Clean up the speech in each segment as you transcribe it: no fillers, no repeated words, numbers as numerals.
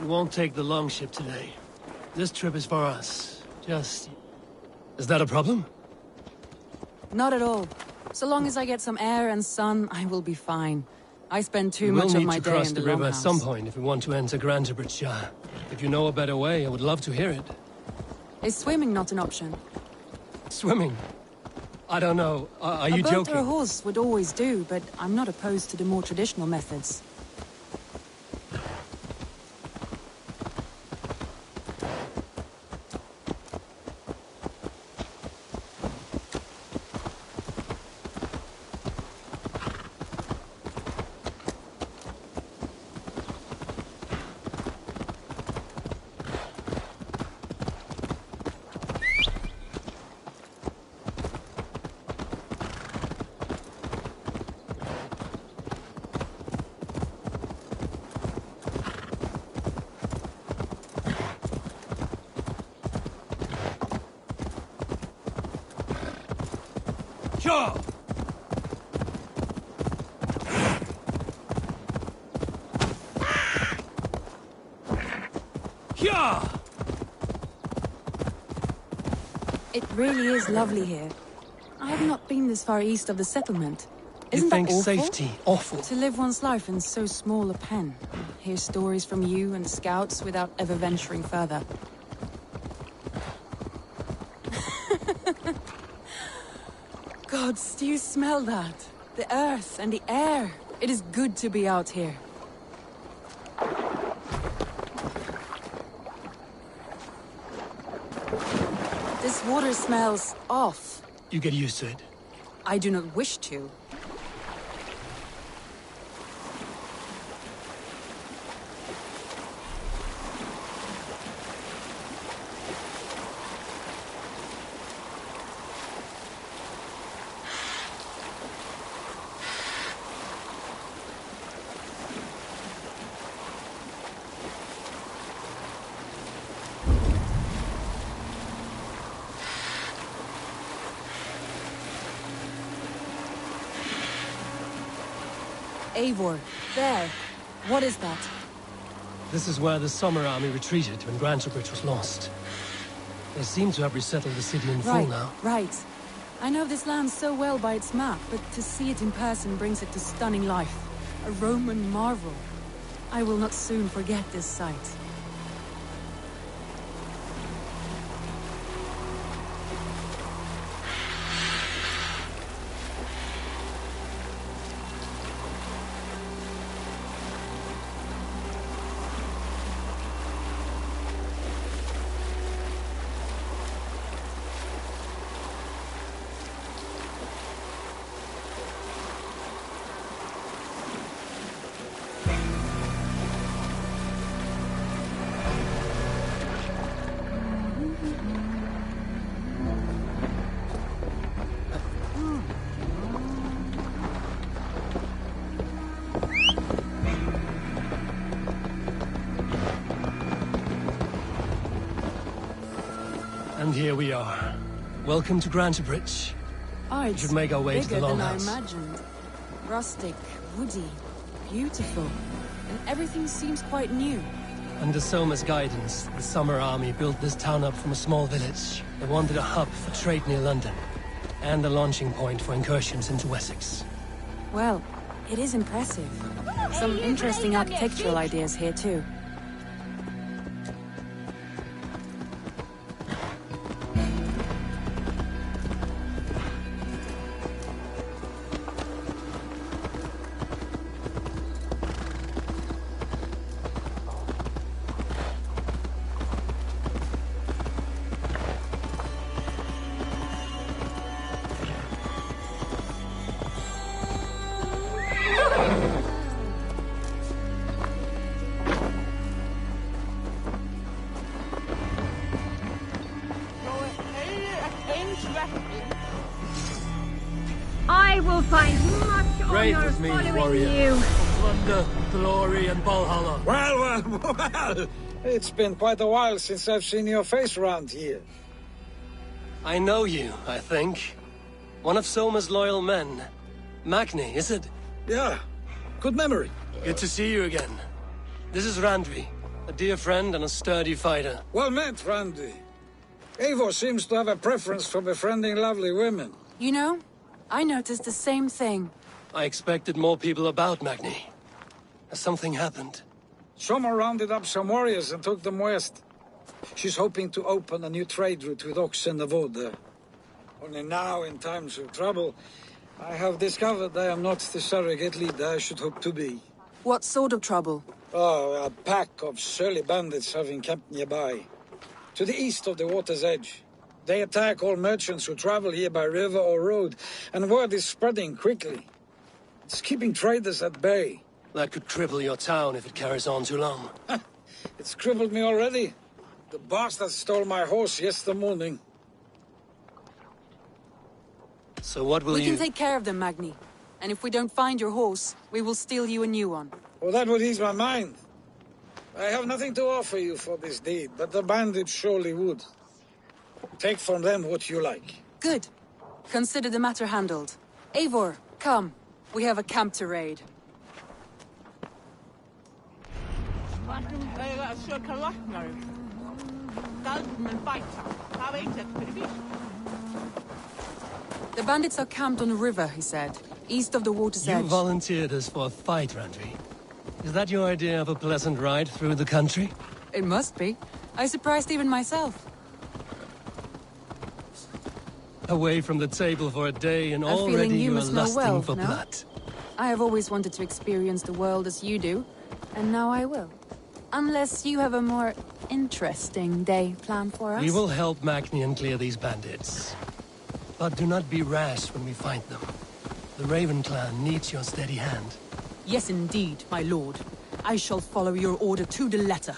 We won't take the longship today. This trip is for us. Just... Is that a problem? Not at all. So long as I get some air and sun, I will be fine. I spend too much of my day in the We'll need to cross the river at longhouse. some point if we want to enter Grantebridge. If you know a better way, I would love to hear it. Is swimming not an option? Swimming? I don't know. Are you A boat joking? or a horse would always do, but I'm not opposed to the more traditional methods. Sure! Yeah! It really is lovely here. I have not been this far east of the settlement. Isn't You think that awful? safety awful? To live one's life in so small a pen. Hear stories from you and the scouts without ever venturing further. Gods, do you smell that? The earth and the air. It is good to be out here. This water smells off. You get used to it. I do not wish to. Eivor, there. What is that? This is where the Summer Army retreated when Grantebridge was lost. They seem to have resettled the city in full now. Right. I know this land so well by its map, but to see it in person brings it to stunning life. A Roman marvel. I will not soon forget this sight. And here we are. Welcome to Grantebridge. Oh, We it's should make our way to the bigger than I longhouse. imagined. Rustic, woody, beautiful. And everything seems quite new. Under Soma's guidance, the Summer Army built this town up from a small village. They wanted a hub for trade near London, and a launching point for incursions into Wessex. Well, it is impressive. Some interesting architectural ideas here too. I will find much Rave honor with me, following warrior. you. Plunder, glory, and Valhalla. Well. It's been quite a while since I've seen your face around here. I know you, I think. One of Soma's loyal men. Magni, is it? Yeah, good memory. Good to see you again. This is Randvi, A dear friend and a sturdy fighter. Well met, Randy. Eivor seems to have a preference for befriending lovely women. You know, I noticed the same thing. I expected more people about Magni. Has something happened? Someone rounded up some warriors and took them west. She's hoping to open a new trade route with oxen of Oda. Only now, in times of trouble, I have discovered I am not the surrogate leader I should hope to be. What sort of trouble? Oh, a pack of surly bandits have encamped nearby. To the east of the water's edge. They attack all merchants who travel here by river or road, and word is spreading quickly. It's keeping traders at bay. That could cripple your town if it carries on too long. It's crippled me already. The bastard stole my horse yesterday morning. So what will We you... can take care of them, Magni. And if we don't find your horse, we will steal you a new one. Well, that would ease my mind. I have nothing to offer you for this deed, but the bandits surely would. Take from them what you like. Good. Consider the matter handled. Eivor, come. We have a camp to raid. The bandits are camped on a river, he said, east of the water's You edge. volunteered us for a fight, Randy. Is that your idea of a pleasant ride through the country? It must be. I surprised even myself. Away from the table for a day and A already feeling you are must know lusting well, for no? blood. I have always wanted to experience the world as you do, and now I will. Unless you have a more interesting day planned for us. We will help Magni clear these bandits. But do not be rash when we find them. The Raven clan needs your steady hand. Yes, indeed, my lord. I shall follow your order to the letter.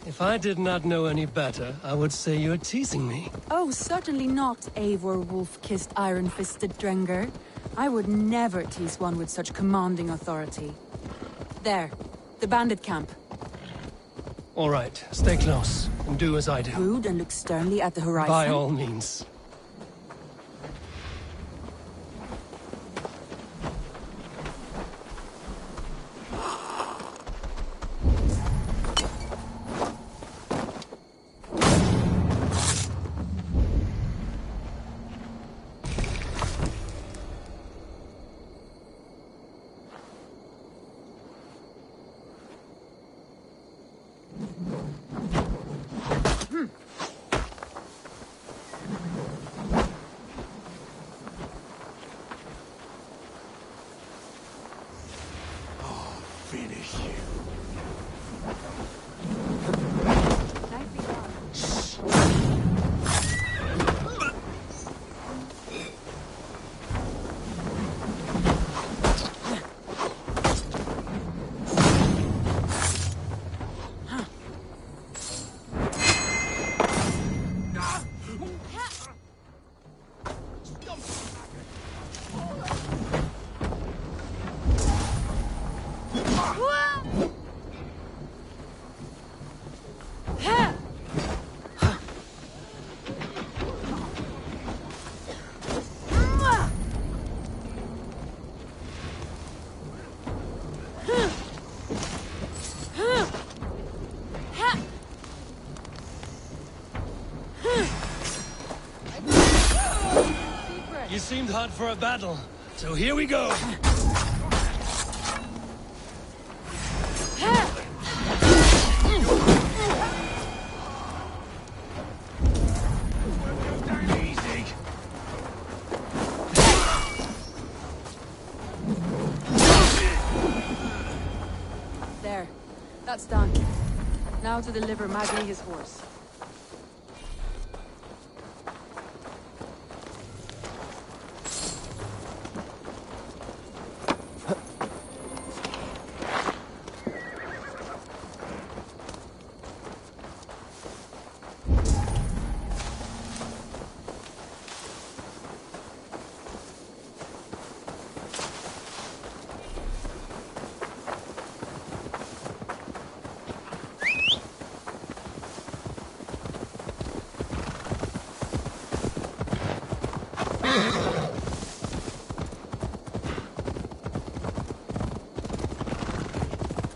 If I did not know any better, I would say you're teasing me. Oh, certainly not, Eivor wolf-kissed iron-fisted Drenger. I would never tease one with such commanding authority. There, the bandit camp. All right, stay close, and do as I do. Rude and look sternly at the horizon. By all means. Finish you. You seemed hot for a battle, so here we go. Easy. There. That's done. Now to deliver Magni his horse.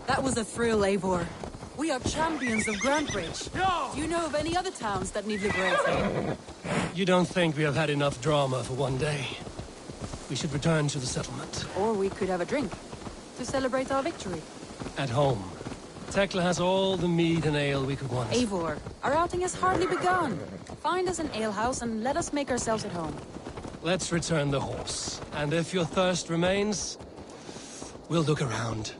That was a thrill, Eivor. We are champions of Grantbridge. Do you know of any other towns that need liberating? You don't think we have had enough drama for one day? We should return to the settlement. Or we could have a drink to celebrate our victory. At home. Tekla has all the mead and ale we could want. Eivor, our outing has hardly begun. Find us an alehouse and let us make ourselves at home. Let's return the horse. And if your thirst remains, we'll look around.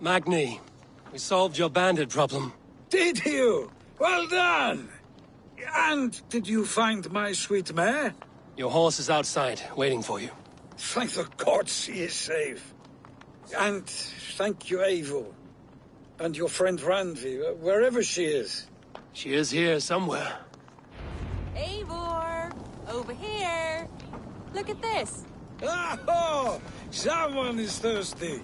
Magni, we solved your bandit problem. Did you? Well done! And did you find my sweet mare? Your horse is outside, waiting for you. Thank the gods he is safe. And thank you, Eivor. And your friend Randvi, wherever she is. She is here somewhere. Eivor! Over here! Look at this! Oh! Someone is thirsty.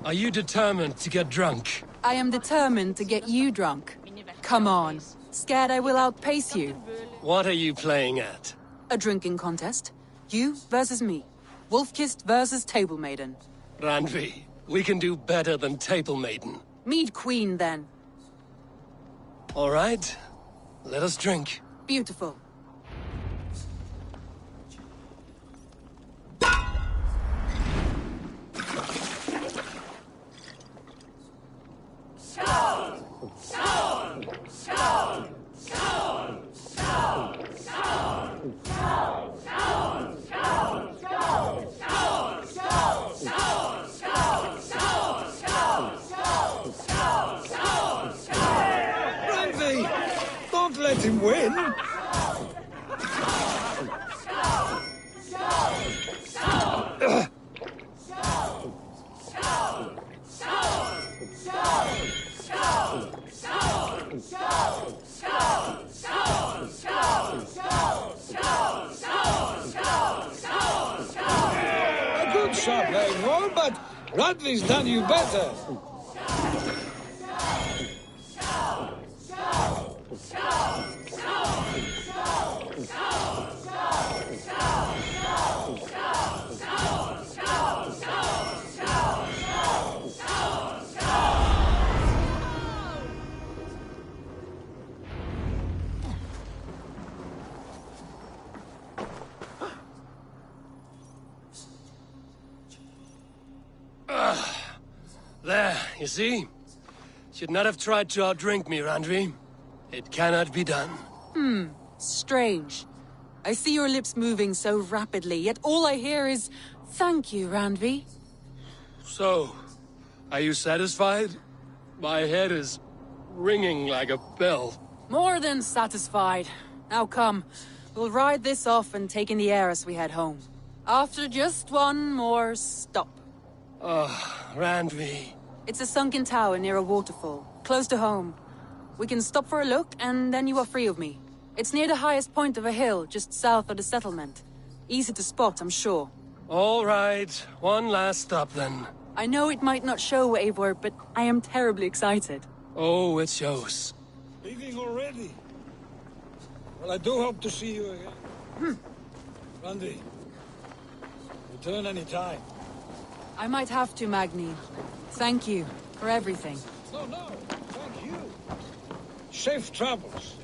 Are you determined to get drunk? I am determined to get you drunk. Come on. Scared I will outpace you? What are you playing at? A drinking contest. You versus me. Wolf-kissed versus Table Maiden. Randvi, we can do better than Table Maiden. Mead Queen, then. All right, let us drink. Beautiful. Randvi! Don't let him win! A good shot, Eivor, but Randvi's done you better. There, you see? Should not have tried to outdrink me, Randvi. It cannot be done. Strange. I see your lips moving so rapidly, yet all I hear is, "Thank you, Randvi." So, are you satisfied? My head is ringing like a bell. More than satisfied. Now come, we'll ride this off and take in the air as we head home. After just one more stop. Randvi. It's a sunken tower near a waterfall, close to home. We can stop for a look, and then you are free of me. It's near the highest point of a hill, just south of the settlement. Easy to spot, I'm sure. All right, one last stop then. I know it might not show, Eivor, but I am terribly excited. Oh, it shows. Leaving already? Well, I do hope to see you again. Randvi, return any time. I might have to, Magni. Thank you for everything. No, thank you. Safe travels.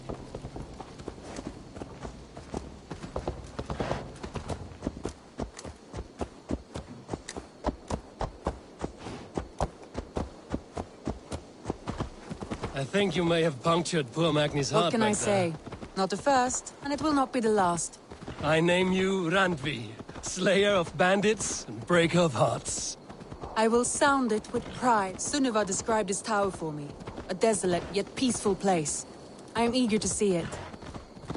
I think you may have punctured poor Magni's heart. What can I back there. say? Not the first, and it will not be the last. I name you Randvi, slayer of bandits and breaker of hearts. I will sound it with pride. Sunniva described this tower for me. A desolate yet peaceful place. I am eager to see it.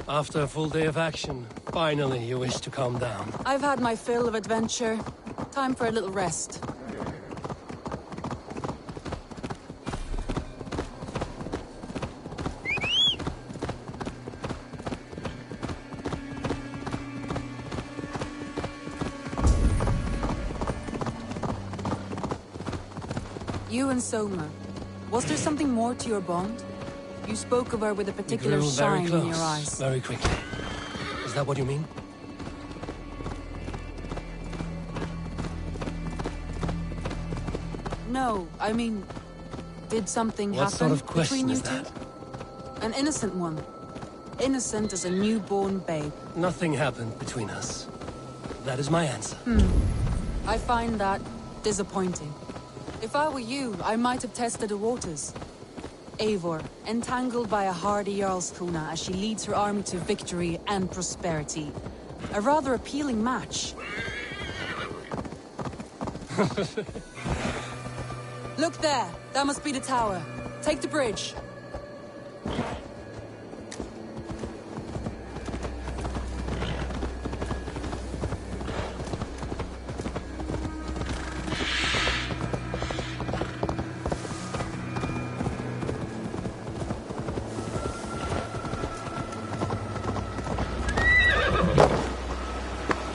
After a full day of action, finally you wish to calm down. I've had my fill of adventure. Time for a little rest. You and Soma, was there something more to your bond? You spoke of her with a particular We grew very shine close, in your eyes. very quickly. Is that what you mean? No, I mean, did something What happen sort of question between you is two? that? An innocent one. Innocent as a newborn babe. Nothing happened between us. That is my answer. I find that disappointing. If I were you, I might have tested the waters. Eivor, entangled by a hardy Jarlskona as she leads her army to victory and prosperity. A rather appealing match. Look there! That must be the tower. Take the bridge.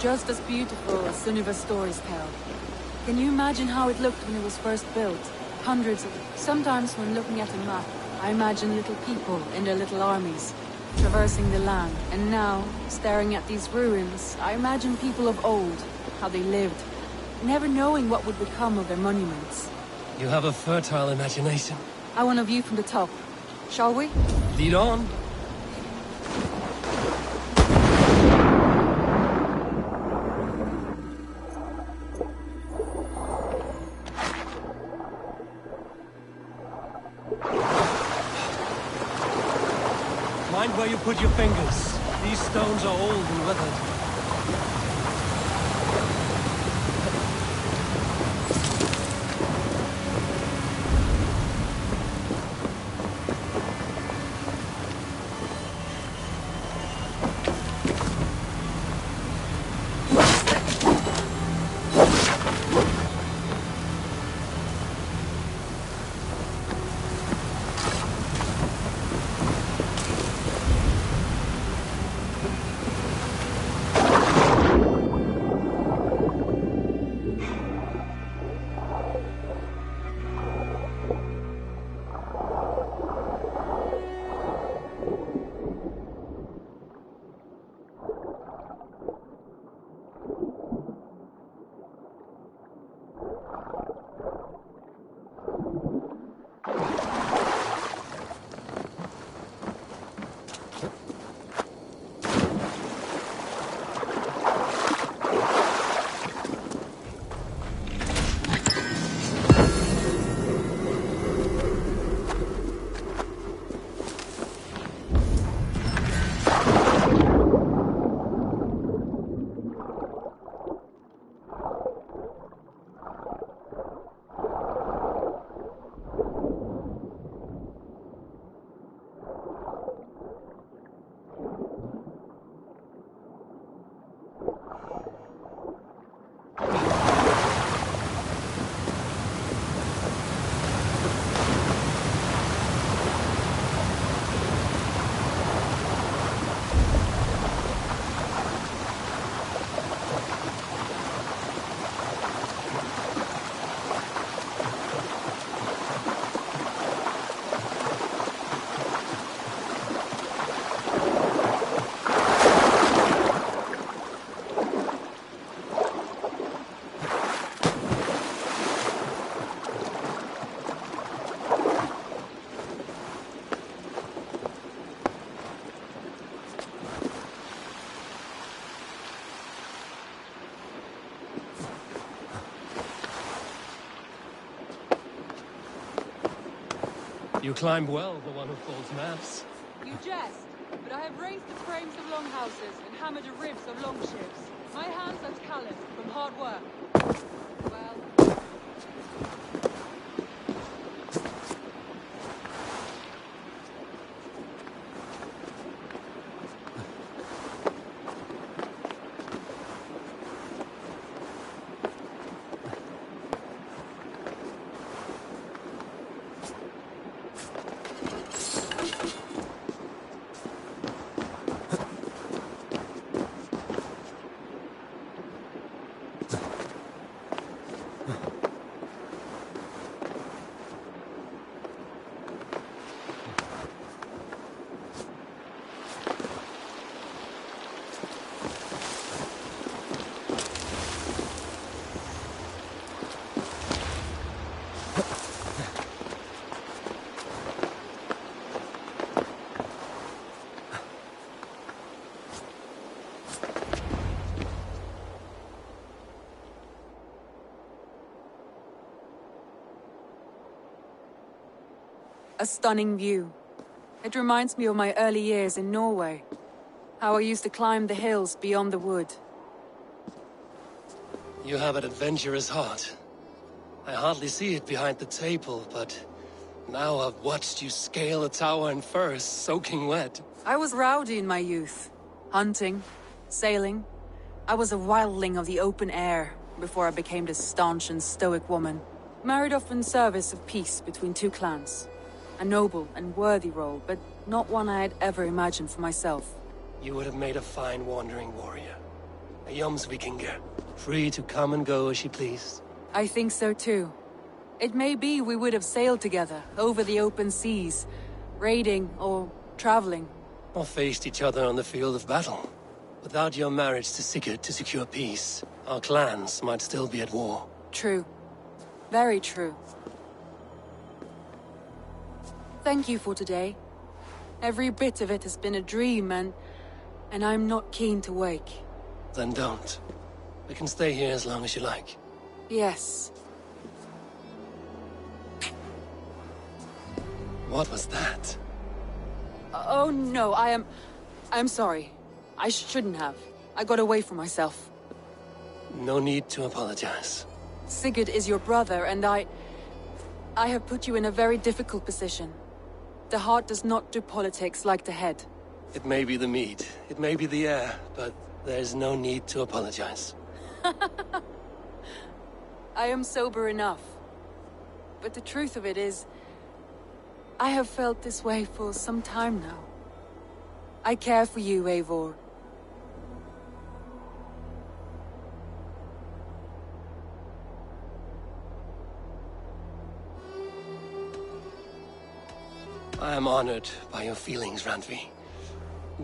Just as beautiful as Sunniva's stories tell. Can you imagine how it looked when it was first built? Hundreds of... Sometimes when looking at a map, I imagine little people in their little armies, traversing the land. And now, staring at these ruins, I imagine people of old, how they lived, never knowing what would become of their monuments. You have a fertile imagination. I want a view from the top. Shall we? Lead on. Mind where you put your fingers. These stones are old and weathered. You climb well for one who folds maps. You jest, but I have raised the frames of longhouses and hammered the ribs of longships. My hands are calloused from hard work. Well... A stunning view. It reminds me of my early years in Norway. How I used to climb the hills beyond the wood. You have an adventurous heart. I hardly see it behind the table, but now I've watched you scale a tower in furs, soaking wet. I was rowdy in my youth. Hunting, sailing. I was a wildling of the open air before I became this staunch and stoic woman. Married off in service of peace between two clans. A noble and worthy role, but not one I had ever imagined for myself. You would have made a fine wandering warrior. A Jomsvikinger, free to come and go as she pleased. I think so too. It may be we would have sailed together, over the open seas, raiding or traveling. Or faced each other on the field of battle. Without your marriage to Sigurd to secure peace, our clans might still be at war. True. Very true. Thank you for today. Every bit of it has been a dream, and I'm not keen to wake. Then don't. We can stay here as long as you like. Yes. What was that? Oh no, I'm sorry. I shouldn't have. I got away from myself. No need to apologize. Sigurd is your brother, and I have put you in a very difficult position. The heart does not do politics like the head. It may be the meat, it may be the air, but there's no need to apologize. I am sober enough. But the truth of it is, I have felt this way for some time now. I care for you, Eivor. I am honored by your feelings, Randvi.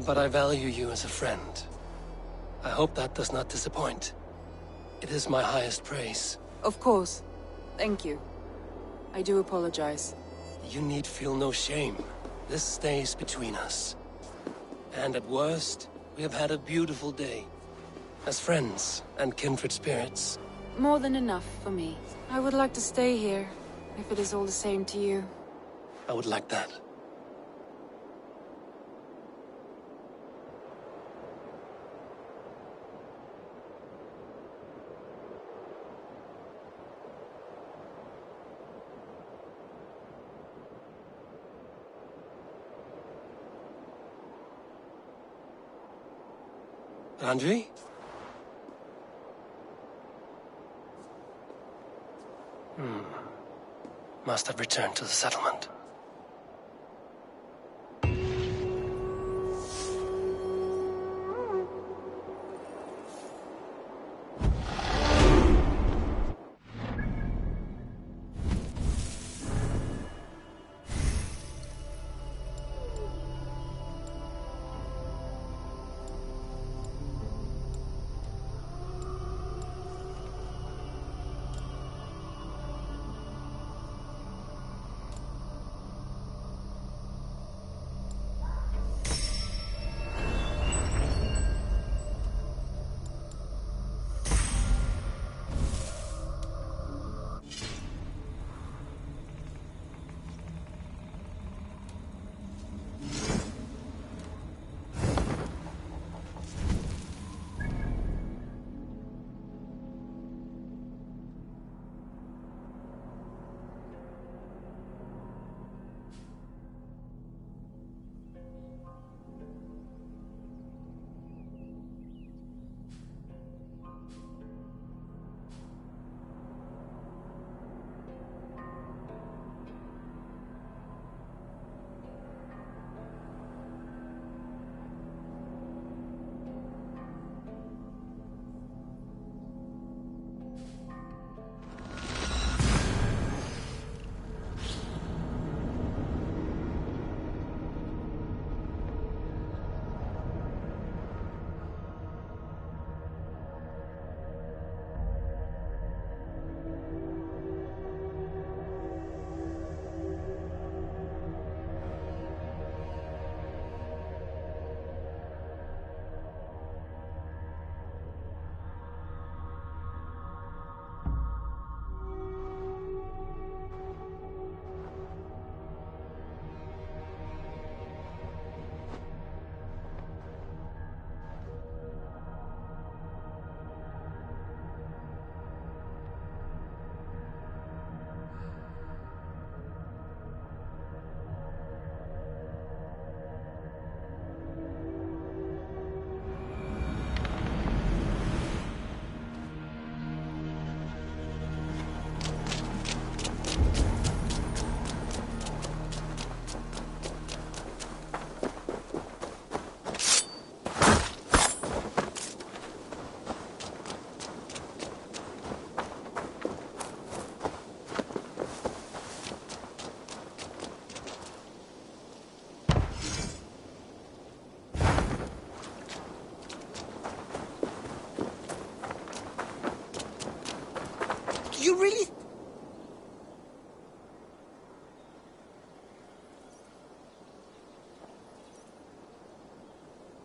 But I value you as a friend. I hope that does not disappoint. It is my highest praise. Of course. Thank you. I do apologize. You need feel no shame. This stays between us. And at worst, we have had a beautiful day. As friends and kindred spirits. More than enough for me. I would like to stay here, if it is all the same to you. I would like that. Randvi? Must have returned to the settlement.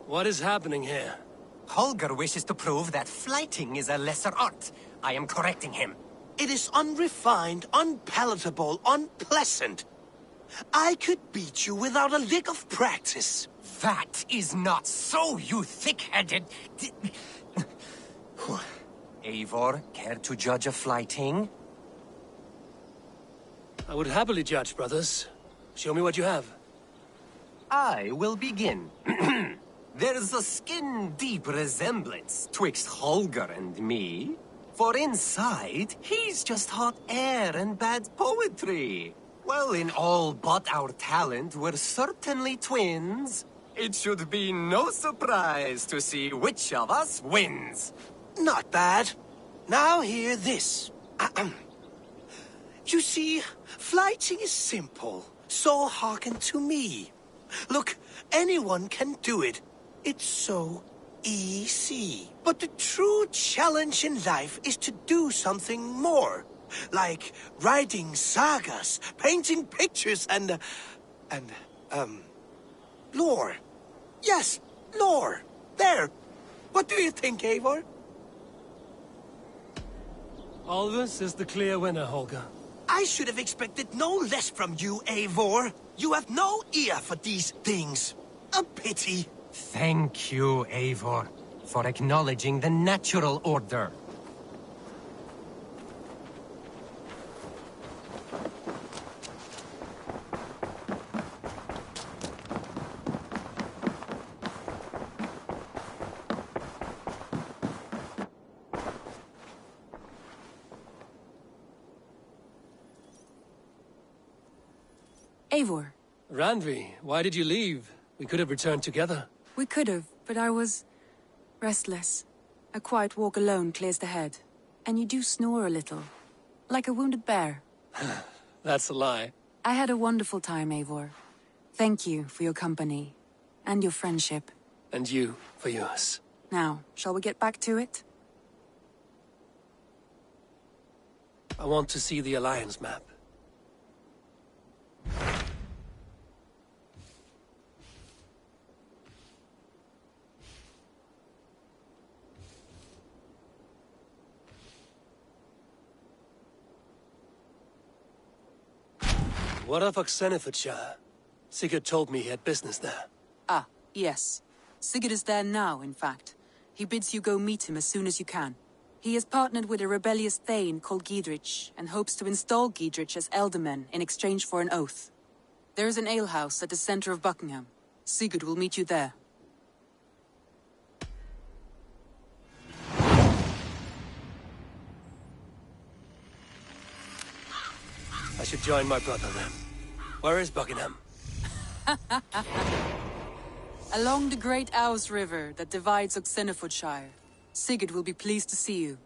What is happening here? Holger wishes to prove that flighting is a lesser art. I am correcting him. It is unrefined, unpalatable, unpleasant. I could beat you without a lick of practice. That is not so, you thick-headed... Eivor, care to judge a flighting? I would happily judge, brothers. Show me what you have. I will begin. There's a skin-deep resemblance twixt Holger and me. For inside, he's just hot air and bad poetry. Well, in all but our talent, we're certainly twins. It should be no surprise to see which of us wins. Not bad. Now hear this. You see, flighting is simple, so hearken to me. Look, anyone can do it. It's so easy. But the true challenge in life is to do something more. Like writing sagas, painting pictures, and lore. Yes, lore. There. What do you think, Eivor? Alvis is the clear winner, Holger. I should have expected no less from you, Eivor. You have no ear for these things. A pity. Thank you, Eivor, for acknowledging the natural order. Eivor. Randvi, why did you leave? We could have returned together. We could have, but I was... restless. A quiet walk alone clears the head. And you do snore a little. Like a wounded bear. That's a lie. I had a wonderful time, Eivor. Thank you for your company. And your friendship. And you for yours. Now, shall we get back to it? I want to see the Alliance map. What of Oxenfordshire? Sigurd told me he had business there. Ah, yes. Sigurd is there now, in fact. He bids you go meet him as soon as you can. He has partnered with a rebellious thane called Giedrich, and hopes to install Giedrich as Elderman in exchange for an oath. There is an alehouse at the center of Buckingham. Sigurd will meet you there. I should join my brother then. Where is Buckingham? Along the great Ouse River that divides Oxenfordshire. Sigurd will be pleased to see you.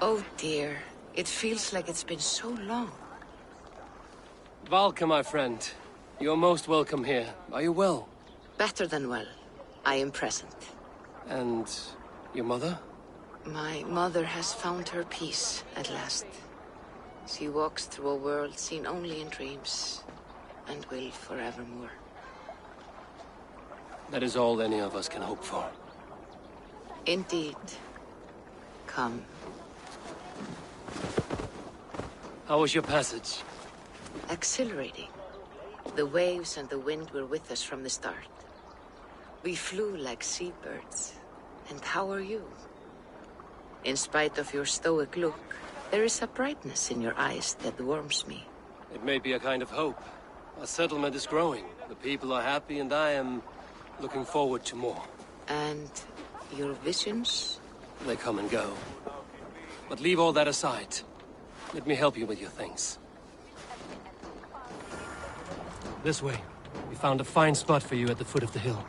Oh dear, it feels like it's been so long. Valka, my friend. You're most welcome here. Are you well? Better than well. I am present. And your mother? My mother has found her peace at last. She walks through a world seen only in dreams. and will forevermore. That is all any of us can hope for. Indeed. Come. How was your passage? Exhilarating. The waves and the wind were with us from the start. We flew like seabirds. And how are you? In spite of your stoic look, there is a brightness in your eyes that warms me. It may be a kind of hope. Our settlement is growing. The people are happy, and I am looking forward to more. And your visions? They come and go. But leave all that aside. Let me help you with your things. This way. We found a fine spot for you at the foot of the hill.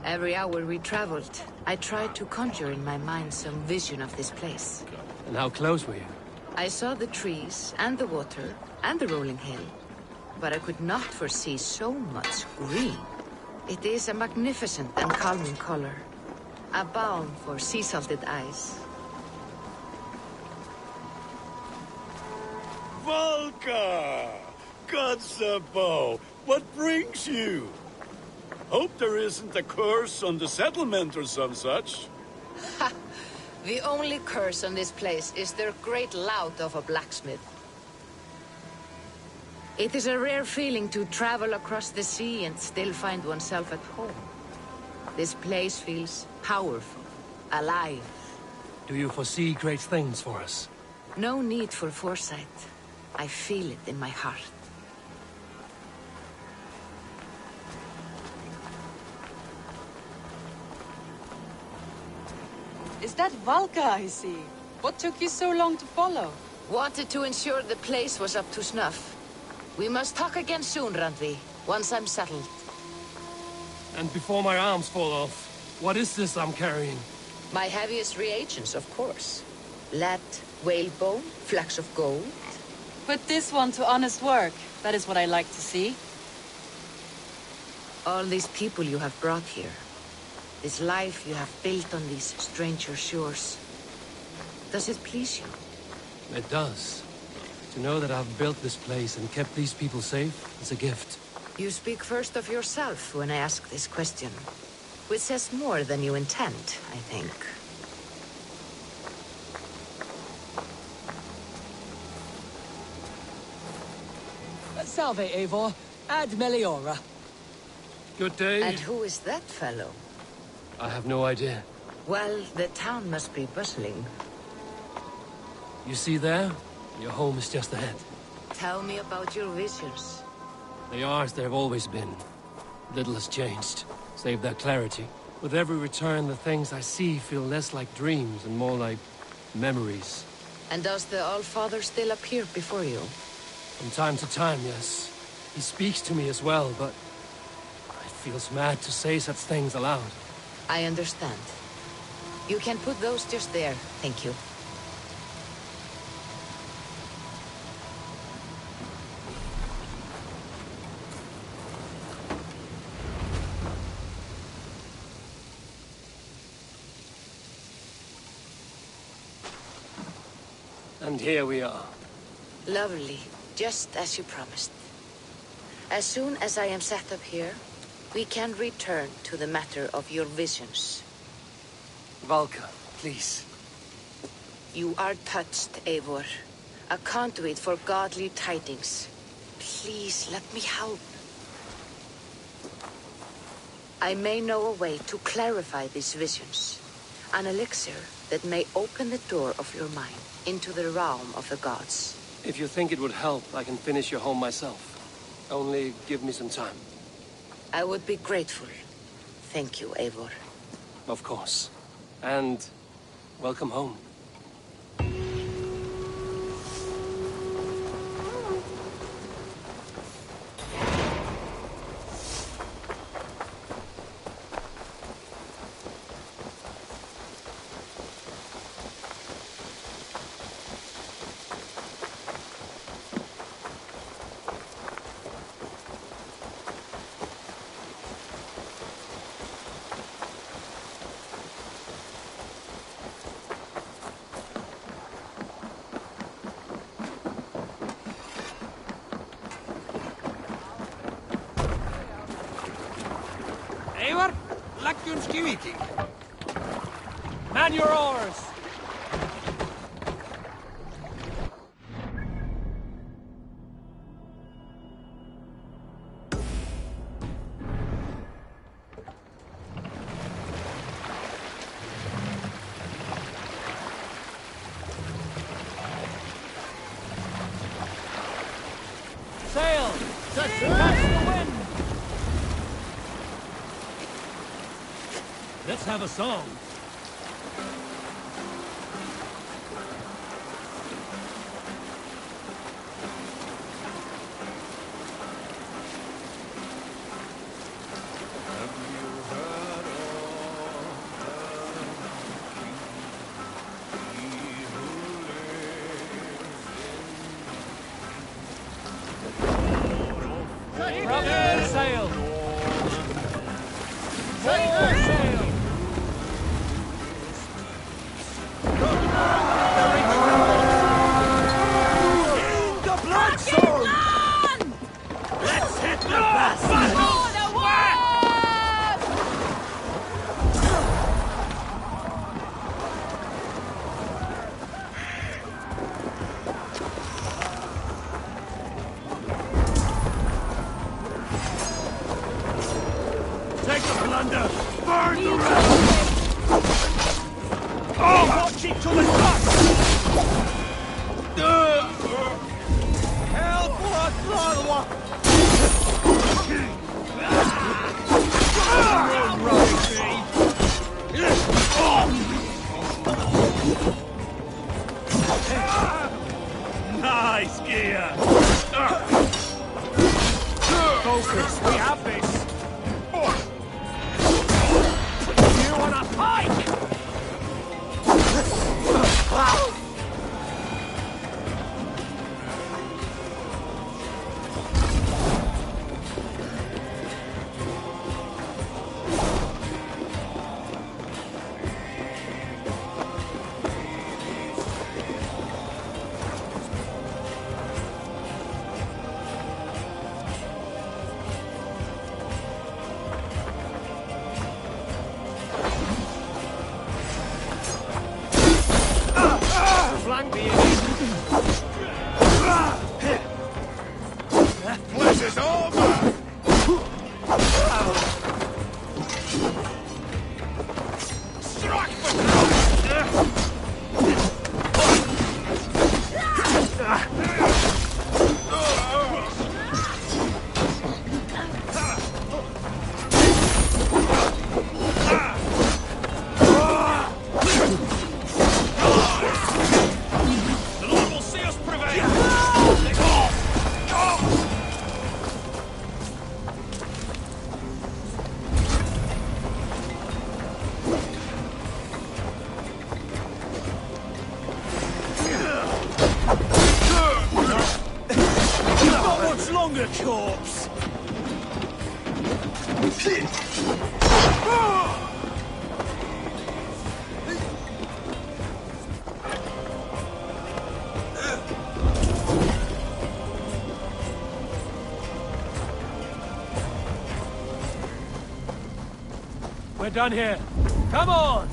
Every hour we traveled, I tried to conjure in my mind some vision of this place. And how close were you? I saw the trees, and the water, and the rolling hill. But I could not foresee so much green. It is a magnificent and calming color. A balm for sea-salted eyes. Volka! God's above, what brings you? Hope there isn't a curse on the settlement or some such. The only curse on this place is their great lout of a blacksmith. It is a rare feeling to travel across the sea and still find oneself at home. This place feels powerful, alive. Do you foresee great things for us? No need for foresight. I feel it in my heart. Is that Valka I see? What took you so long to follow? Wanted to ensure the place was up to snuff. We must talk again soon, Randvi, once I'm settled. And before my arms fall off, what is this I'm carrying? My heaviest reagents, of course. Lead, whalebone, flecks of gold. Put this one to honest work. That is what I like to see. All these people you have brought here. This life you have built on these stranger shores. Does it please you? It does. To know that I've built this place and kept these people safe is a gift. You speak first of yourself when I ask this question. Which says more than you intend, I think. Salve, Eivor. Ad Meliora. Good day. And who is that fellow? I have no idea. Well, the town must be bustling. You see there? Your home is just ahead. Tell me about your visions. They are as they've always been. Little has changed, save their clarity. With every return, the things I see feel less like dreams and more like memories. And does the Allfather still appear before you? From time to time, yes. He speaks to me as well, but it feels mad to say such things aloud. I understand. You can put those just there, thank you. And here we are. Lovely, just as you promised. As soon as I am set up here, we can return to the matter of your visions. Valka, please. You are touched, Eivor. A conduit for godly tidings. Please, let me help. I may know a way to clarify these visions. An elixir that may open the door of your mind into the realm of the gods. If you think it would help, I can finish your home myself. Only give me some time. I would be grateful. Thank you, Eivor. Of course. And welcome home. Man your oars! Sail! Catch the wind! Let's have a song. Brother, sail! More sail! The blood sword! Let's hit the bastard! Take the plunder! Burn the rest! Oh, watch it to the dust! Help us, brother! Nice gear! Focus, we have this! You wanna fight? Flank me in. This is over! Strike the Lord will see us prevail! Not much longer, corpse! We're done here. Come on!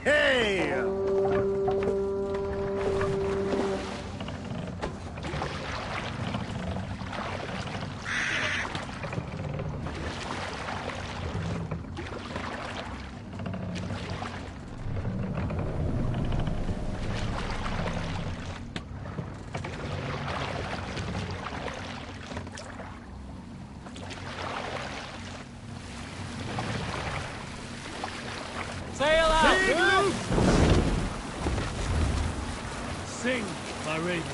Hey! Sail out! Big loop! Sing, my ravens.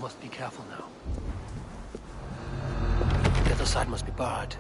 must be careful now. The other side must be barred.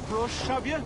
Brush, have you?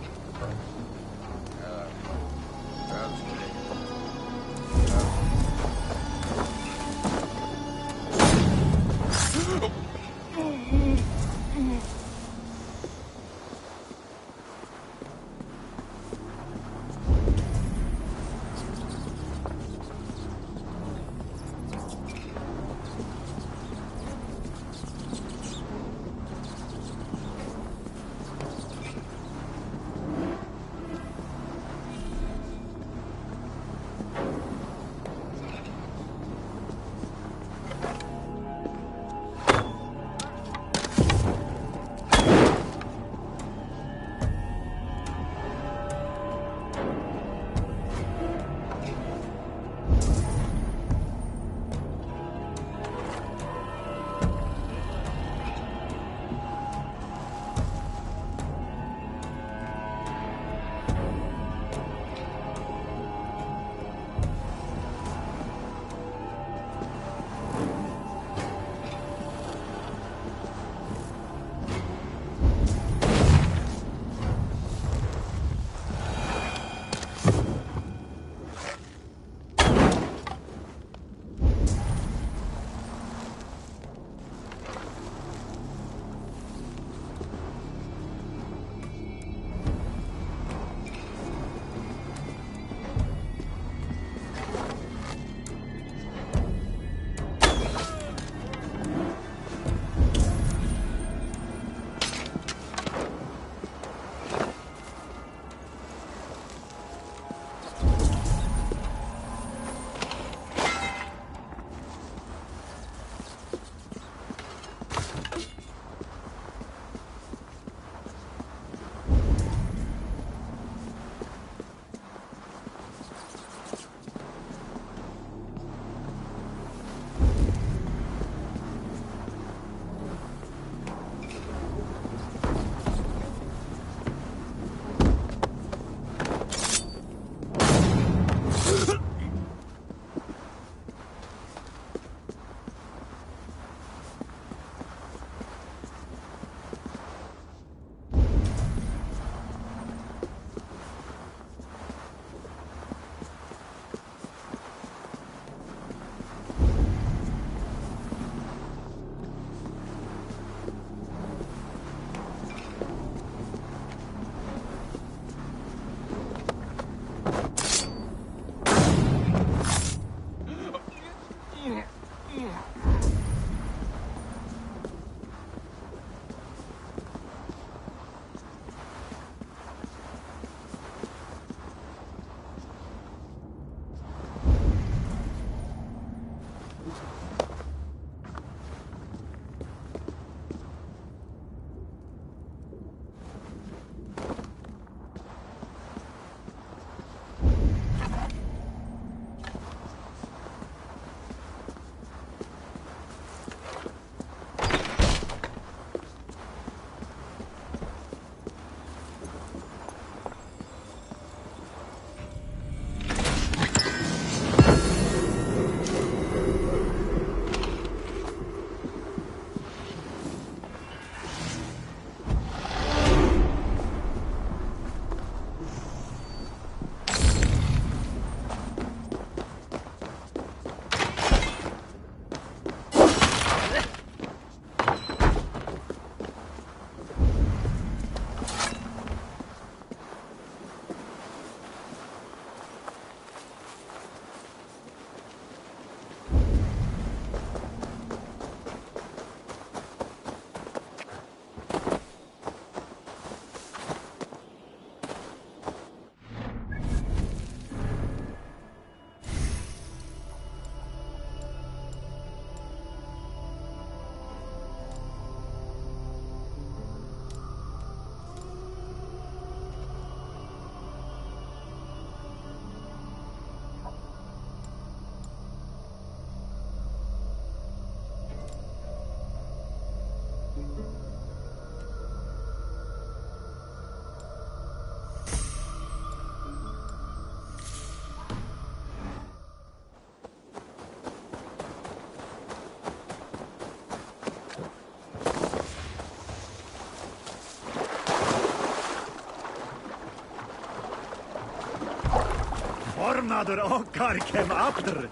Another okkar came after.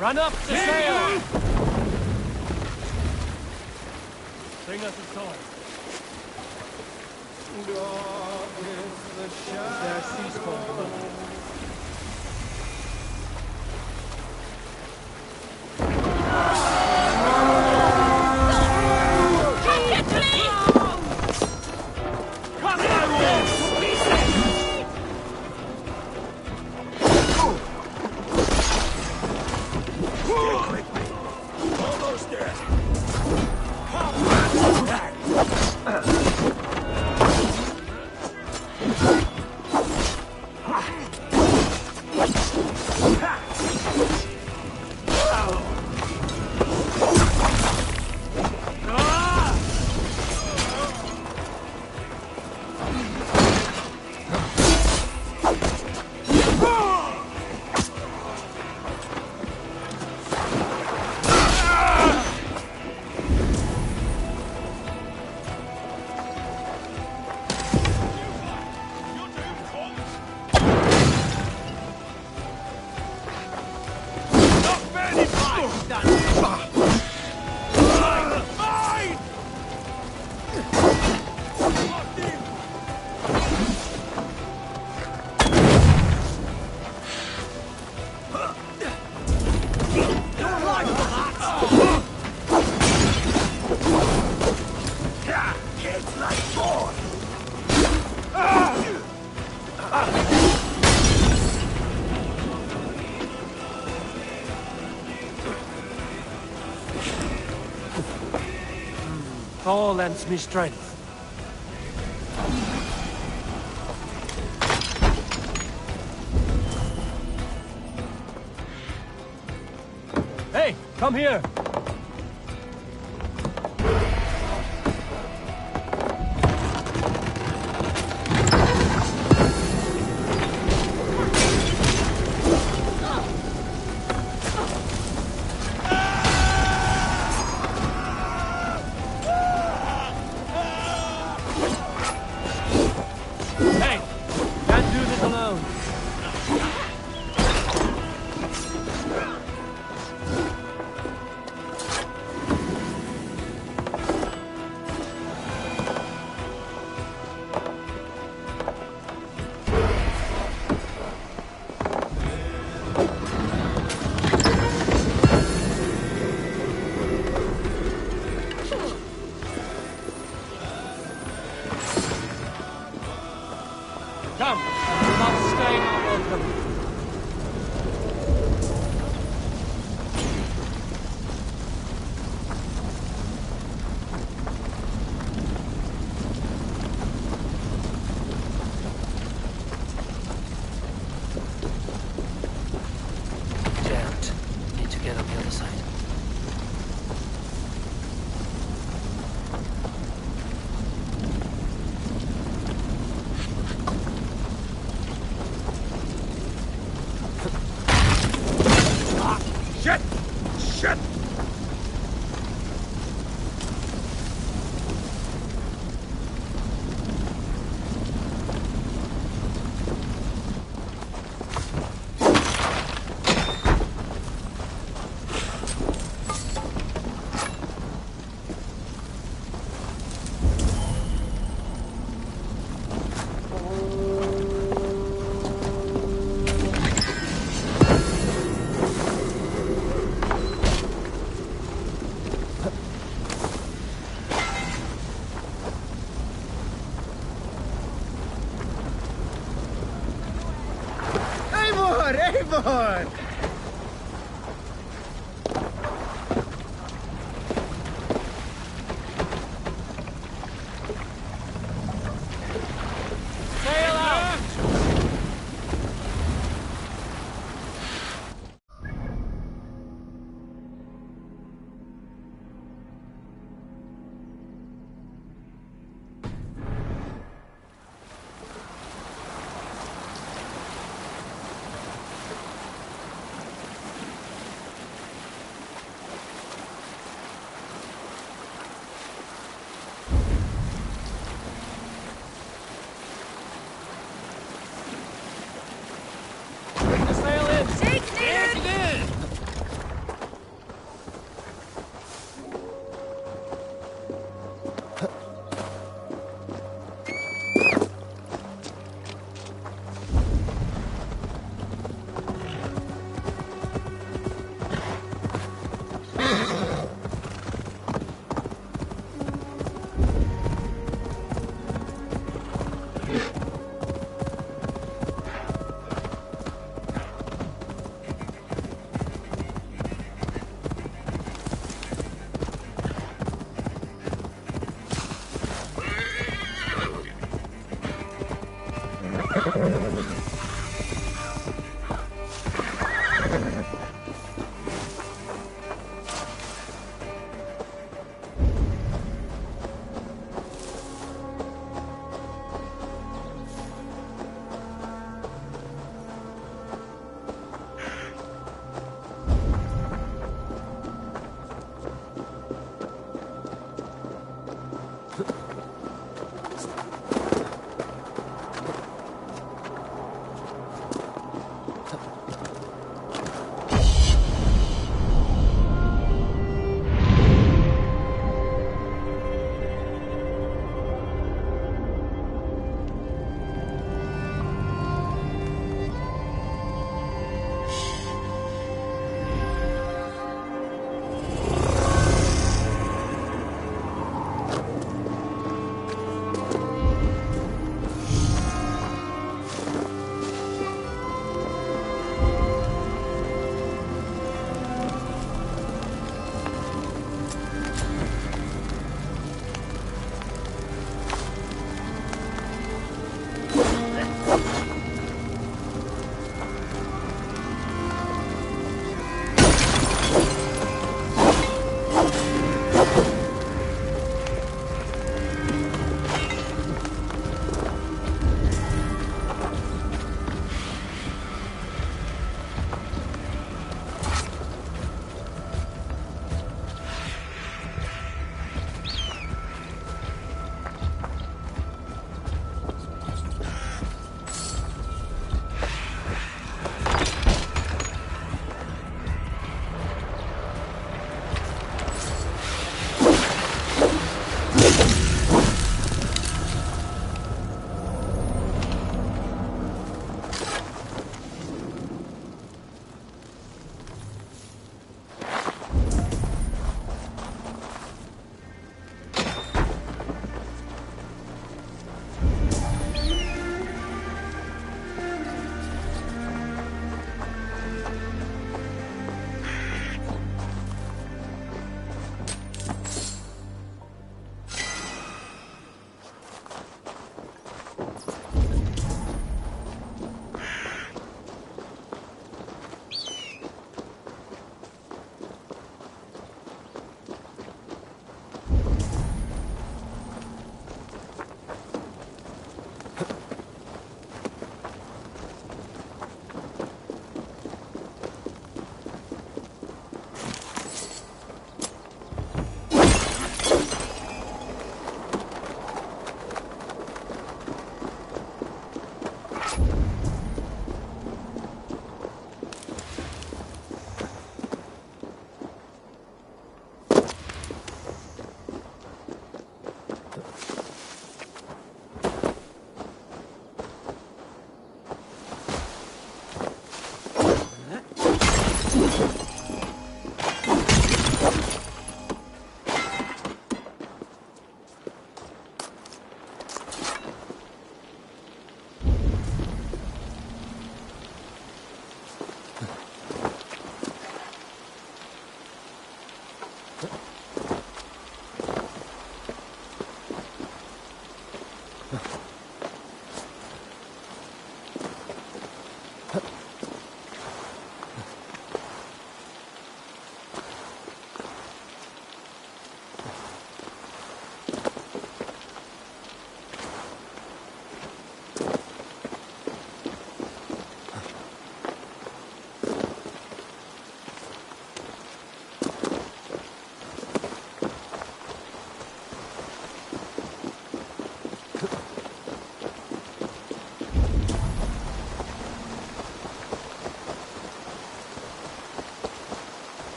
Run up the sail! Bring us a sword. Is there a sea storm below? Thor lends me strength. Hey, come here! Come, without staying our welcome. Jammed. Need to get on the other side. Shit! Shit! Eivor! Sail out!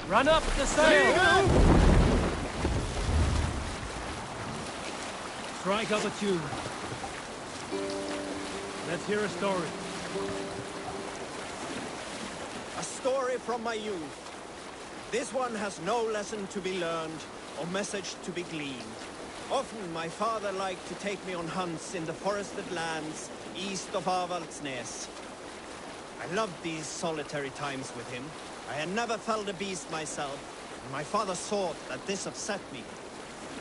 Run up the sail! Strike up a tune. Let's hear a story. A story from my youth. This one has no lesson to be learned or message to be gleaned. Often my father liked to take me on hunts in the forested lands east of Avaldsnes. I loved these solitary times with him. I had never felled a beast myself, and my father thought that this upset me.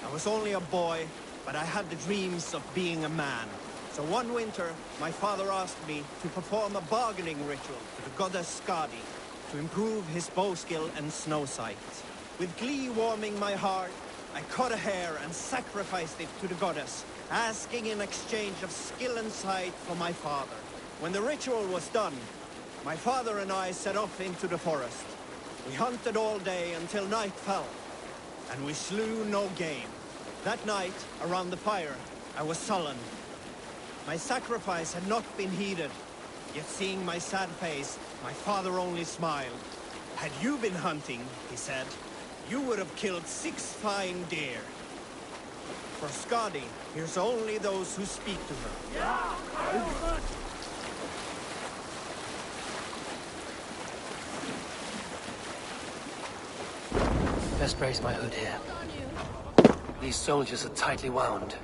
I was only a boy, but I had the dreams of being a man. So one winter, my father asked me to perform a bargaining ritual to the goddess Skadi to improve his bow skill and snow sight. With glee warming my heart, I cut a hare and sacrificed it to the goddess, asking in exchange of skill and sight for my father. When the ritual was done, my father and I set off into the forest. We hunted all day until night fell, and we slew no game. That night, around the fire, I was sullen. My sacrifice had not been heeded, yet seeing my sad face, my father only smiled. Had you been hunting, he said, you would have killed 6 fine deer. For Skadi, hears only those who speak to her. Best raise my hood here. These soldiers are tightly wound.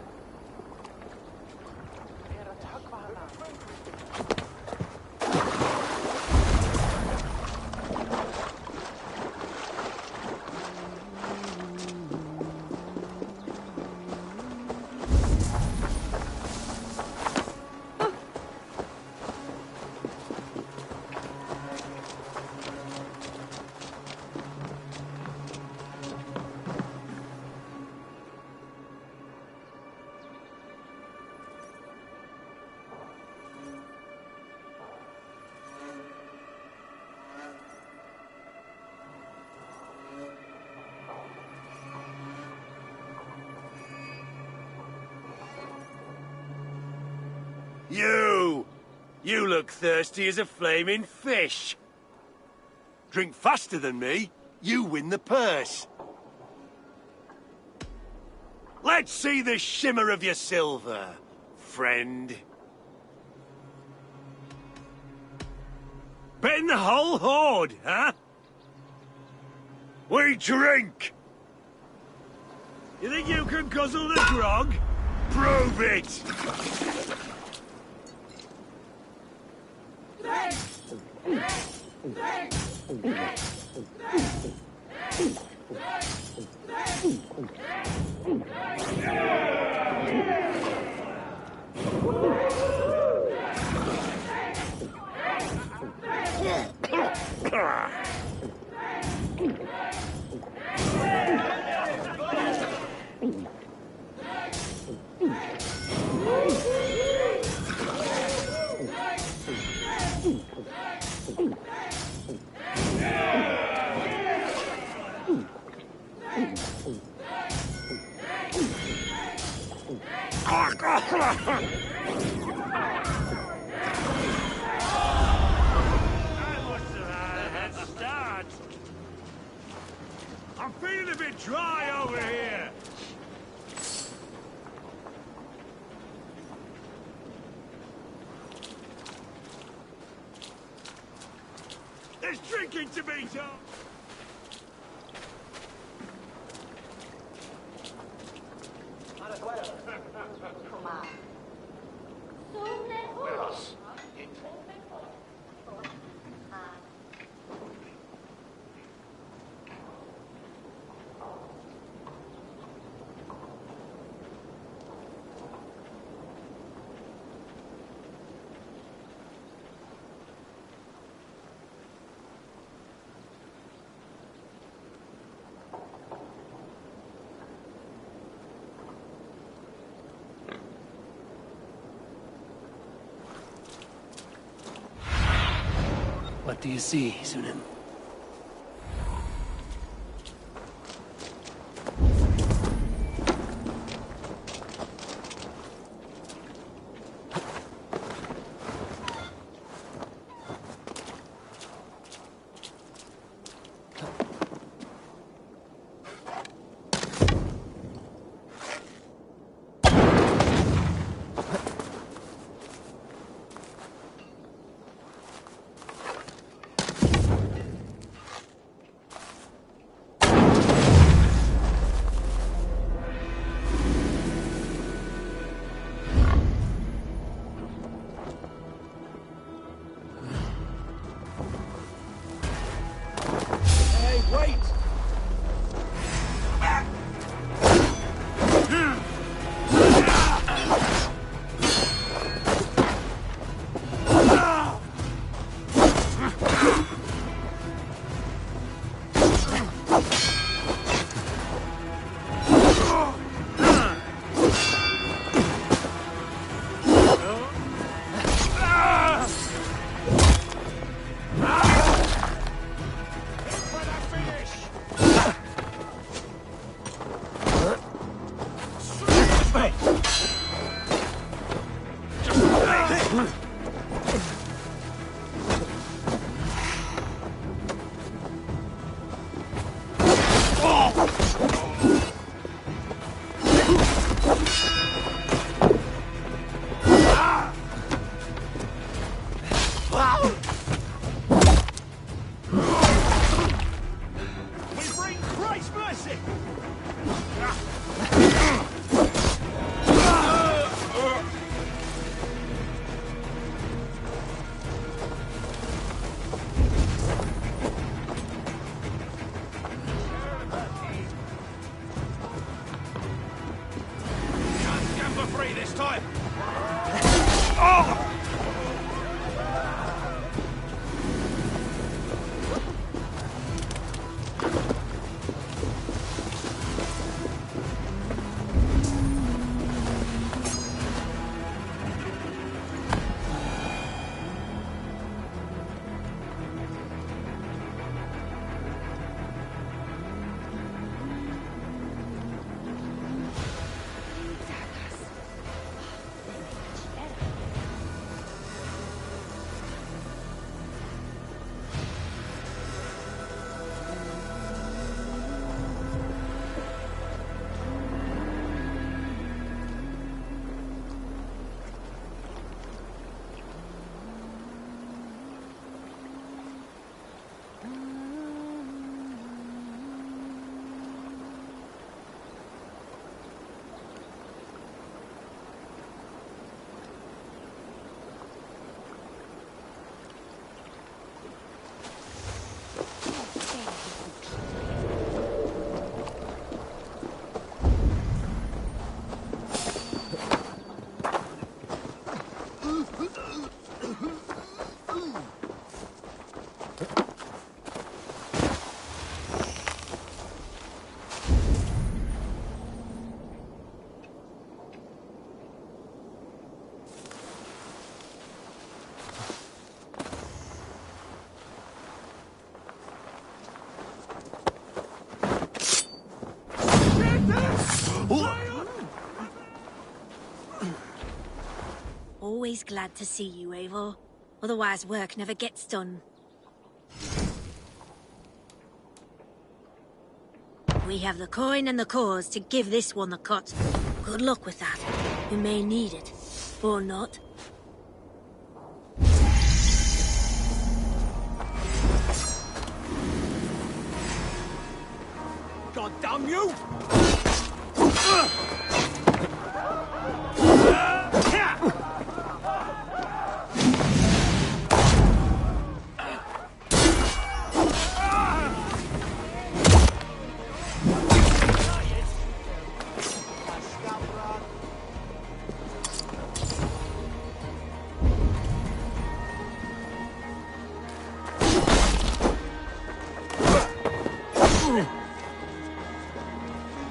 You look thirsty as a flaming fish. Drink faster than me, you win the purse. Let's see the shimmer of your silver, friend. Betting the whole horde, huh? We drink! You think you can guzzle the grog? Prove it! I'm feeling a bit dry over here. There's drinking to be done. What do you see, Sunan? Wait! Always glad to see you, Eivor. Otherwise work never gets done. We have the coin and the cause to give this one the cut. Good luck with that. You may need it. Or not. God damn you!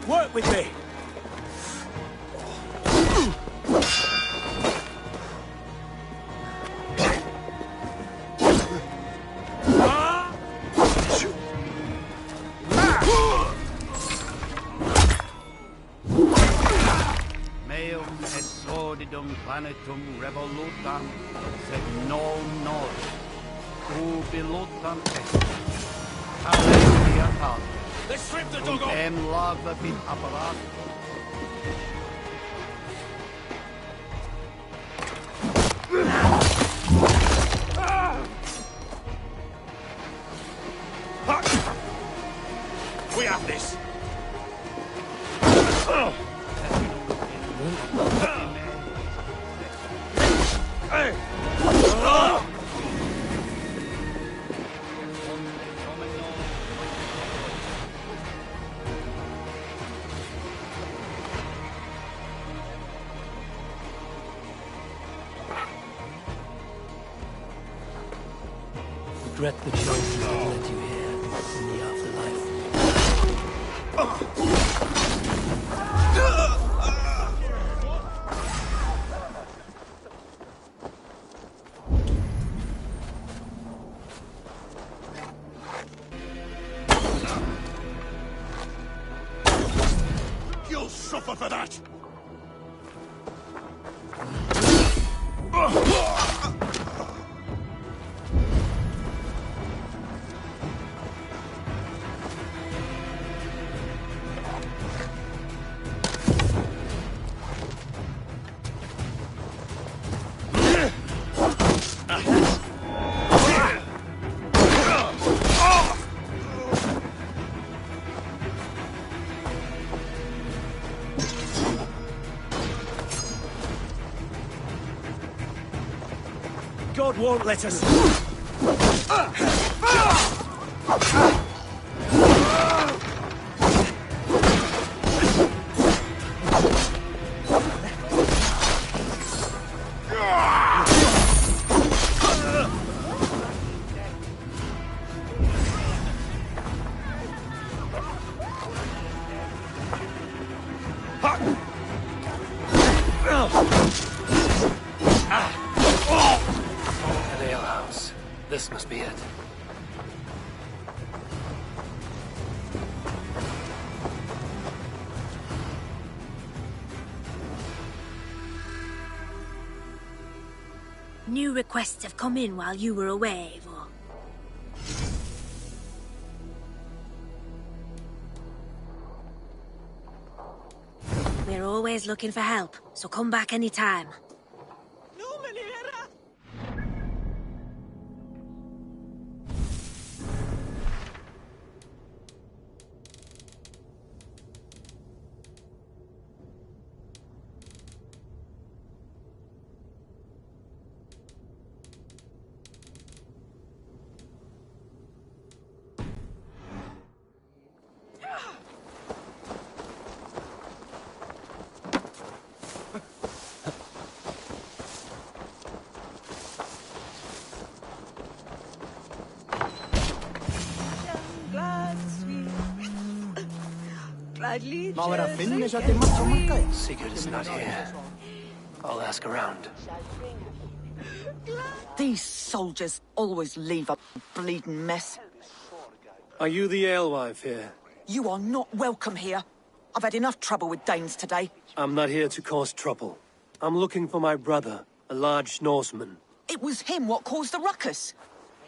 Work with me! Meum et sordidum planetum revolutam, sed non nos. Ubilutam est. Alleluia tal. Let's strip the dog off! Em lava bit apparat. We have this! regret the choices that led you here in the afterlife. You'll suffer for that! God won't let us. An alehouse. This must be it. New requests have come in while you were away, Eivor. We're always looking for help, so come back anytime. Sigurd is not here. I'll ask around. These soldiers always leave a bleeding mess. Are you the alewife here? You are not welcome here. I've had enough trouble with Danes today. I'm not here to cause trouble. I'm looking for my brother, a large Norseman. It was him what caused the ruckus.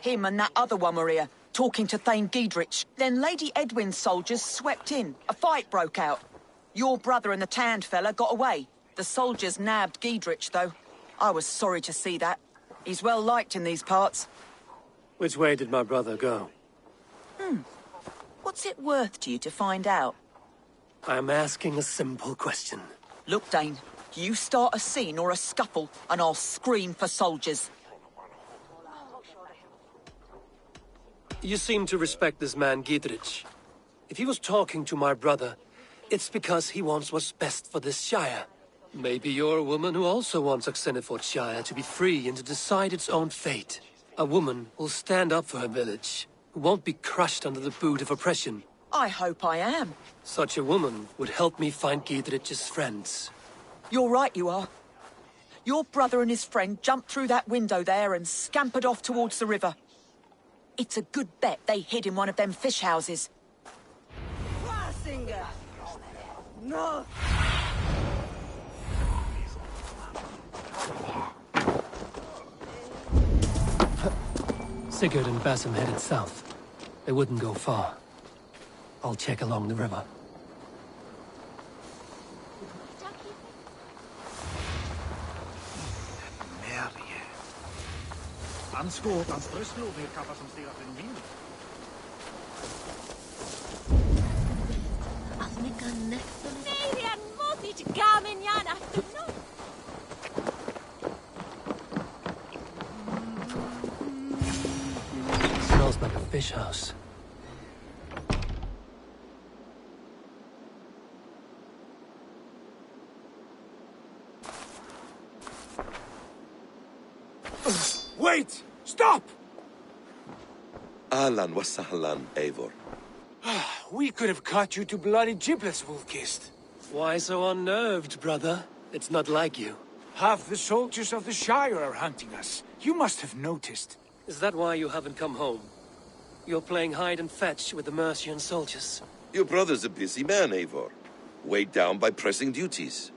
Him and that other one were here, talking to Thane Giedrich. Then Lady Edwin's soldiers swept in. A fight broke out. Your brother and the tanned fella got away. The soldiers nabbed Giedrich, though. I was sorry to see that. He's well liked in these parts. Which way did my brother go? What's it worth to you to find out? I'm asking a simple question. Look, Dane, you start a scene or a scuffle, and I'll scream for soldiers. You seem to respect this man, Giedrich. If he was talking to my brother, it's because he wants what's best for this Shire. Maybe you're a woman who also wants Oxenford Shire to be free and to decide its own fate. A woman who'll stand up for her village, who won't be crushed under the boot of oppression. I hope I am. Such a woman would help me find Giedrich's friends. You're right, you are. Your brother and his friend jumped through that window there and scampered off towards the river. It's a good bet they hid in one of them fish houses. No! Sigurd and Basim headed south. They wouldn't go far. I'll check along the river. Smells like a fish house. Wait! Stop! Ahlan wa sahlan, Eivor. We could have cut you to bloody giblets, Wolf-Kissed. Why so unnerved, brother? It's not like you. Half the soldiers of the Shire are hunting us. You must have noticed. Is that why you haven't come home? You're playing hide and fetch with the Mercian soldiers. Your brother's a busy man, Eivor. Weighed down by pressing duties.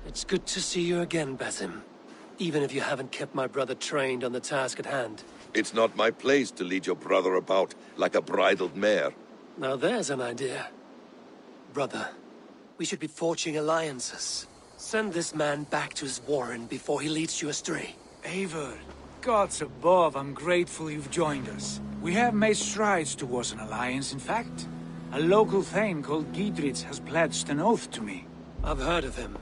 It's good to see you again, Basim. Even if you haven't kept my brother trained on the task at hand. It's not my place to lead your brother about like a bridled mare. Now there's an idea. Brother, we should be forging alliances. Send this man back to his warren before he leads you astray. Eivor, gods above, I'm grateful you've joined us. We have made strides towards an alliance, in fact. A local thane called Giedrich has pledged an oath to me. I've heard of him.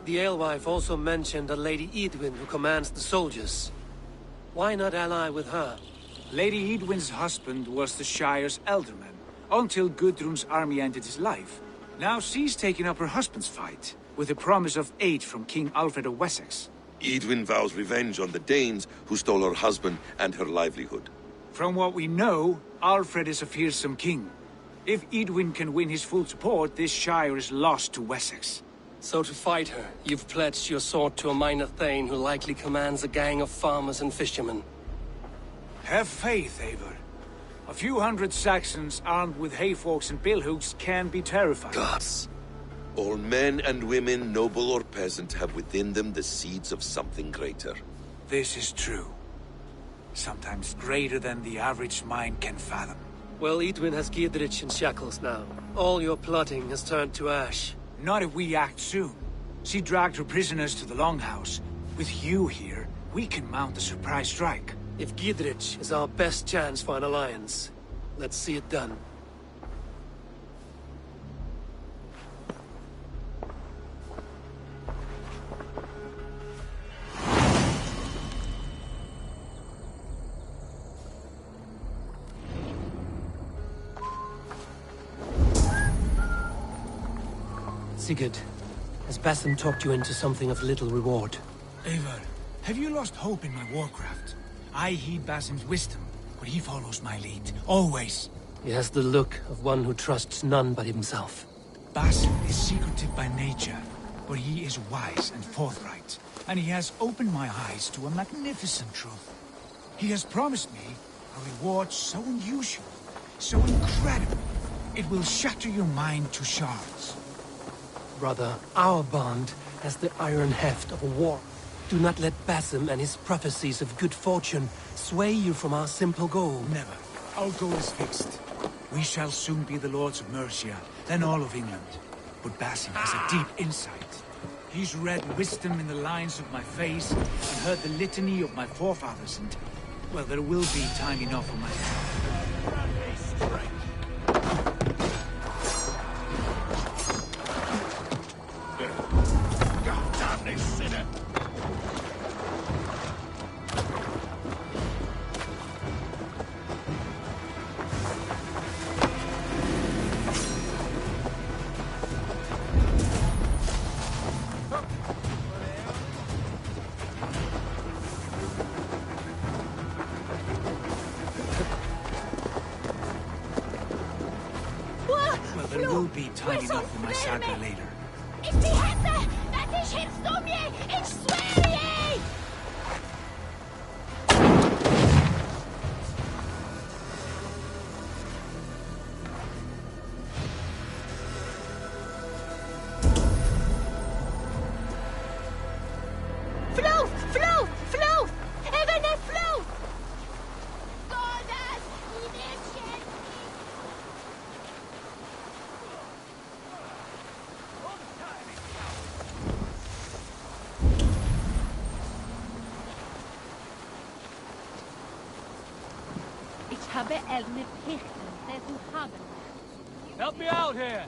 The alewife also mentioned a Lady Edwin who commands the soldiers. Why not ally with her? Lady Edwin's husband was the Shire's elderman, until Gudrun's army ended his life. Now she's taking up her husband's fight, with the promise of aid from King Alfred of Wessex. Edwin vows revenge on the Danes who stole her husband and her livelihood. From what we know, Alfred is a fearsome king. If Edwin can win his full support, this Shire is lost to Wessex. So to fight her, you've pledged your sword to a minor thane who likely commands a gang of farmers and fishermen. Have faith, Eivor. A few hundred Saxons armed with hayforks and billhooks can be terrifying. Gods. All men and women, noble or peasant, have within them the seeds of something greater. This is true. Sometimes greater than the average mind can fathom. Well, Edwin has Giedrich in shackles now. All your plotting has turned to ash. Not if we act soon. She dragged her prisoners to the Longhouse. With you here, we can mount a surprise strike. If Giedrich is our best chance for an alliance, let's see it done. Sigurd, has Basim talked you into something of little reward? Eivor, have you lost hope in my warcraft? I heed Basim's wisdom, but he follows my lead, always. He has the look of one who trusts none but himself. Basim is secretive by nature, but he is wise and forthright, and he has opened my eyes to a magnificent truth. He has promised me a reward so unusual, so incredible, it will shatter your mind to shards. Brother, our bond has the iron heft of a war. Do not let Basim and his prophecies of good fortune sway you from our simple goal. Never. Our goal is fixed. We shall soon be the lords of Mercia, then all of England. But Basim has a deep insight. He's read wisdom in the lines of my face and heard the litany of my forefathers, and, well, there will be time enough for my... There will be time enough for my saga later. Ich die Hesse, dass ich hinst mir, ich schwöre! Flow! Flow! Flow! Even a flow! Godas, idecie! Ich habe eine Pichten, dessen haben. Help me out here!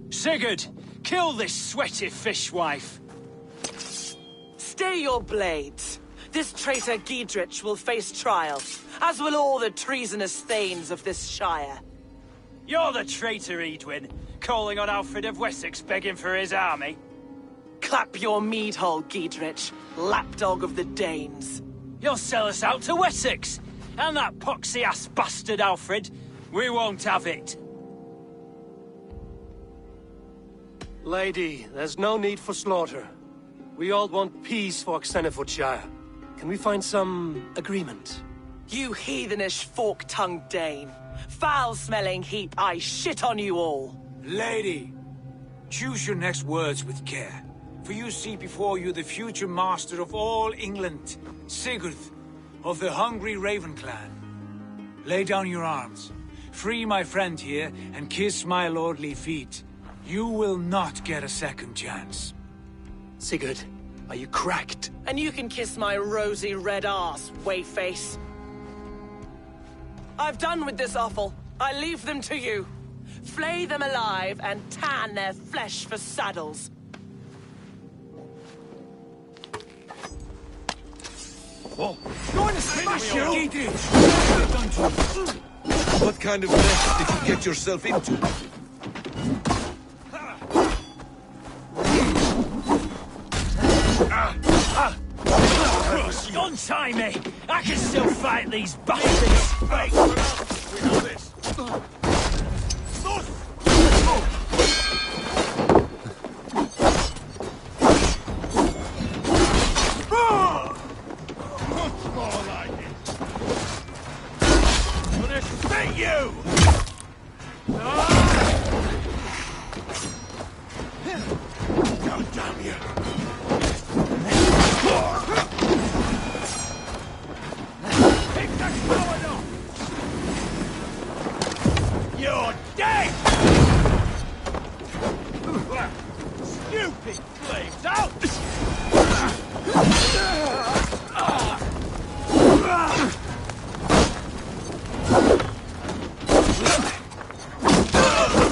Sigurd! Kill this sweaty fishwife! Stay your blades! This traitor Giedrich will face trial, as will all the treasonous thanes of this shire. You're the traitor, Edwin, calling on Alfred of Wessex begging for his army. Clap your mead hole, Giedrich, lapdog of the Danes. You'll sell us out to Wessex, and that poxy-ass bastard Alfred. We won't have it. Lady, there's no need for slaughter. We all want peace for Xenofordshire. Can we find some agreement? You heathenish fork-tongued Dane. Foul-smelling heap, I shit on you all. Lady, choose your next words with care. For you see before you the future master of all England, Sigurd, of the hungry Raven clan. Lay down your arms. Free my friend here, and kiss my lordly feet. You will not get a second chance. Sigurd, are you cracked? And you can kiss my rosy red arse, wayface. I've done with this offal. I leave them to you. Flay them alive and tan their flesh for saddles. Oh, going to smash you! What kind of mess did you get yourself into? Untie me! I can still fight these bastards! Hey, we know this. More like it. Gonna spit you! God damn you! You're dead! Stupid flames out!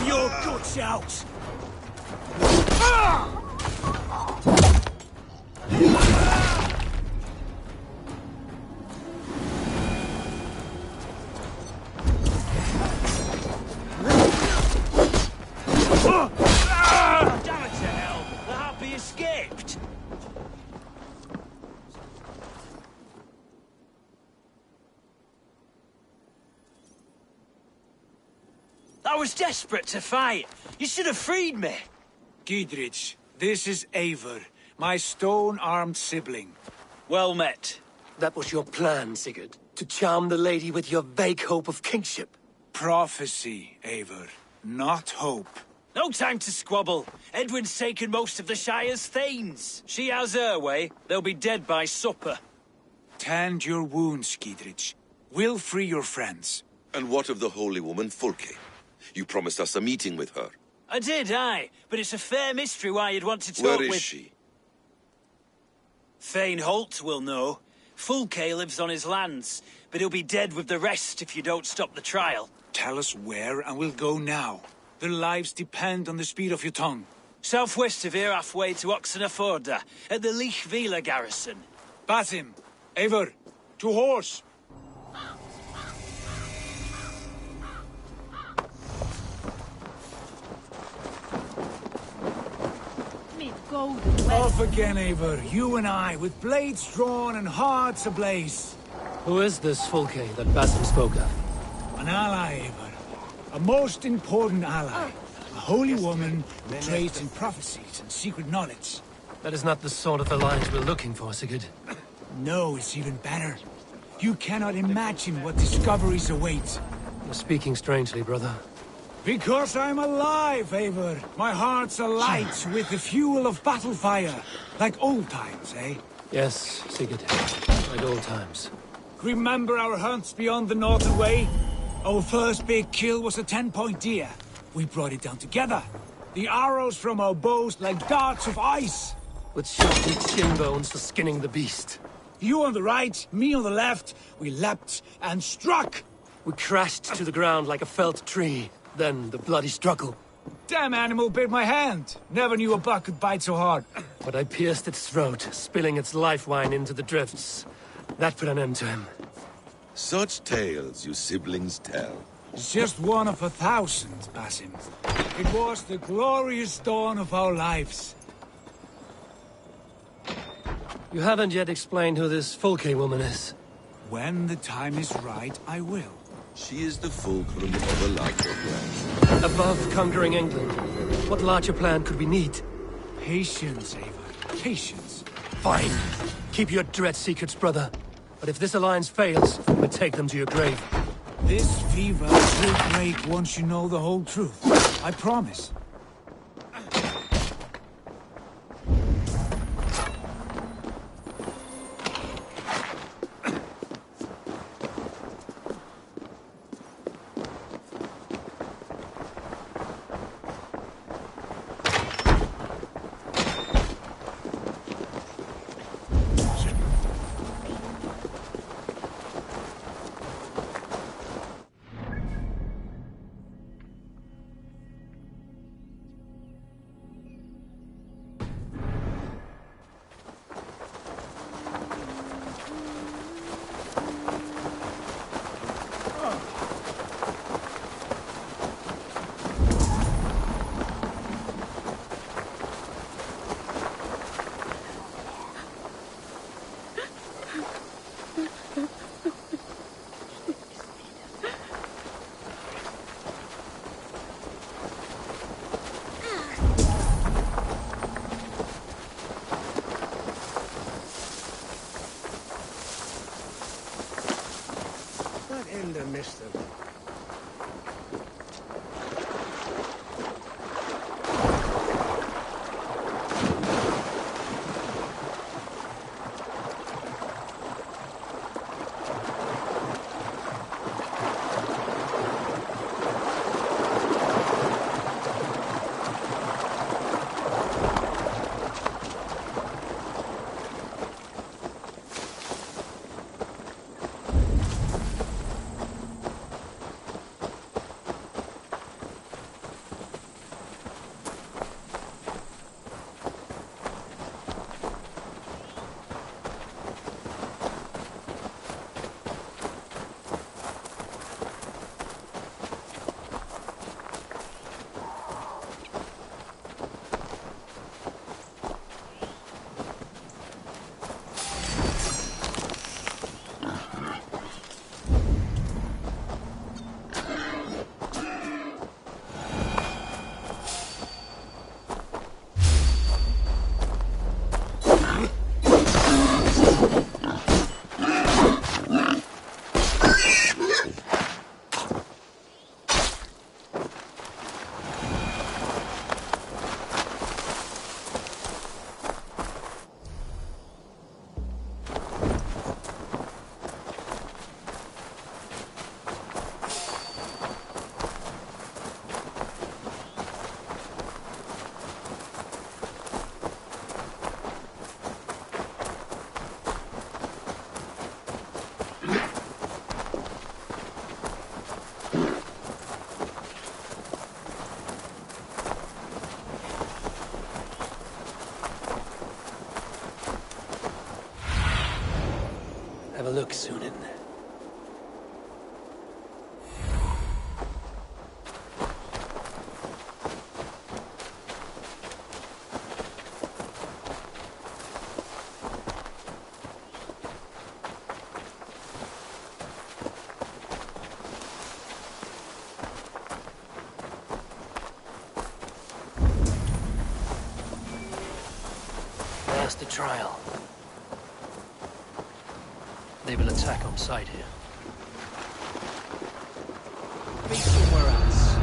Your guts out! I was desperate to fight. You should have freed me. Giedrich, this is Eivor, my stone-armed sibling. Well met. That was your plan, Sigurd. To charm the lady with your vague hope of kingship. Prophecy, Eivor, not hope. No time to squabble. Edwin's taken most of the Shire's thanes. She has her way. They'll be dead by supper. Tend your wounds, Giedrich. We'll free your friends. And what of the holy woman Fulke? You promised us a meeting with her. I did, aye. But it's a fair mystery why you'd want to talk Where with... is she? Thane Holt will know. Fulke lives on his lands, but he'll be dead with the rest if you don't stop the trial. Tell us where, and we'll go now. Their lives depend on the speed of your tongue. Southwest of here, halfway to Oxenaforda, at the Lichvila garrison. Basim, Eivor, to horse! Off again, Eivor. You and I, with blades drawn and hearts ablaze. Who is this Fulke that Basim spoke of? An ally, Eivor. A most important ally. A holy woman who trades in prophecies and secret knowledge. That is not the sort of alliance we're looking for, Sigurd. No, it's even better. You cannot imagine what discoveries await. You're speaking strangely, brother. Because I'm alive, Eivor. My heart's alight with the fuel of battle fire. Like old times, eh? Yes, Sigurd. Like old times. Remember our hunts beyond the Northern Way? Our first big kill was a 10-point deer. We brought it down together. The arrows from our bows like darts of ice. With sharpened shin bones for skinning the beast. You on the right, me on the left. We leapt and struck. We crashed to the ground like a felled tree. Then the bloody struggle. Damn animal bit my hand. Never knew a buck could bite so hard. But I pierced its throat, spilling its life wine into the drifts. That put an end to him. Such tales you siblings tell. It's just one of 1,000, Basim. It was the glorious dawn of our lives. You haven't yet explained who this Fulke woman is. When the time is right, I will. She is the fulcrum of a larger plan. Above conquering England, what larger plan could we need? Patience, Ava. Patience. Fine. Keep your dread secrets, brother. But if this alliance fails, we'll take them to your grave. This fever will break once you know the whole truth. I promise. Mister. Have a look, Sunan. That's the trial. They will attack on sight here. Be somewhere else.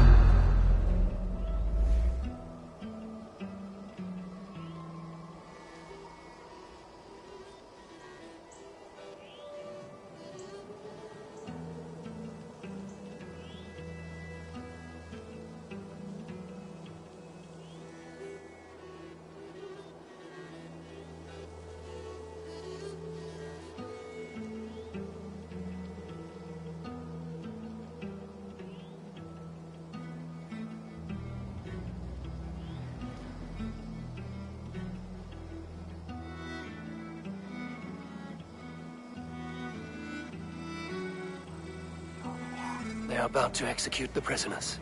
They are about to execute the prisoners.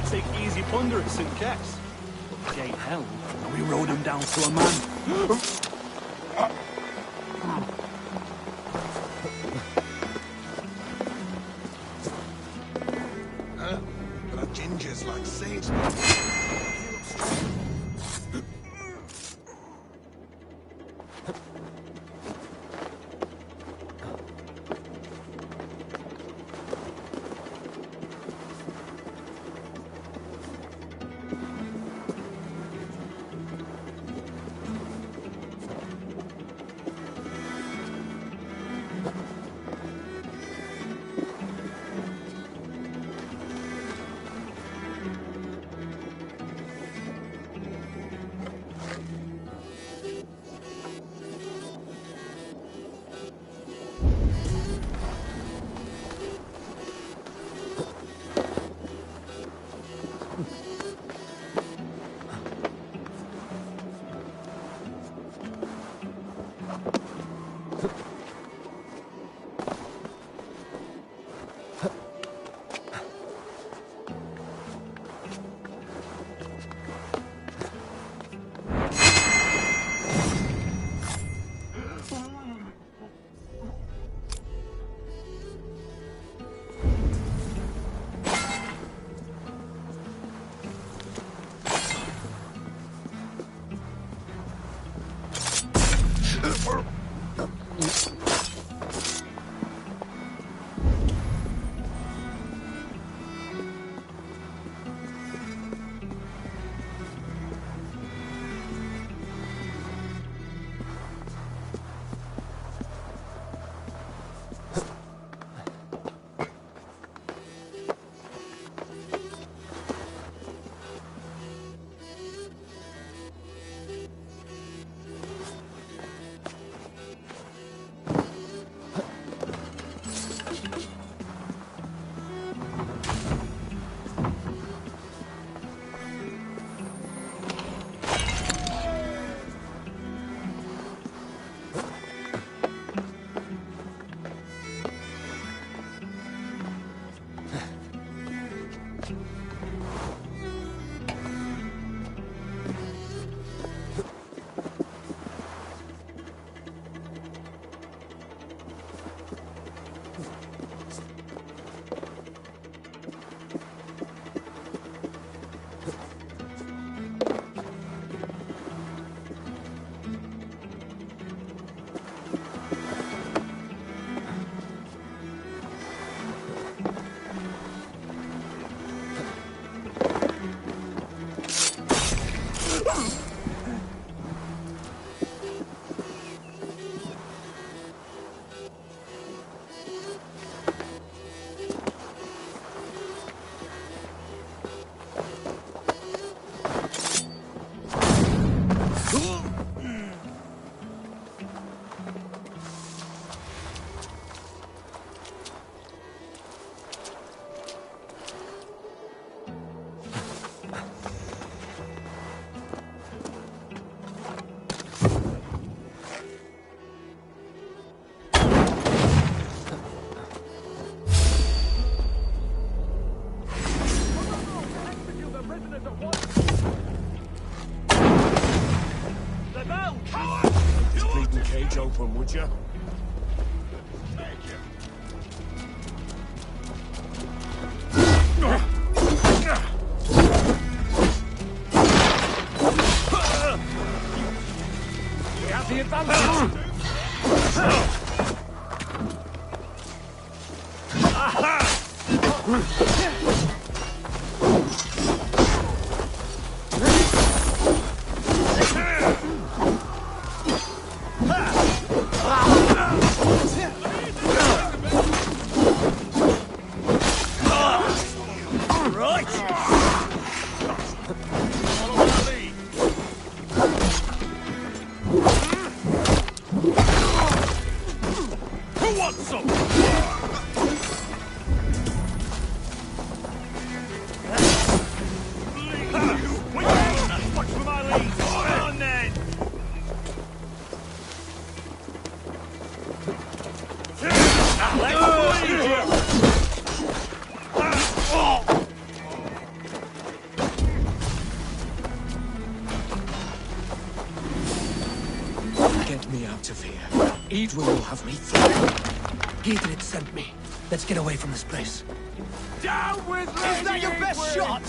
Take easy plunder at St. Kett's. But the gate held, and we rode him down to a man. Huh? There are gingers like sage. Open, would you? We have the advantage! Edwin will have me through. Gidrid sent me. Let's get away from this place. Down with Lady Is that your best shot?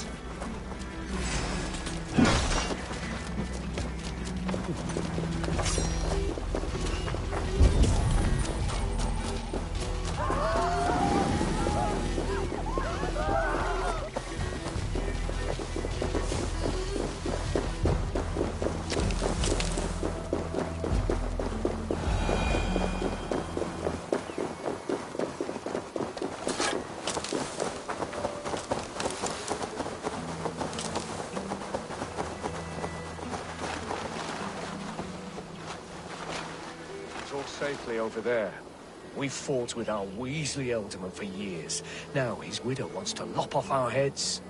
Safely over there. We fought with our Weasley Ealdorman for years. Now his widow wants to lop off our heads.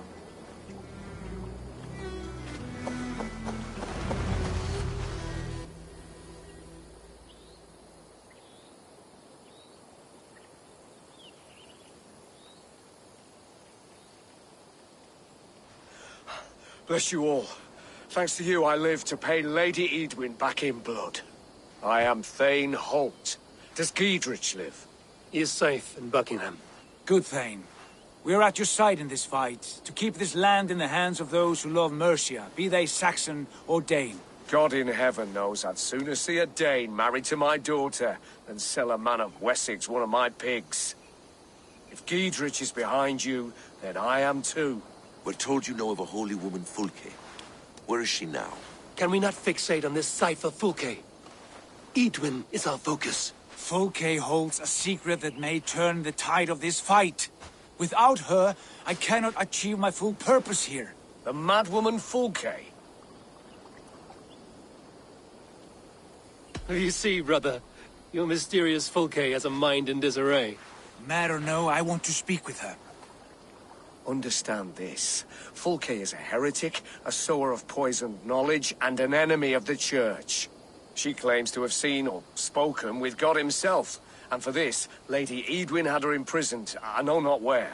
Bless you all. Thanks to you, I live to pay Lady Edwin back in blood. I am Thane Holt. Does Giedrich live? He is safe in Buckingham. Good, Thane. We are at your side in this fight, to keep this land in the hands of those who love Mercia, be they Saxon or Dane. God in heaven knows I'd sooner see a Dane married to my daughter than sell a man of Wessex one of my pigs. If Giedrich is behind you, then I am too. We're told you know of a holy woman, Fulke. Where is she now? Can we not fixate on this cipher, Fulke? Edwin is our focus. Fulke holds a secret that may turn the tide of this fight. Without her, I cannot achieve my full purpose here. The madwoman Fulke? You see, brother, your mysterious Fulke has a mind in disarray. Mad or no, I want to speak with her. Understand this. Fulke is a heretic, a sower of poisoned knowledge, and an enemy of the Church. She claims to have seen or spoken with God himself, and for this, Lady Edwin had her imprisoned, I know not where.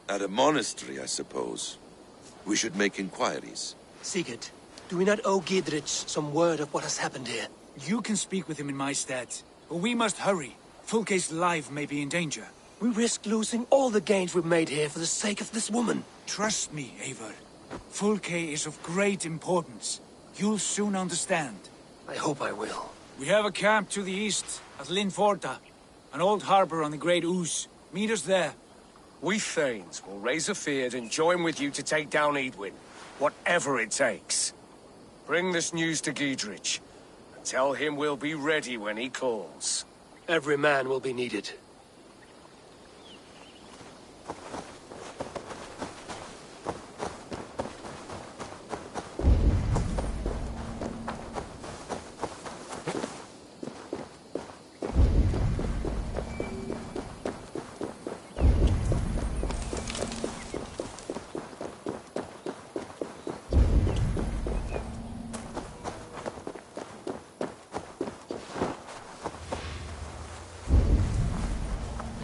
At a monastery, I suppose. We should make inquiries. Sigurd, do we not owe Giedrich some word of what has happened here? You can speak with him in my stead, but we must hurry. Fulke's life may be in danger. We risk losing all the gains we've made here for the sake of this woman. Trust me, Eivor. Fulke is of great importance. You'll soon understand. I hope I will. We have a camp to the east, at Linforta. An old harbor on the Great Ouse. Meet us there. We Thanes will raise a feard and join with you to take down Edwin. Whatever it takes. Bring this news to Giedrich. And tell him we'll be ready when he calls. Every man will be needed.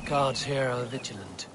Guards here are vigilant.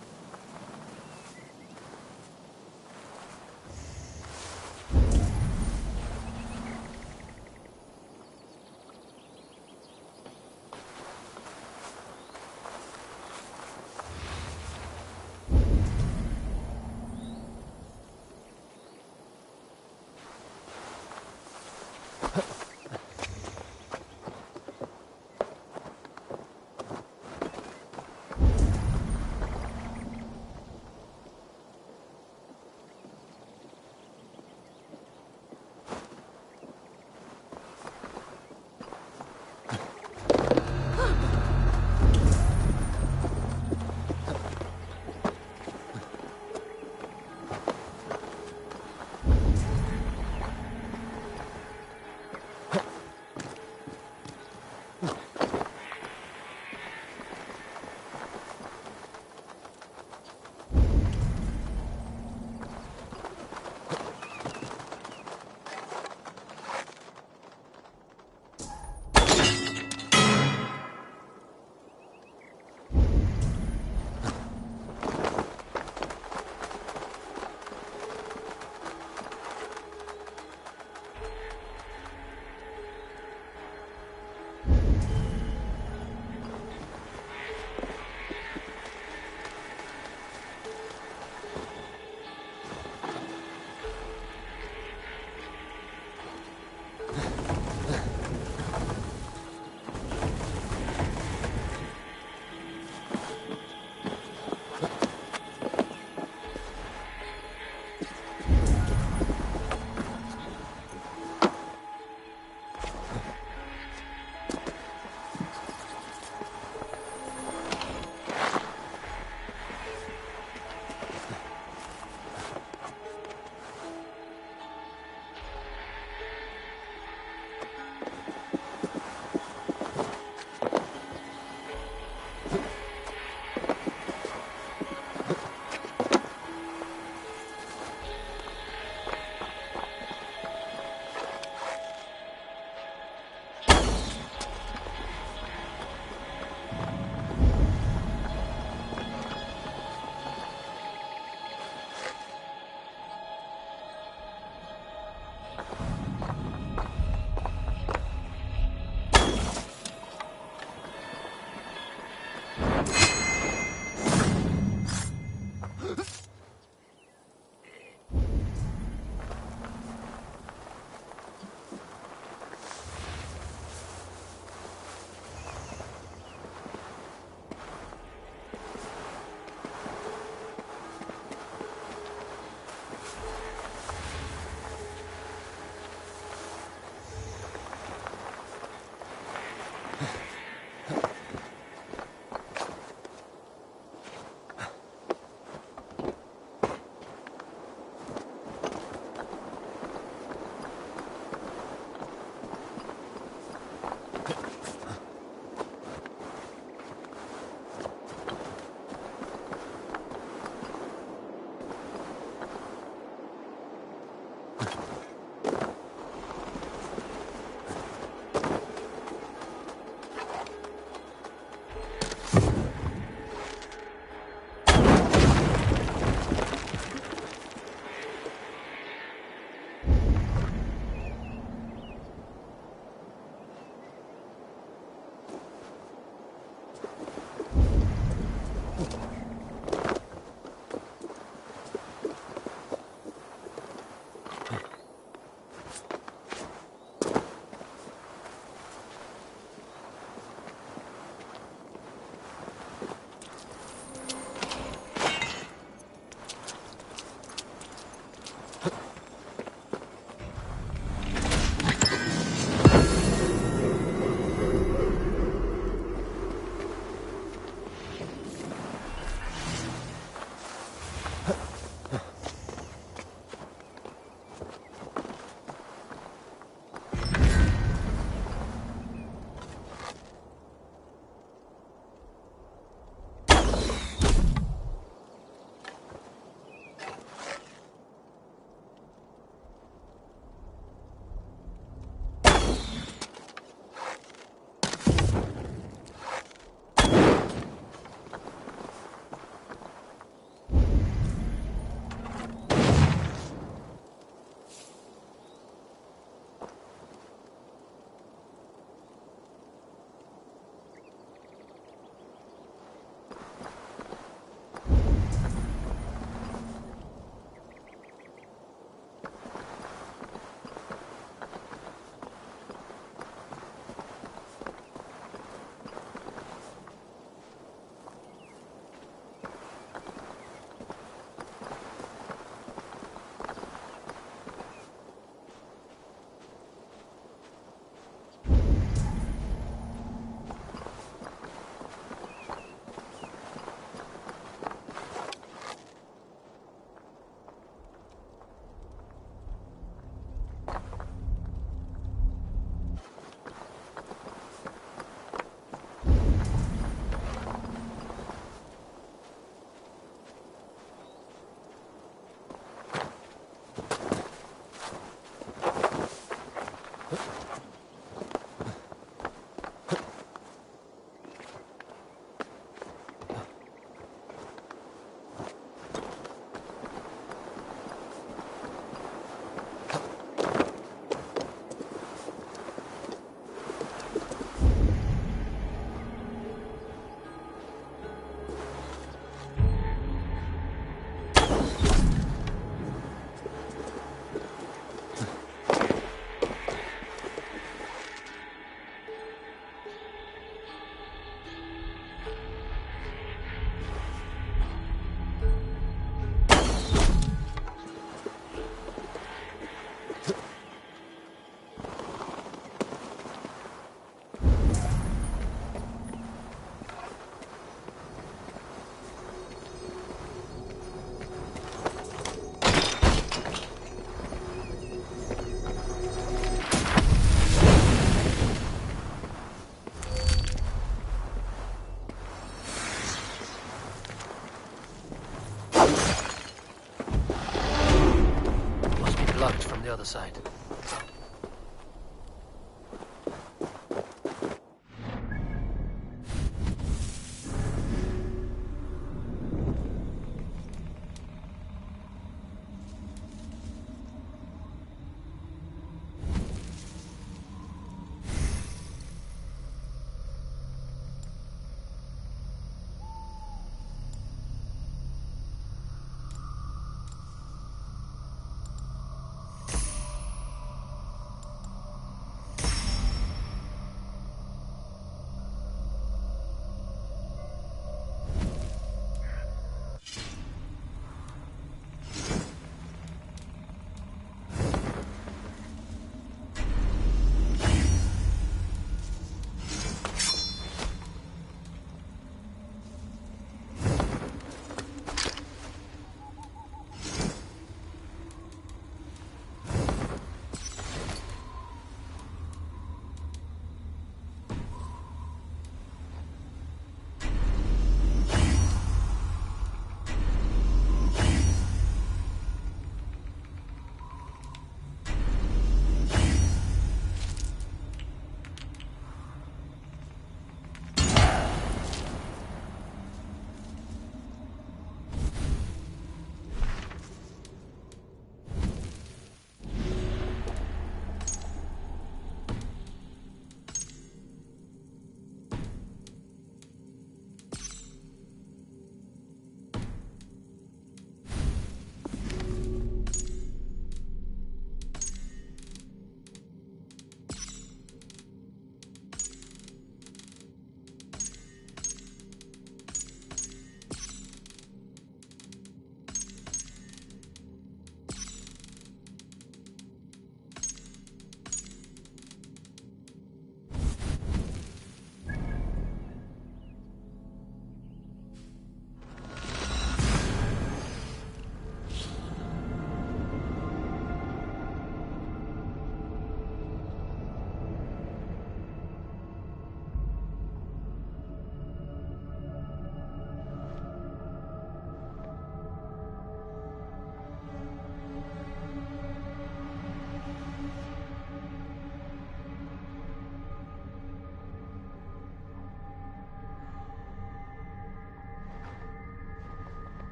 other side.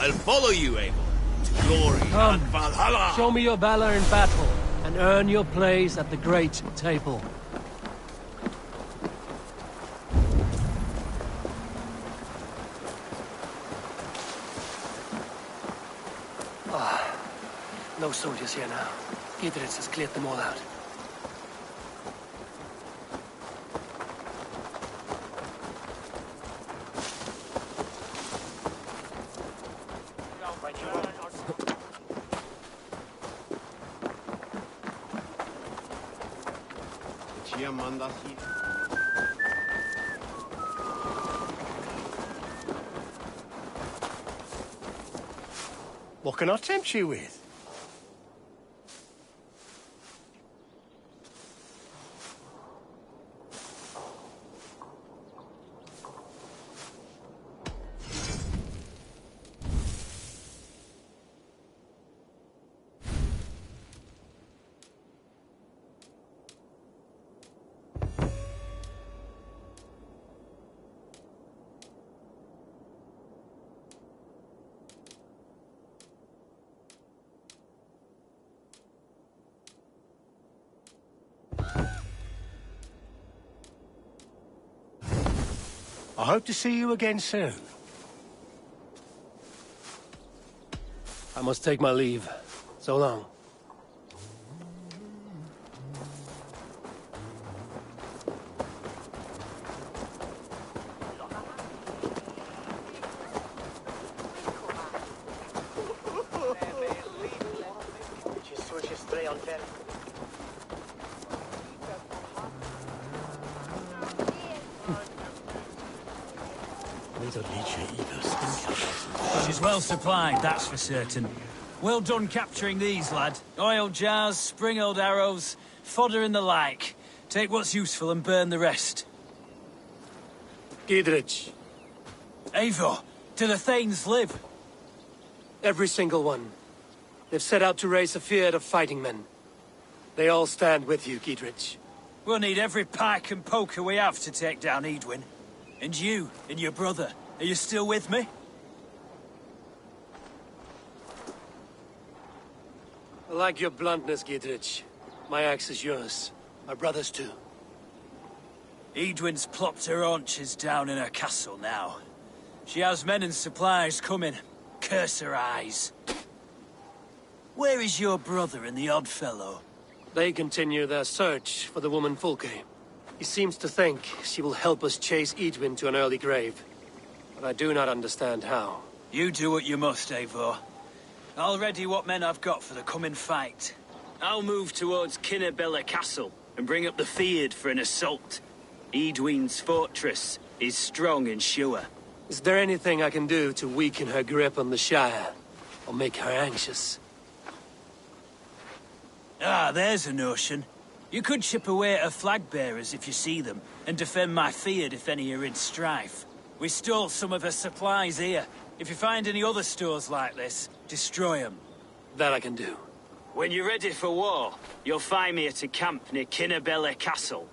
I'll follow you, Abel, to glory Come, and Valhalla! show me your valor in battle, and earn your place at the great table. No soldiers here now. Gidritz has cleared them all out. What can I tempt you with? I hope to see you again soon. I must take my leave. So long. She's well supplied, that's for certain. Well done capturing these, lad. Oil jars, spring-old arrows, fodder and the like. Take what's useful and burn the rest. Gidrich. Eivor, do the Thanes live? Every single one. They've set out to raise a fear of fighting men. They all stand with you, Gidrich. We'll need every pike and poker we have to take down Edwin. And you, and your brother, are you still with me? I like your bluntness, Gidrich. My axe is yours. My brother's too. Edwin's plopped her haunches down in her castle now. She has men and supplies coming. Curse her eyes. Where is your brother and the odd fellow? They continue their search for the woman Fulke. He seems to think she will help us chase Edwin to an early grave. But I do not understand how. You do what you must, Eivor. I'll ready what men I've got for the coming fight. I'll move towards Kinnabella Castle and bring up the Fyrd for an assault. Edwin's fortress is strong and sure. Is there anything I can do to weaken her grip on the Shire? Or make her anxious? Ah, there's a notion. You could chip away at her flag-bearers if you see them, and defend my Fyrd if any are in strife. We stole some of her supplies here. If you find any other stores like this, destroy them. That I can do. When you're ready for war, you'll find me at a camp near Kinnabella Castle.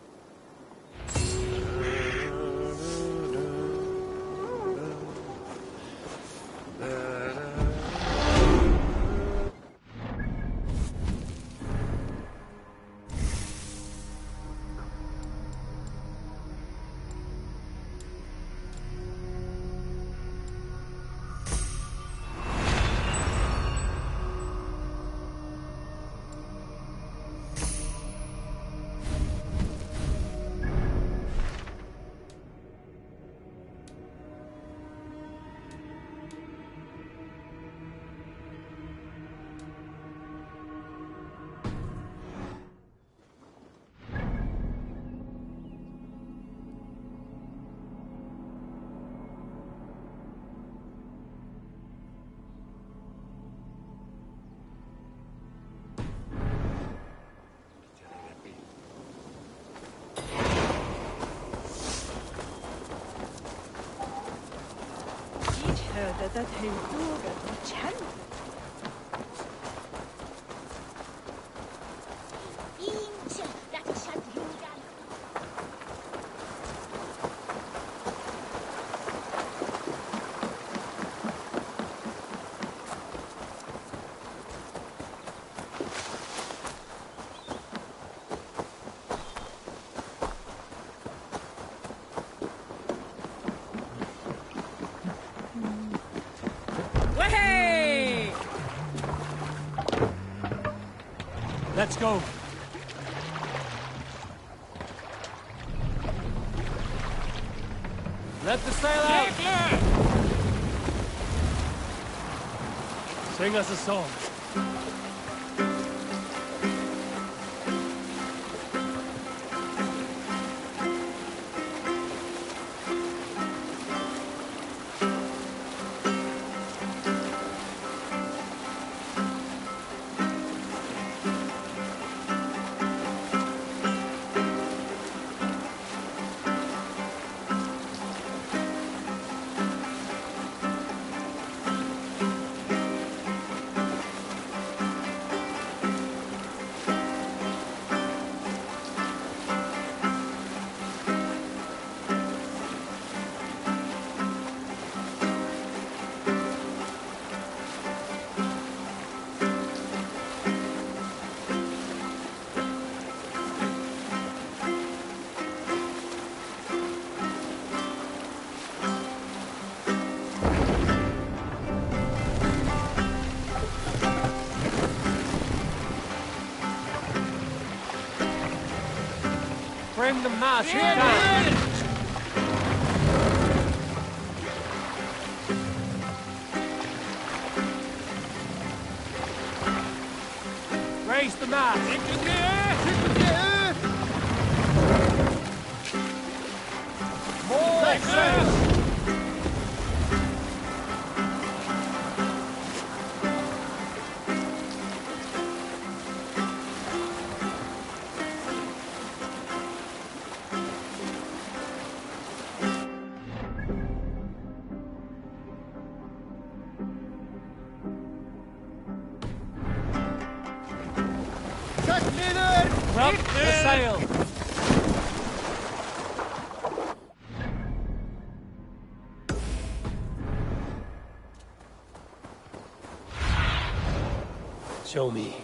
that Helga känner. Inte rattad jorden. Let's go. Let the sail out. Sing us a song. Bring the mast down. Raise the mast. More. Drop the sail! Show me.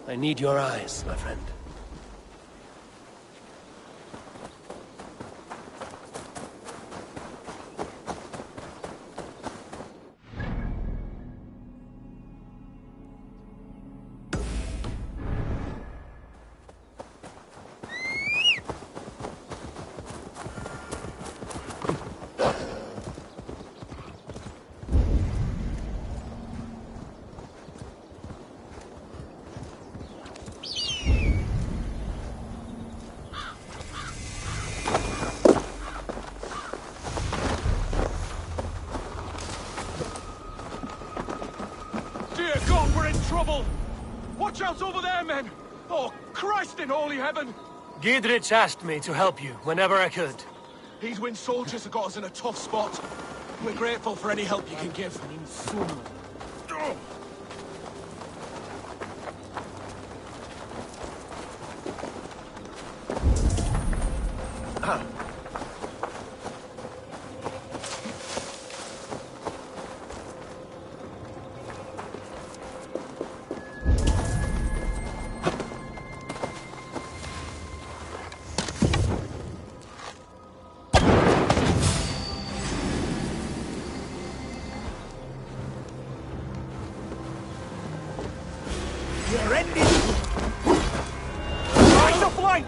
I need your eyes, my friend. Dear God, we're in trouble! Watch out over there, men! Oh, Christ in holy heaven! Giedrich asked me to help you whenever I could. These Wind soldiers have got us in a tough spot. We're grateful for any help you can give. You're ending! Try to flank!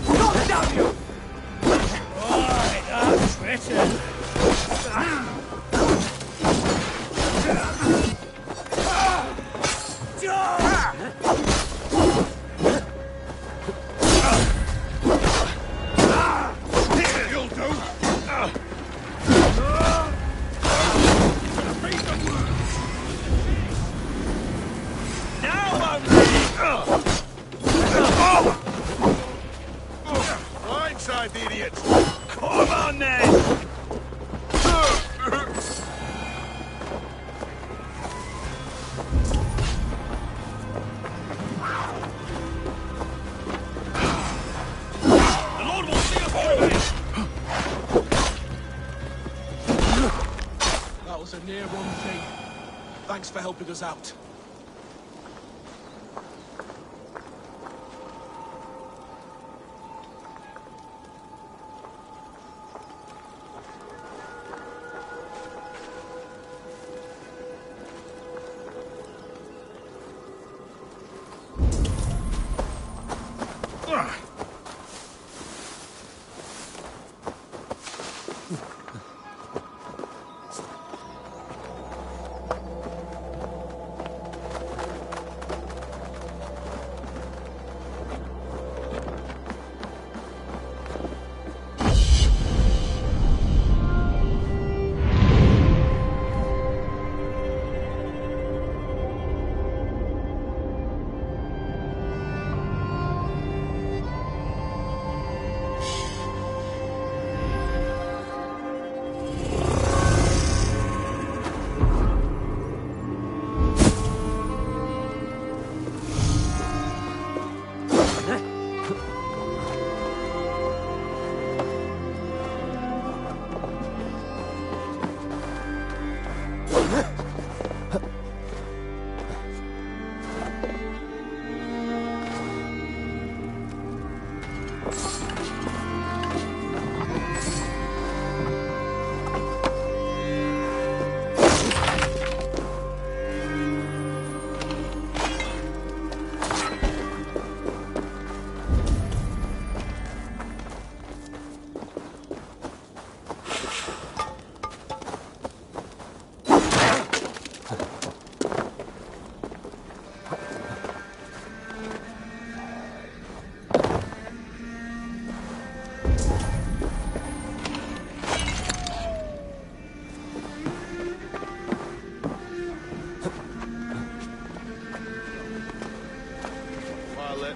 Not down you! Alright, that's better. You'll do. Blindside the idiots! Come on, then! The Lord will see us through this! That was a near one thing. Thanks for helping us out.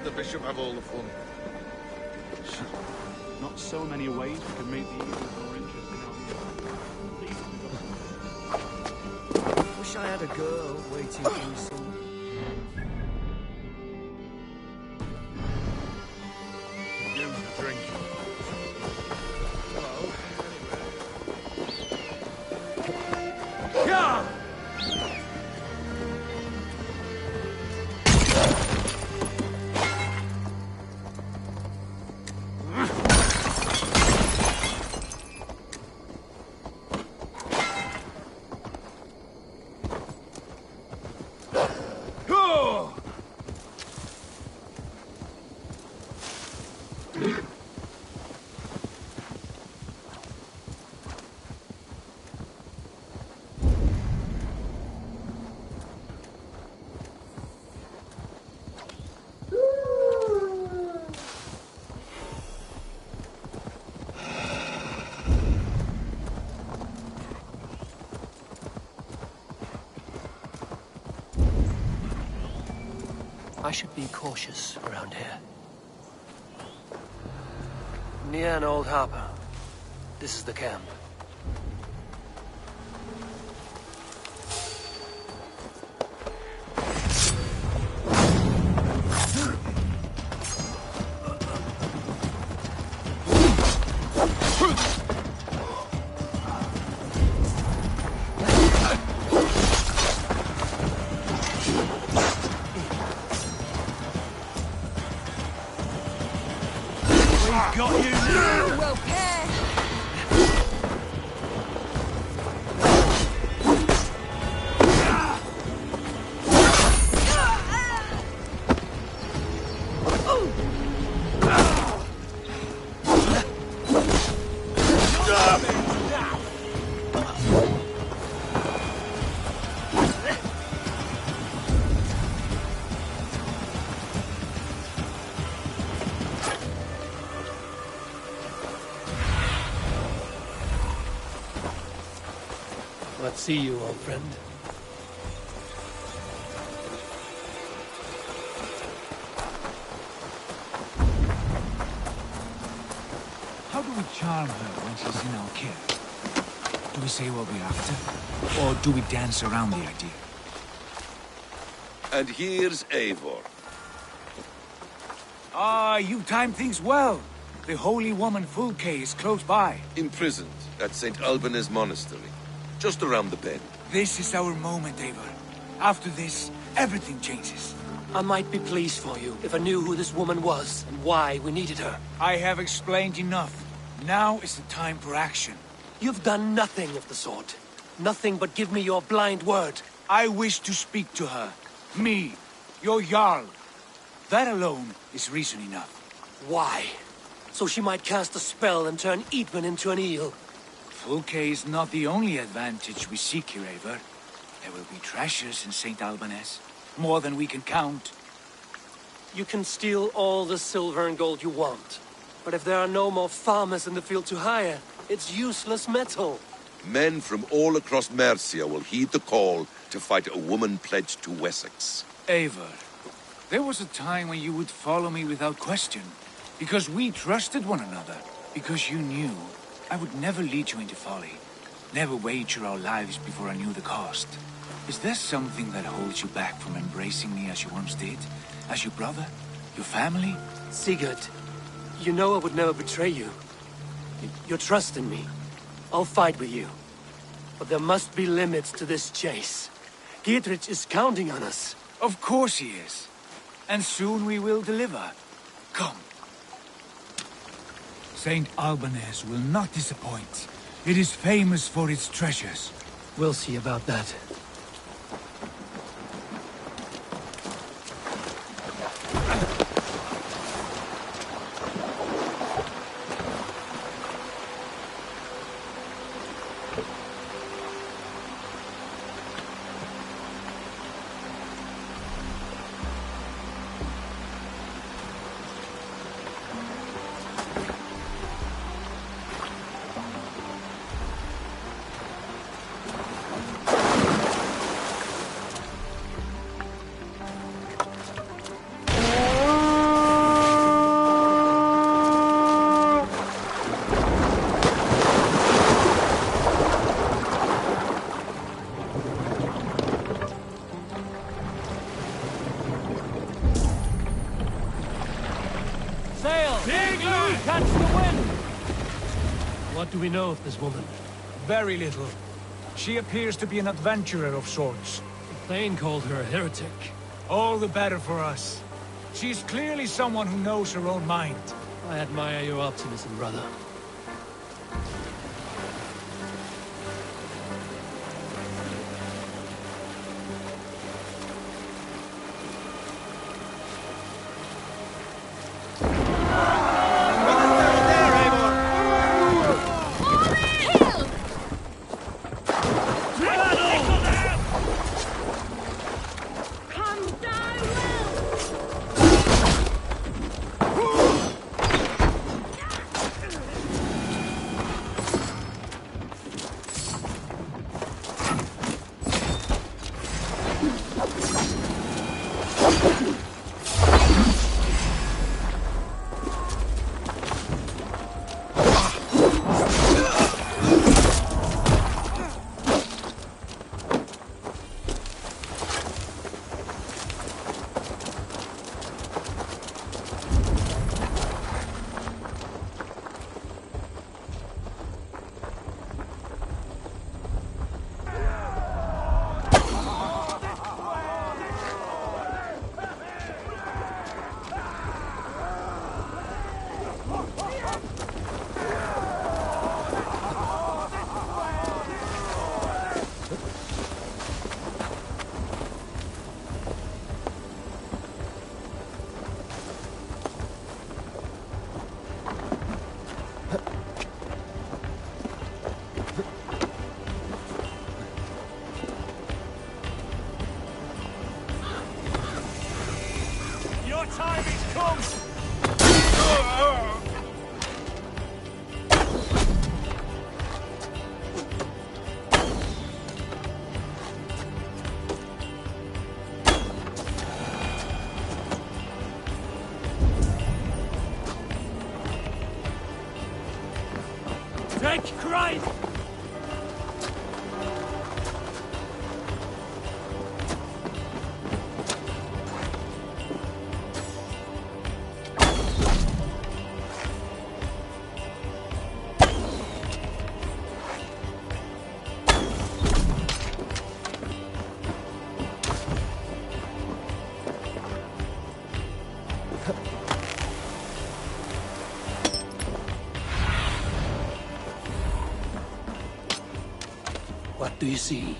the bishop have all the fun. Not so many ways we can make the evenings more interesting out here. Wish I had a girl waiting for me soon. Give him a drink. Hello. Yeah! I should be cautious around here. Near an old harbor. This is the camp. Got you now! Well paired. Let's see you, old friend. How do we charm her when she's in our care? Do we say what we're after? Or do we dance around the idea? And here's Eivor. Ah, you timed things well. The holy woman Fulke is close by. Imprisoned at St. Alban's Monastery. Just around the bend. This is our moment, Eivor. After this, everything changes. I might be pleased for you if I knew who this woman was and why we needed her. I have explained enough. Now is the time for action. You've done nothing of the sort. Nothing but give me your blind word. I wish to speak to her. Me, your Jarl. That alone is reason enough. Why? So she might cast a spell and turn Eatman into an eel. Fulke is not the only advantage we seek here, Eivor. There will be treasures in St. Alban's. More than we can count. You can steal all the silver and gold you want. But if there are no more farmers in the field to hire, it's useless metal. Men from all across Mercia will heed the call to fight a woman pledged to Wessex. Eivor, there was a time when you would follow me without question. Because we trusted one another. Because you knew I would never lead you into folly. Never wager our lives before I knew the cost. Is there something that holds you back from embracing me as you once did? As your brother? Your family? Sigurd, you know I would never betray you. Your trust in me. I'll fight with you. But there must be limits to this chase. Dietrich is counting on us. Of course he is. And soon we will deliver. Come. St. Alban's will not disappoint. It is famous for its treasures. We'll see about that. What do we know of this woman? Very little. She appears to be an adventurer of sorts. Thane called her a heretic. All the better for us. She's clearly someone who knows her own mind. I admire your optimism, brother. Take Christ! What do you see?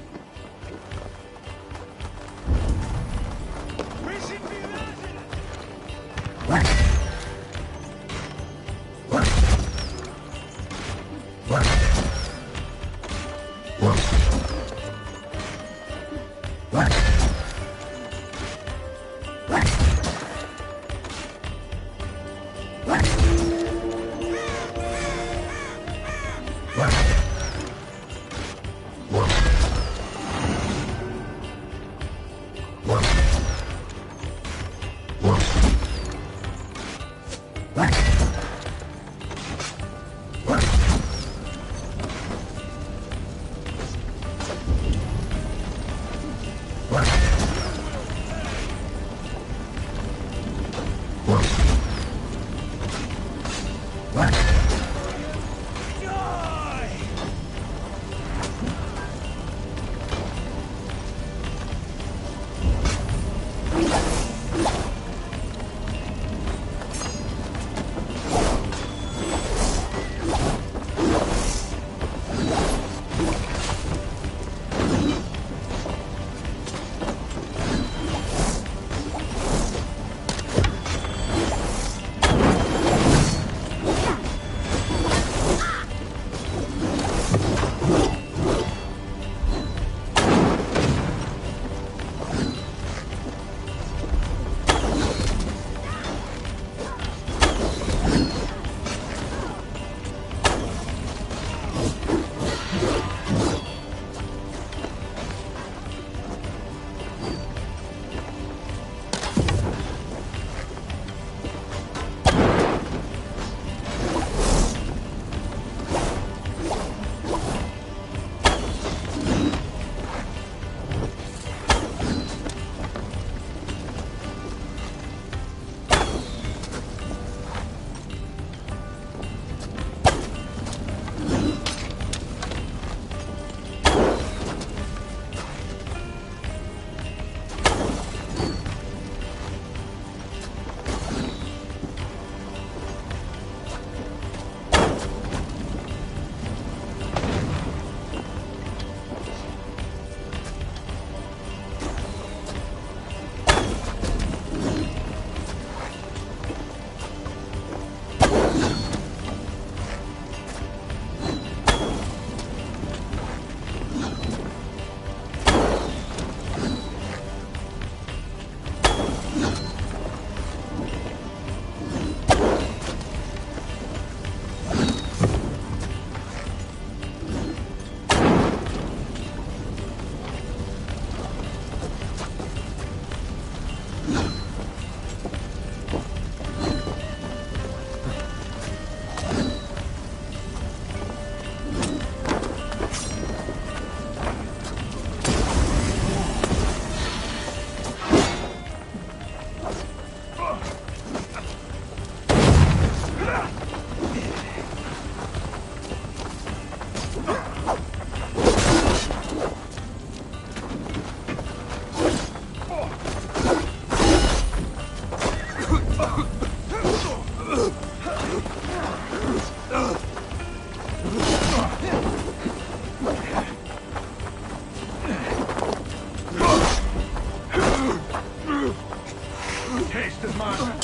Haste is mine.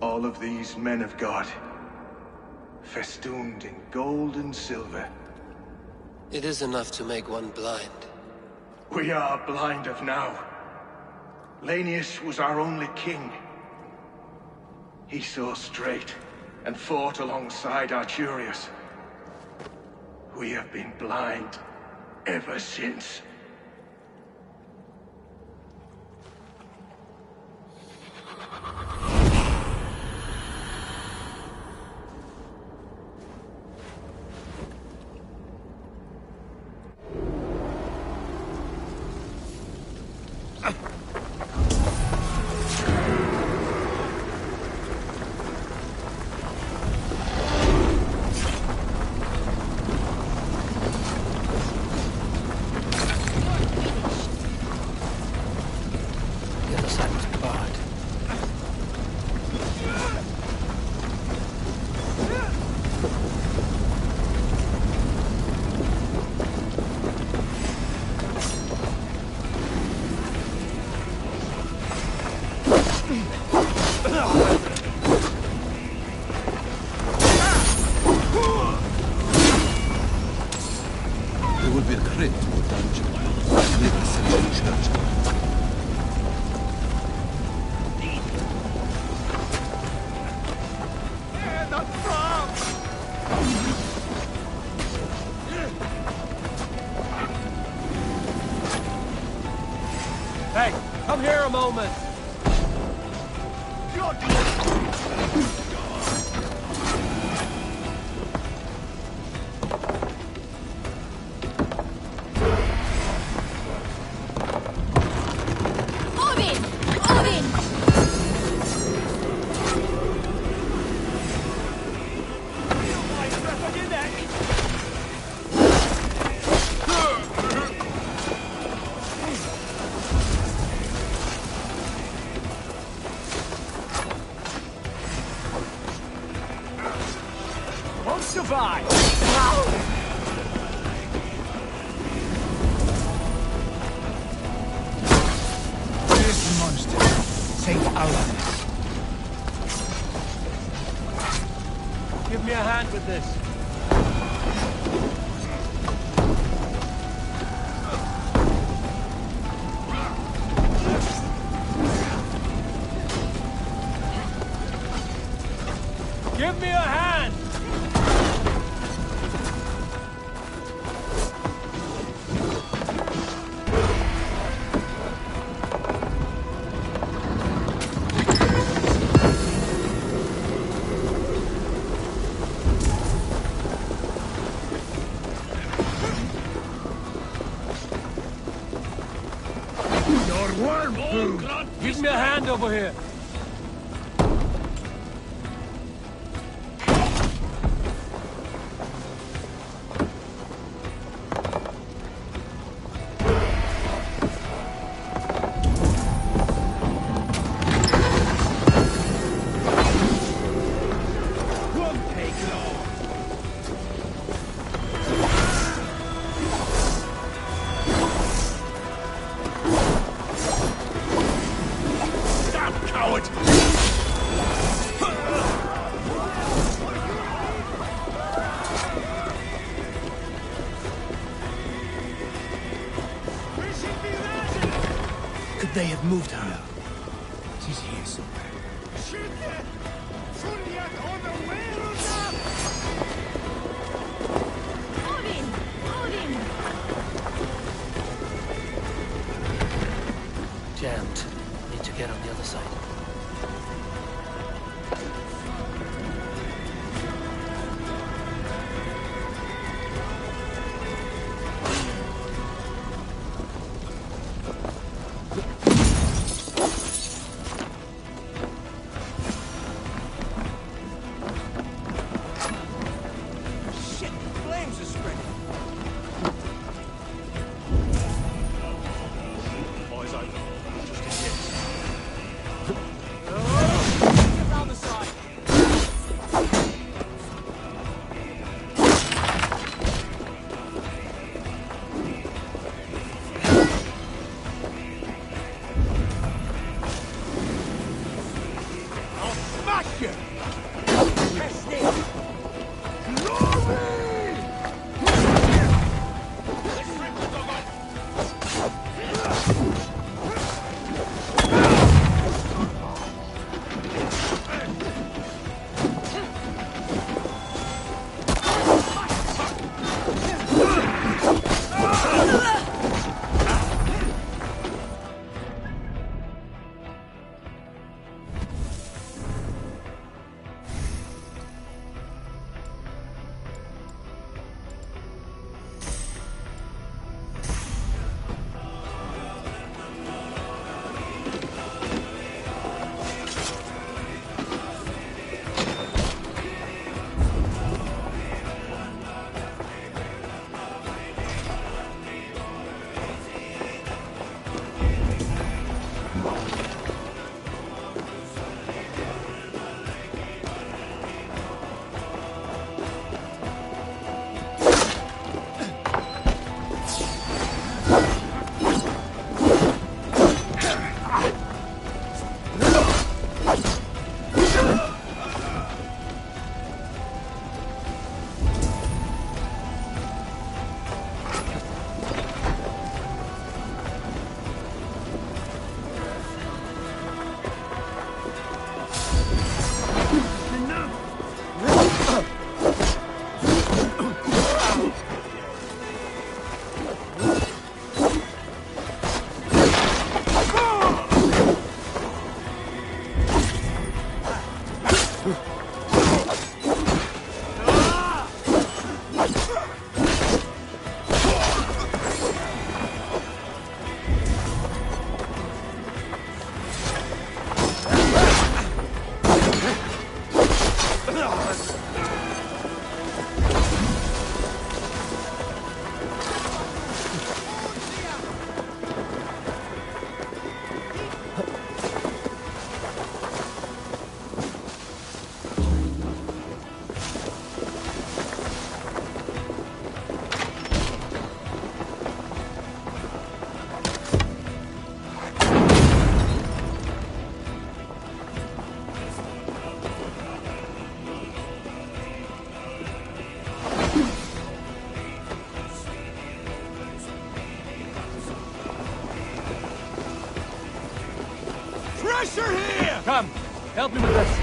All of these men of God, festooned in gold and silver. It is enough to make one blind. We are blind of now. Lanius was our only king. He saw straight and fought alongside Arturius. We have been blind ever since. There will be a crypt or dungeon near the central church. Hey, come here a moment. Won't survive! Where's the monster? Saint Alanis. Give me a hand with this. Give me a hand! Your worm food! Give me a hand over here. Could they have moved her? She's here somewhere. Jammed. Need to get on the other side. pressure here! Come, help me with this.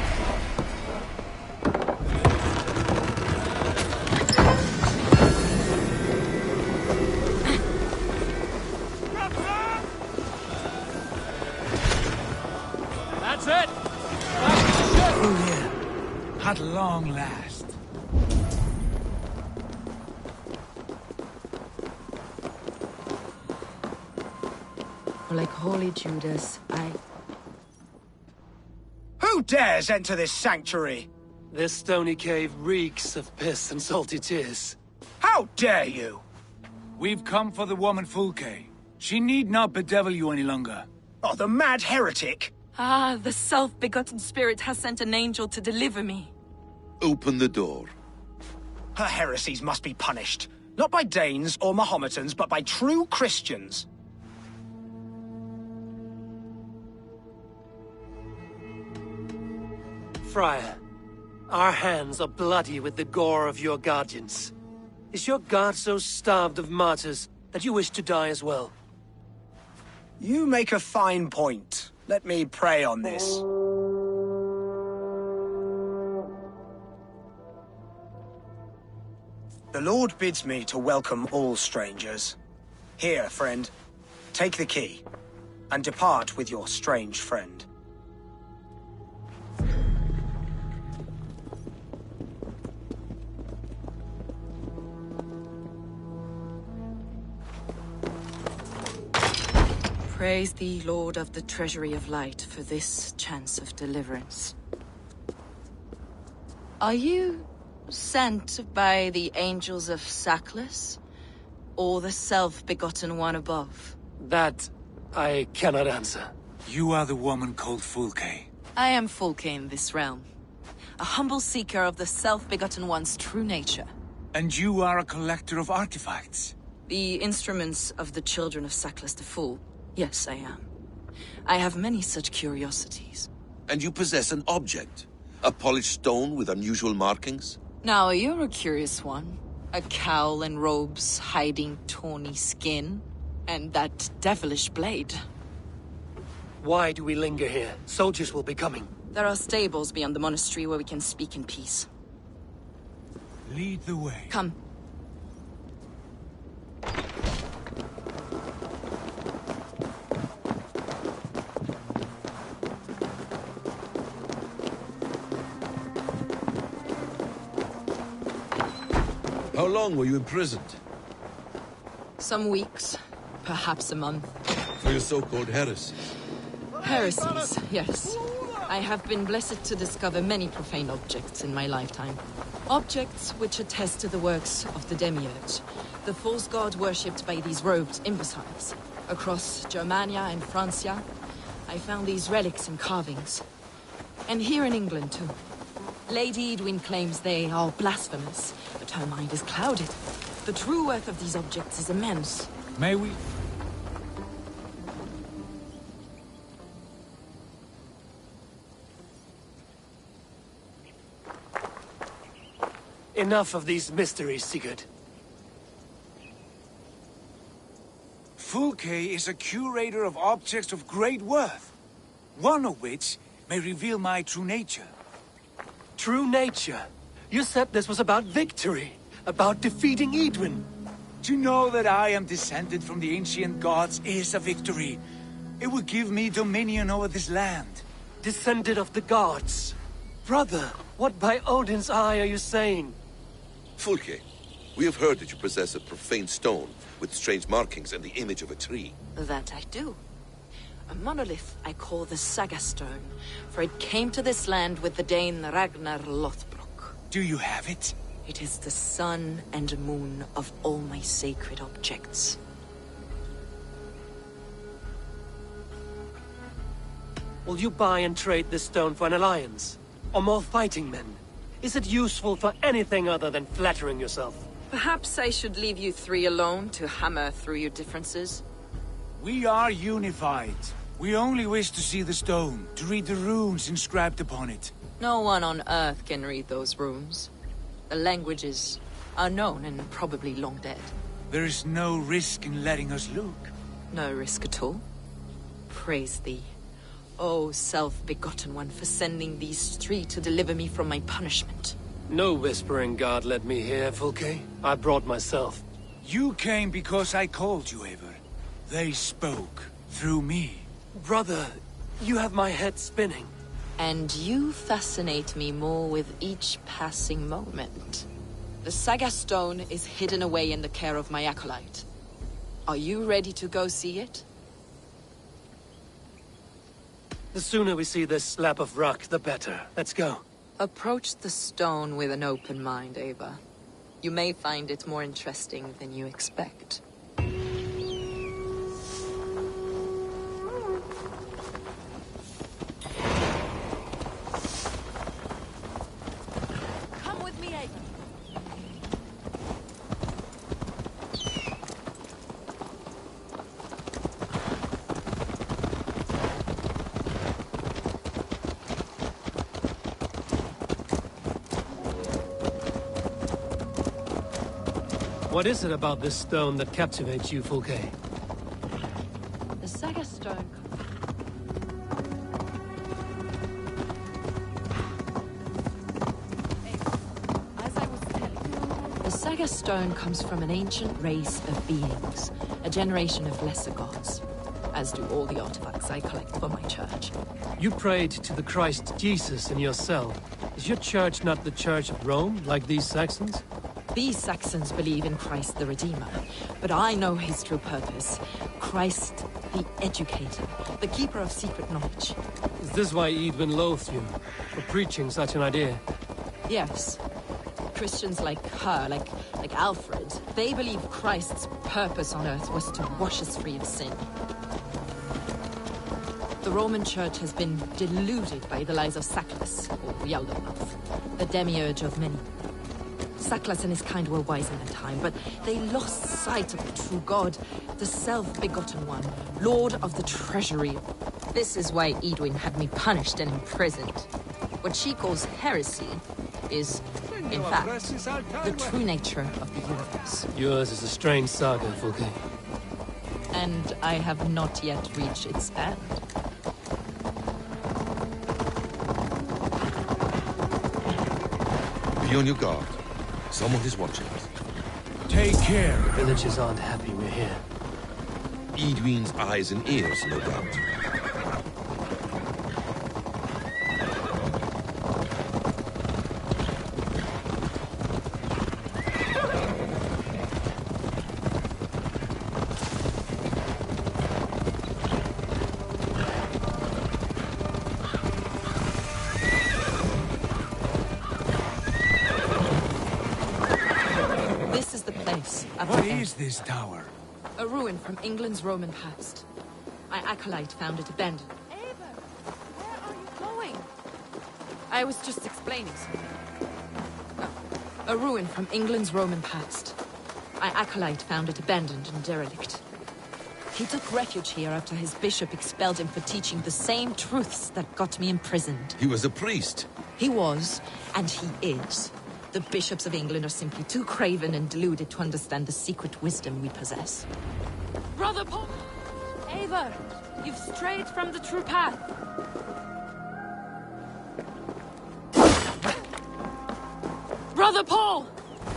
That's it! Oh, yeah. At long last. Like holy Judas, Who dares enter this sanctuary? This stony cave reeks of piss and salty tears. How dare you? We've come for the woman Fulke. She need not bedevil you any longer. Oh, the mad heretic! Ah, the self-begotten spirit has sent an angel to deliver me. Open the door. Her heresies must be punished. Not by Danes or Mahometans, but by true Christians. Friar, our hands are bloody with the gore of your guardians. Is your god so starved of martyrs that you wish to die as well? You make a fine point. Let me pray on this. The Lord bids me to welcome all strangers. Here, friend, take the key, and depart with your strange friend. praise thee, Lord of the Treasury of Light, for this chance of deliverance. Are you sent by the angels of Sackless, or the self-begotten one above? That I cannot answer. You are the woman called Fulke. I am Fulke in this realm, a humble seeker of the self-begotten one's true nature. And you are a collector of artifacts? The instruments of the children of Sackless the Fool. Yes, I am. I have many such curiosities. And you possess an object? A polished stone with unusual markings? Now, you're a curious one. A cowl and robes hiding tawny skin. And that devilish blade. Why do we linger here? Soldiers will be coming. There are stables beyond the monastery where we can speak in peace. Lead the way. Come. How long were you imprisoned? Some weeks, perhaps a month. For your so-called heresy? Heresies, yes. I have been blessed to discover many profane objects in my lifetime. Objects which attest to the works of the Demiurge, the false god worshipped by these robed imbeciles. Across Germania and Francia, I found these relics and carvings. And here in England, too. Lady Edwin claims they are blasphemous, but her mind is clouded. The true worth of these objects is immense. May we? Enough of these mysteries, Sigurd. Fulke is a curator of objects of great worth, one of which may reveal my true nature. True nature? You said this was about victory, about defeating Edwin. To know that I am descended from the ancient gods is a victory. It will give me dominion over this land. Descended of the gods? Brother, what by Odin's eye are you saying? Fulke, we have heard that you possess a profane stone with strange markings and the image of a tree. That I do. A monolith I call the Saga Stone, for it came to this land with the Dane Ragnar Lothbrok. Do you have it? It is the sun and moon of all my sacred objects. Will you buy and trade this stone for an alliance? Or more fighting men? Is it useful for anything other than flattering yourself? Perhaps I should leave you three alone to hammer through your differences? We are unified. We only wish to see the stone, to read the runes inscribed upon it. No one on Earth can read those runes. The languages are known and probably long dead. There is no risk in letting us look. No risk at all. Praise thee, Oh, self-begotten one, for sending these three to deliver me from my punishment. No whispering God led me here, Fulke. I brought myself. You came because I called you, Eivor. They spoke through me. Brother, you have my head spinning. And you fascinate me more with each passing moment. The Saga Stone is hidden away in the care of my acolyte. Are you ready to go see it? The sooner we see this slab of rock, the better. Let's go. Approach the stone with an open mind, Eivor. You may find it more interesting than you expect. Come with me, Eivor. What is it about this stone that captivates you, Fulke? The Saga Stone. As I was telling you, The Saga Stone comes from an ancient race of beings, a generation of lesser gods, as do all the artifacts I collect for my church. You prayed to the Christ Jesus in your cell. Is your church not the Church of Rome, like these Saxons? These Saxons believe in Christ the Redeemer, but I know his true purpose. Christ the Educator, the keeper of secret knowledge. Is this why Edwin loathed you, for preaching such an idea? Yes. Christians like her, like Alfred, they believe Christ's purpose on earth was to wash us free of sin. The Roman Church has been deluded by the lies of Sacklus, or Yaldabaoth, the demiurge of many. Sacklus and his kind were wise in their time, but they lost sight of the true God, the self-begotten one, Lord of the Treasury. This is why Edwin had me punished and imprisoned. What she calls heresy is, in fact, the true nature of the universe. Yours is a strange saga, Fulke. And I have not yet reached its end. Be on your guard. Someone is watching us. Take care. The villagers aren't happy we're here. Edwin's eyes and ears, no doubt. What is this tower? A ruin from England's Roman past. My acolyte found it abandoned. Eivor, where are you going? I was just explaining something. A ruin from England's Roman past. My acolyte found it abandoned and derelict. He took refuge here after his bishop expelled him for teaching the same truths that got me imprisoned. He was a priest. He was, and he is. The bishops of England are simply too craven and deluded to understand the secret wisdom we possess. Brother Paul! Eivor, you've strayed from the true path. Brother Paul!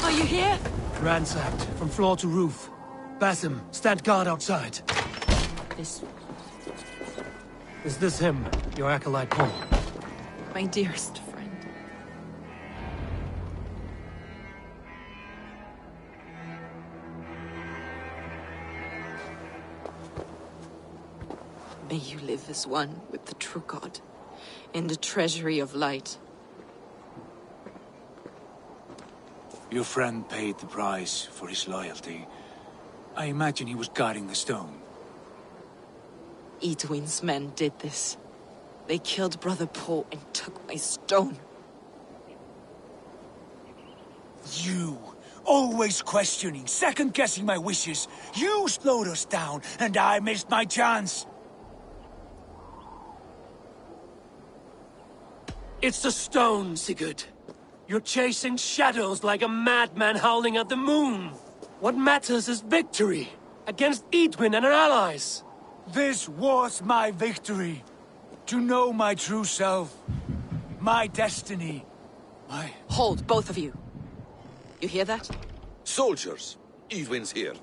Are you here? Ransacked, from floor to roof. Basim, stand guard outside. This... Is this him, your acolyte Paul? My dearest friend. May you live as one with the true God, in the treasury of light. Your friend paid the price for his loyalty. I imagine he was guarding the stone. Edwin's men did this. They killed Brother Paul and took my stone. You, always questioning, second-guessing my wishes. You slowed us down, and I missed my chance. It's the stone, Sigurd. You're chasing shadows like a madman howling at the moon. What matters is victory against Edwin and her allies. This was my victory. To know my true self. My destiny. Hold, both of you. You hear that? Soldiers! Edwin's here.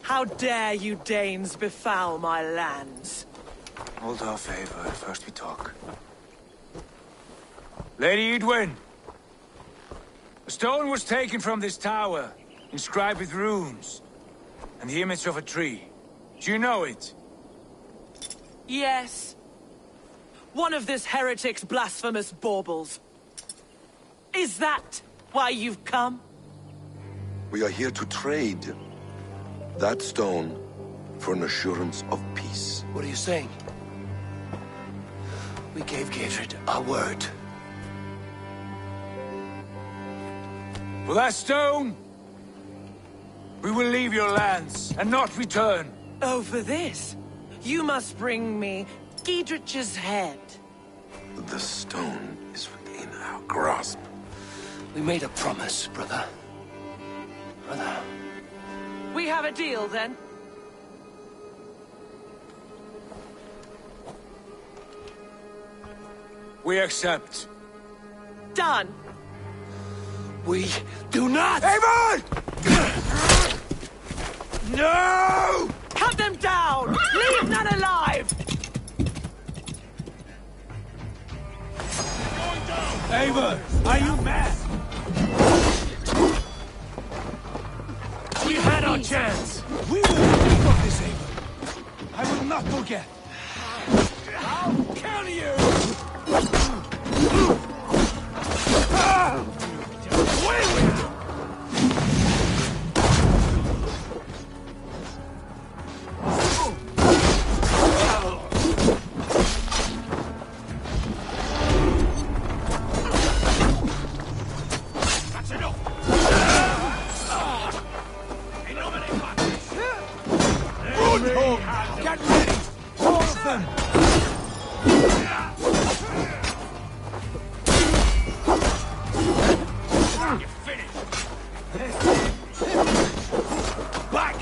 How dare you Danes befoul my lands? Hold off, Ava. First we talk. Lady Edwin! A stone was taken from this tower, inscribed with runes, and the image of a tree. Do you know it? Yes. One of this heretic's blasphemous baubles. Is that why you've come? We are here to trade that stone for an assurance of peace. What are you saying? We gave Gatred our word. For that stone, we will leave your lands and not return. Oh, for this? You must bring me Giedrich's head. The stone is within our grasp. We made a promise, brother. Brother. We have a deal, then? We accept. Done. We do not! Avon! No! Cut them down! Leave none alive! Ava, are you mad? We had our chance. We will keep up this, Ava. I will not forget. I'll kill you! Get ready! All of them! You're finished! Back!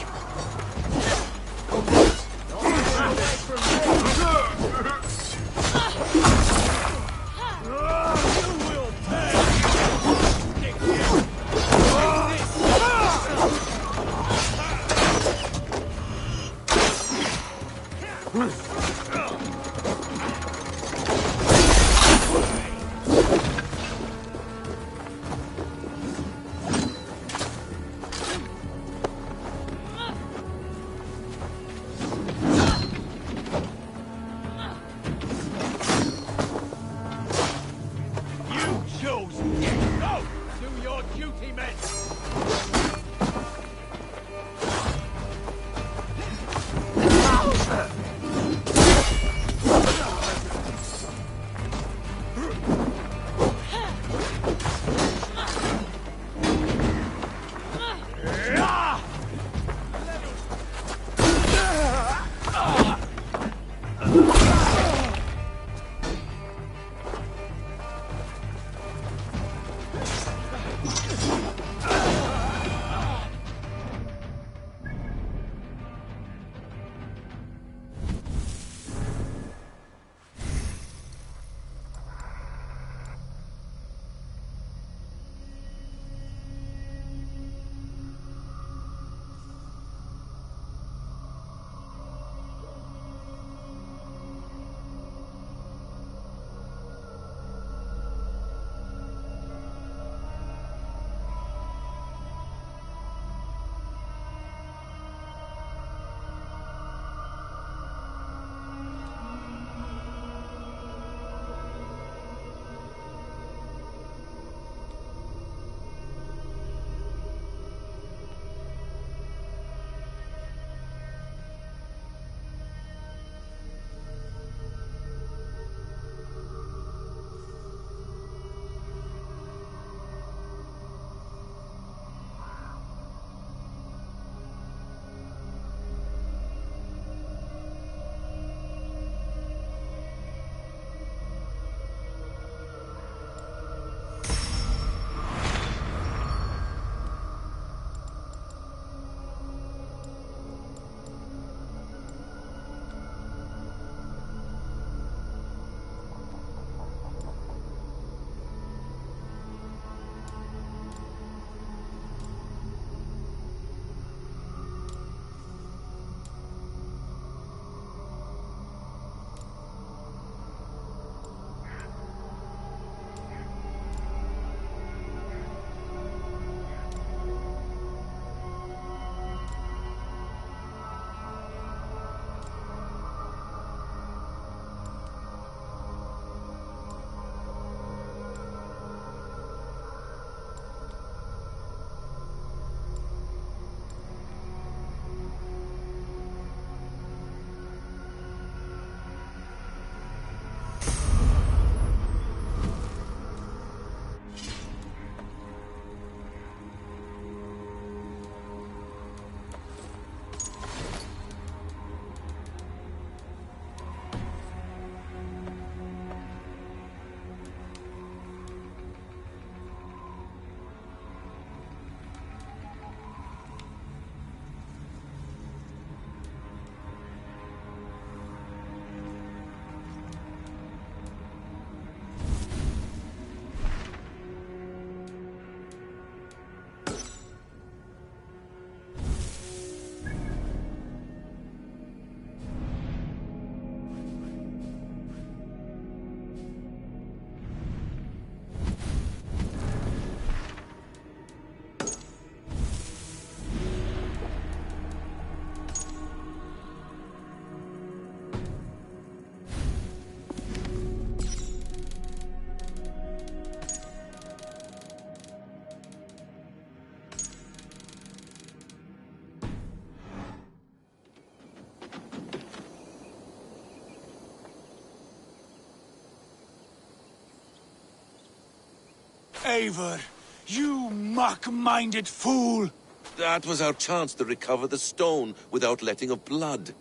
Eivor, you mock-minded fool! That was our chance to recover the stone without letting of blood.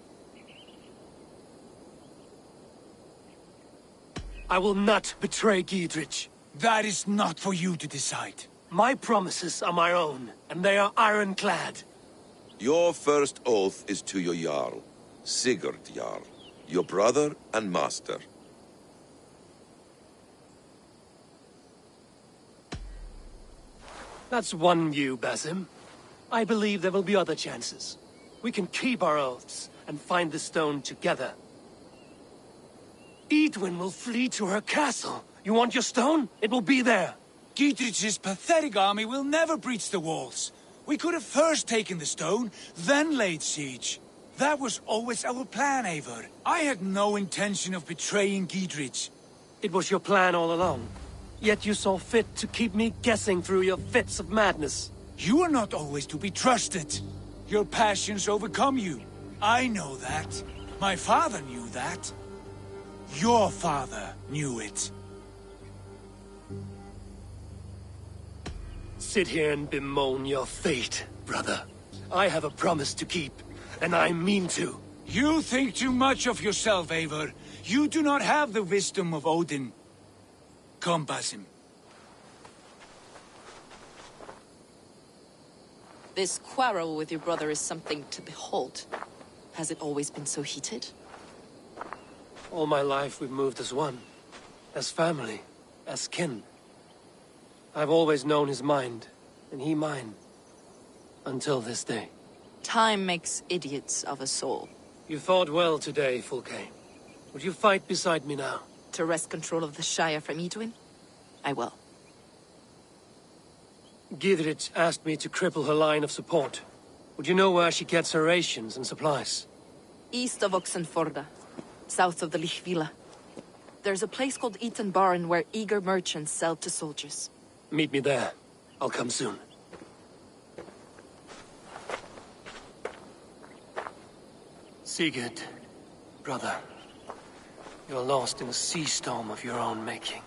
I will not betray Giedrich. That is not for you to decide. My promises are my own, and they are ironclad. Your first oath is to your Jarl, Sigurd Jarl, your brother and master. That's one view, Basim. I believe there will be other chances. We can keep our oaths and find the stone together. Edwin will flee to her castle. You want your stone? It will be there. Giedrich's pathetic army will never breach the walls. We could have first taken the stone, then laid siege. That was always our plan, Eivor. I had no intention of betraying Giedrich. It was your plan all along. Yet you saw fit to keep me guessing through your fits of madness. You are not always to be trusted. Your passions overcome you. I know that. My father knew that. Your father knew it. Sit here and bemoan your fate, brother. I have a promise to keep, and I mean to. You think too much of yourself, Eivor. You do not have the wisdom of Odin. Come, Basim. This quarrel with your brother is something to behold. Has it always been so heated? All my life we've moved as one. As family. As kin. I've always known his mind, and he mine. Until this day. Time makes idiots of us all. You fought well today, Fulke. Would you fight beside me now? To wrest control of the Shire from Edwin? I will. Giedrich asked me to cripple her line of support. Would you know where she gets her rations and supplies? East of Oxenforda, south of the Lichvila. There's a place called Eaton Barn where eager merchants sell to soldiers. Meet me there. I'll come soon. Sigurd, brother, you're lost in a sea storm of your own making.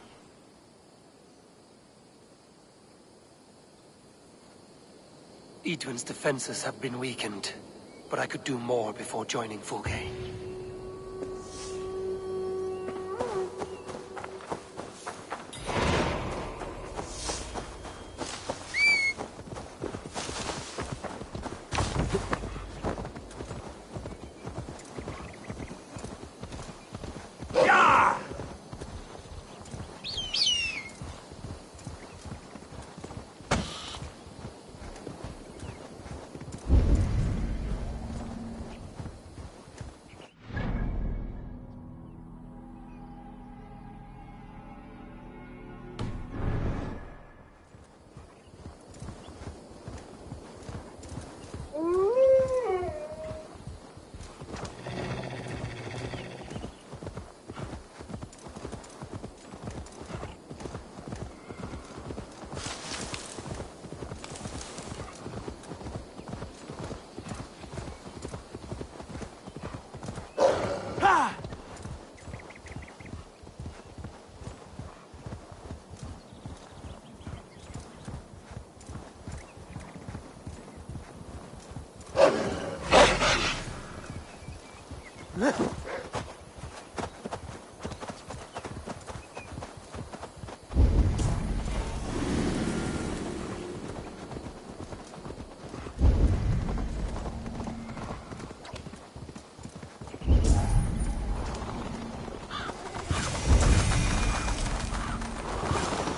Edwin's defenses have been weakened, but I could do more before joining Fulke.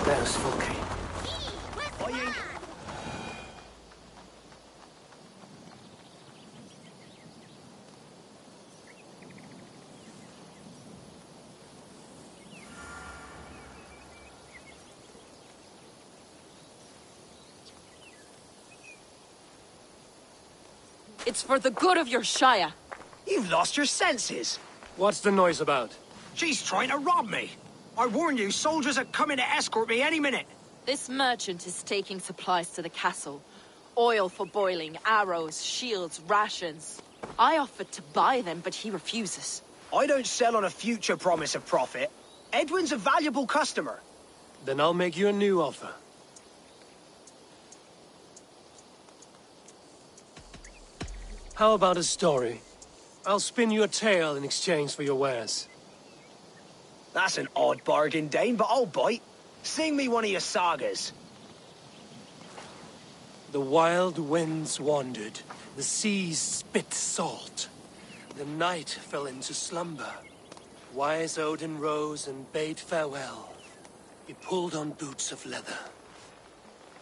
There's Fulke. It's for the good of your Shire. You've lost your senses. What's the noise about? She's trying to rob me. I warn you, soldiers are coming to escort me any minute. This merchant is taking supplies to the castle. Oil for boiling, arrows, shields, rations. I offered to buy them, but he refuses. I don't sell on a future promise of profit. Edwin's a valuable customer. Then I'll make you a new offer. How about a story? I'll spin you a tale in exchange for your wares. That's an odd bargain, Dane, but I'll bite. Sing me one of your sagas. The wild winds wandered, the seas spit salt. The night fell into slumber. Wise Odin rose and bade farewell. He pulled on boots of leather.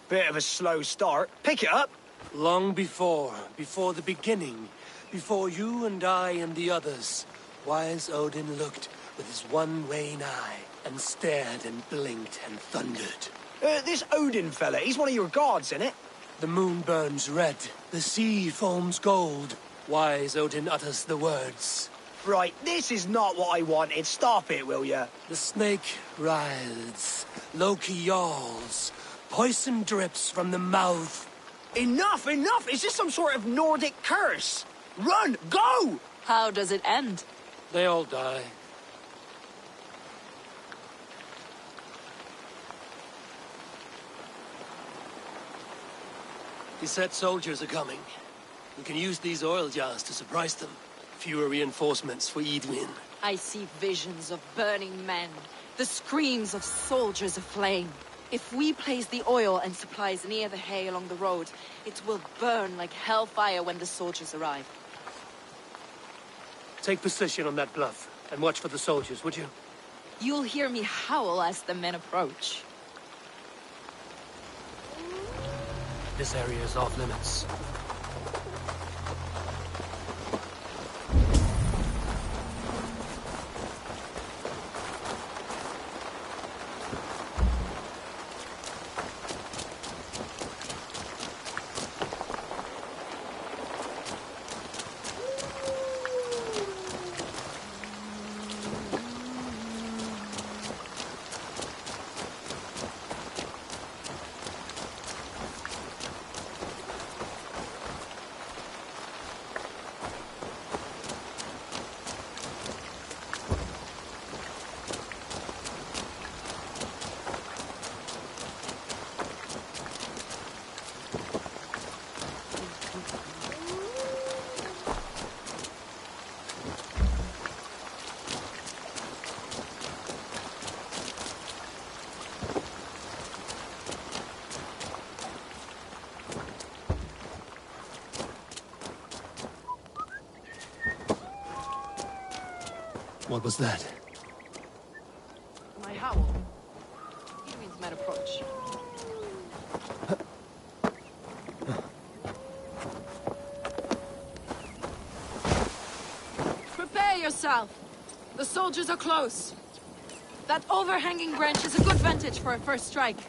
Bit of a slow start. Pick it up. Long before the beginning, before you and I and the others, Wise Odin looked with his one wan eye and stared and blinked and thundered. This Odin fella, he's one of your gods, innit? The moon burns red, the sea foams gold. Wise Odin utters the words. Right, this is not what I wanted. Stop it, will ya? The snake writhes, Loki yawls, poison drips from the mouth. Enough, enough! Is this some sort of Nordic curse? Run! Go! How does it end? They all die. He said soldiers are coming. We can use these oil jars to surprise them. Fewer reinforcements for Edwin. I see visions of burning men, the screams of soldiers aflame. If we place the oil and supplies near the hay along the road, it will burn like hellfire when the soldiers arrive. Take position on that bluff, and watch for the soldiers, would you? You'll hear me howl as the men approach. This area is off limits. What was that? My howl. It means men approach. Prepare yourself! The soldiers are close. That overhanging branch is a good vantage for a first strike.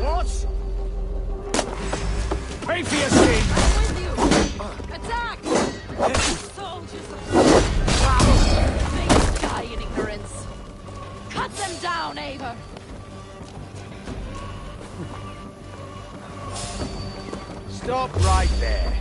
What? Pay for your sins! Attack! Soldiers may die in ignorance. Cut them down, Eivor! Stop right there.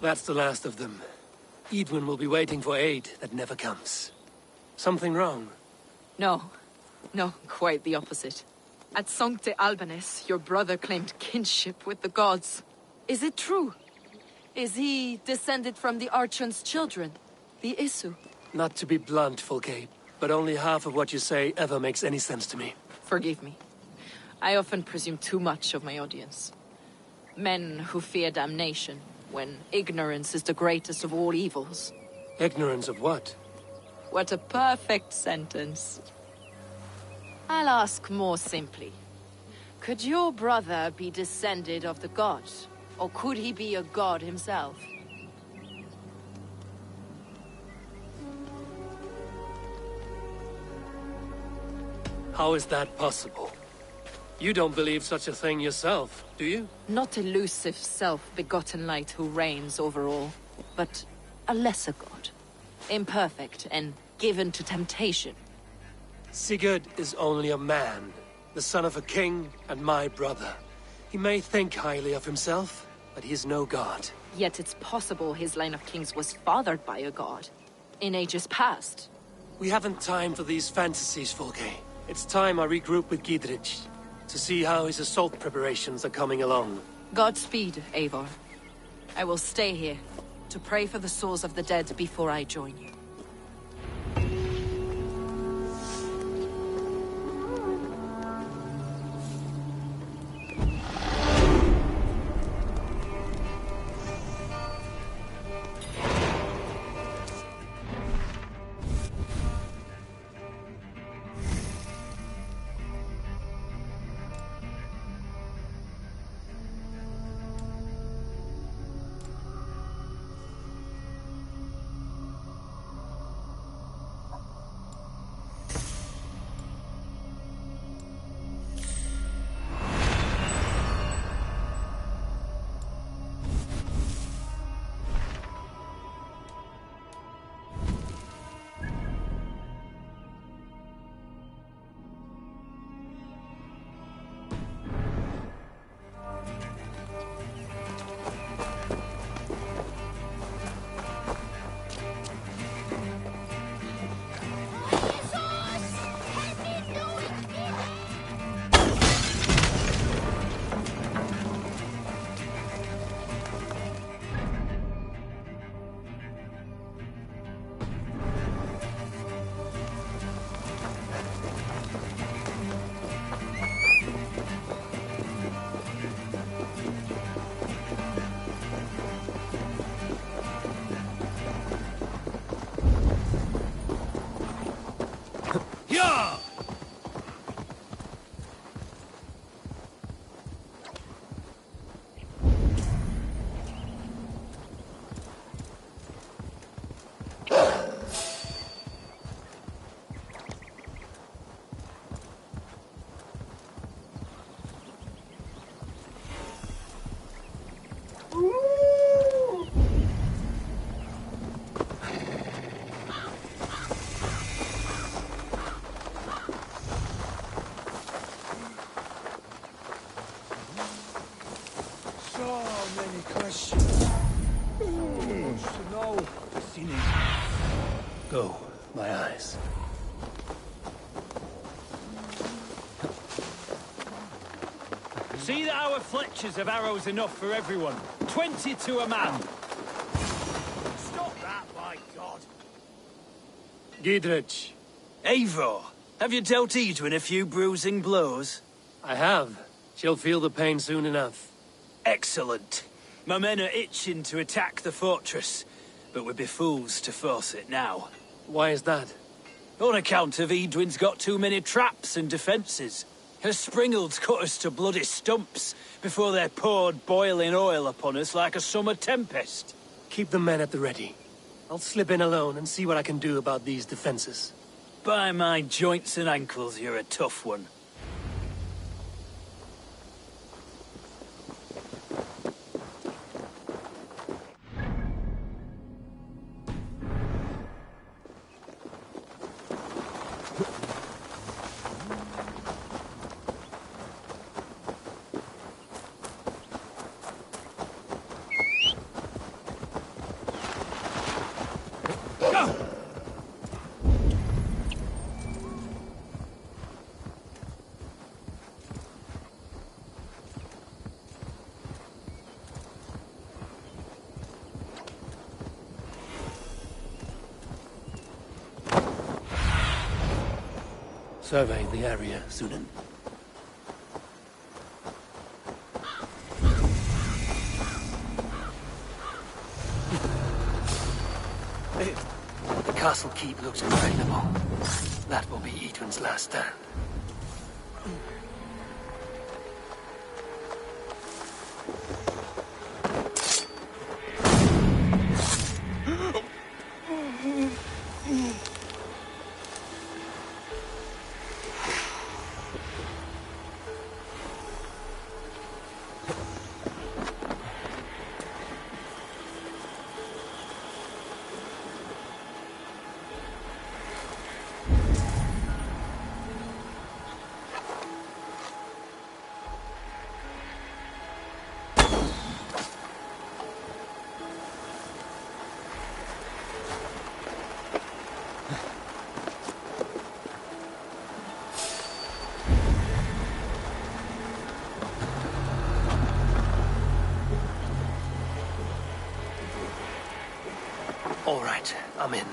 That's the last of them. Edwin will be waiting for aid that never comes. Something wrong? No. No, quite the opposite. At Sancte Albanus, your brother claimed kinship with the gods. Is it true? Is he descended from the Archon's children, the Isu? Not to be blunt, Fulke, but only half of what you say ever makes any sense to me. Forgive me. I often presume too much of my audience. Men who fear damnation, when ignorance is the greatest of all evils. Ignorance of what? What a perfect sentence. I'll ask more simply. Could your brother be descended of the gods? Or could he be a god himself? How is that possible? You don't believe such a thing yourself, do you? Not elusive self-begotten light who reigns over all, but a lesser god. Imperfect and given to temptation. Sigurd is only a man, the son of a king and my brother. He may think highly of himself, but he is no god. Yet it's possible his line of kings was fathered by a god, in ages past. We haven't time for these fantasies, Fulke. It's time I regroup with Gidrich, to see how his assault preparations are coming along. Godspeed, Eivor. I will stay here, to pray for the souls of the dead before I join you. Go, my eyes. See that our fletchers have arrows enough for everyone. 20 to a man. Stop that, by God! Gidrich. Eivor, have you dealt Edwin a few bruising blows? I have. She'll feel the pain soon enough. Excellent. My men are itching to attack the fortress, but we'd be fools to force it now. Why is that? On account of Edwin's got too many traps and defences. Her springalds cut us to bloody stumps before they poured boiling oil upon us like a summer tempest. Keep the men at the ready. I'll slip in alone and see what I can do about these defences. By my joints and ankles, you're a tough one. Survey the area, Sunan. The castle keep looks impregnable. That will be Edwin's last stand. All right, I'm in.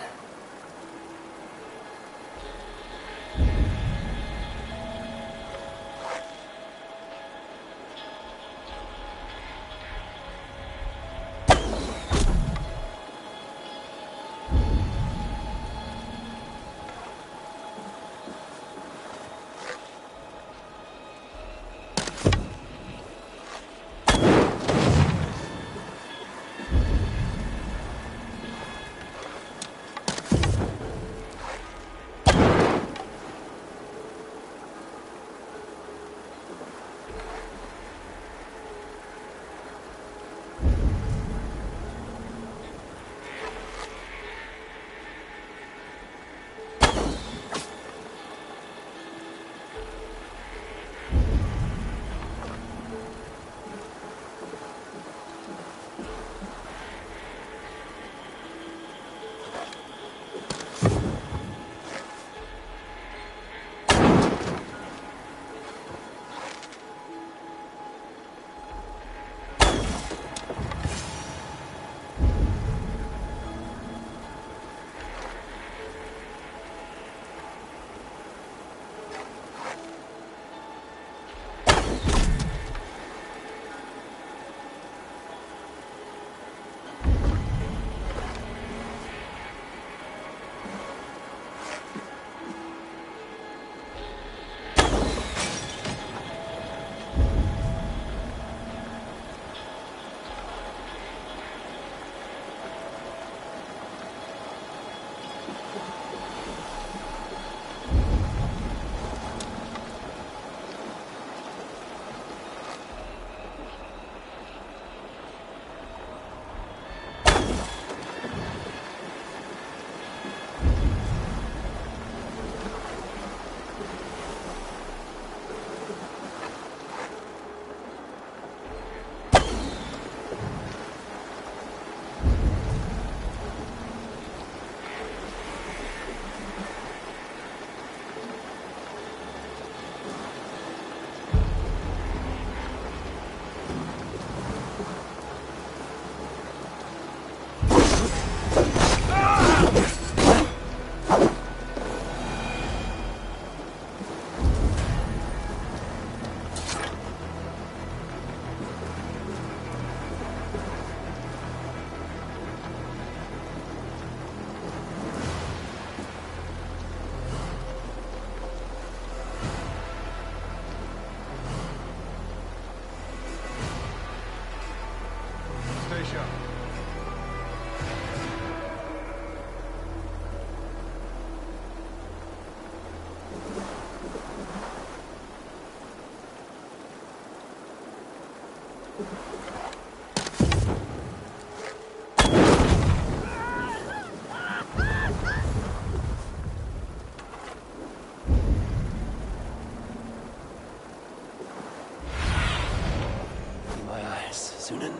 In my eyes, Sunan.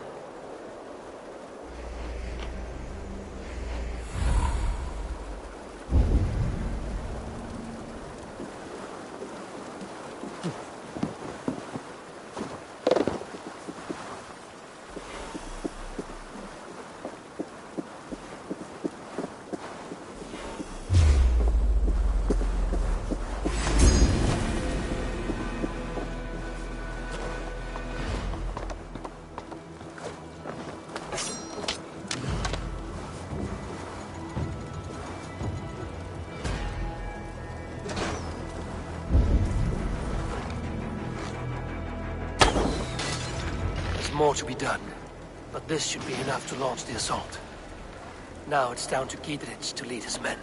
More to be done, but this should be enough to launch the assault. Now it's down to Giedrich to lead his men.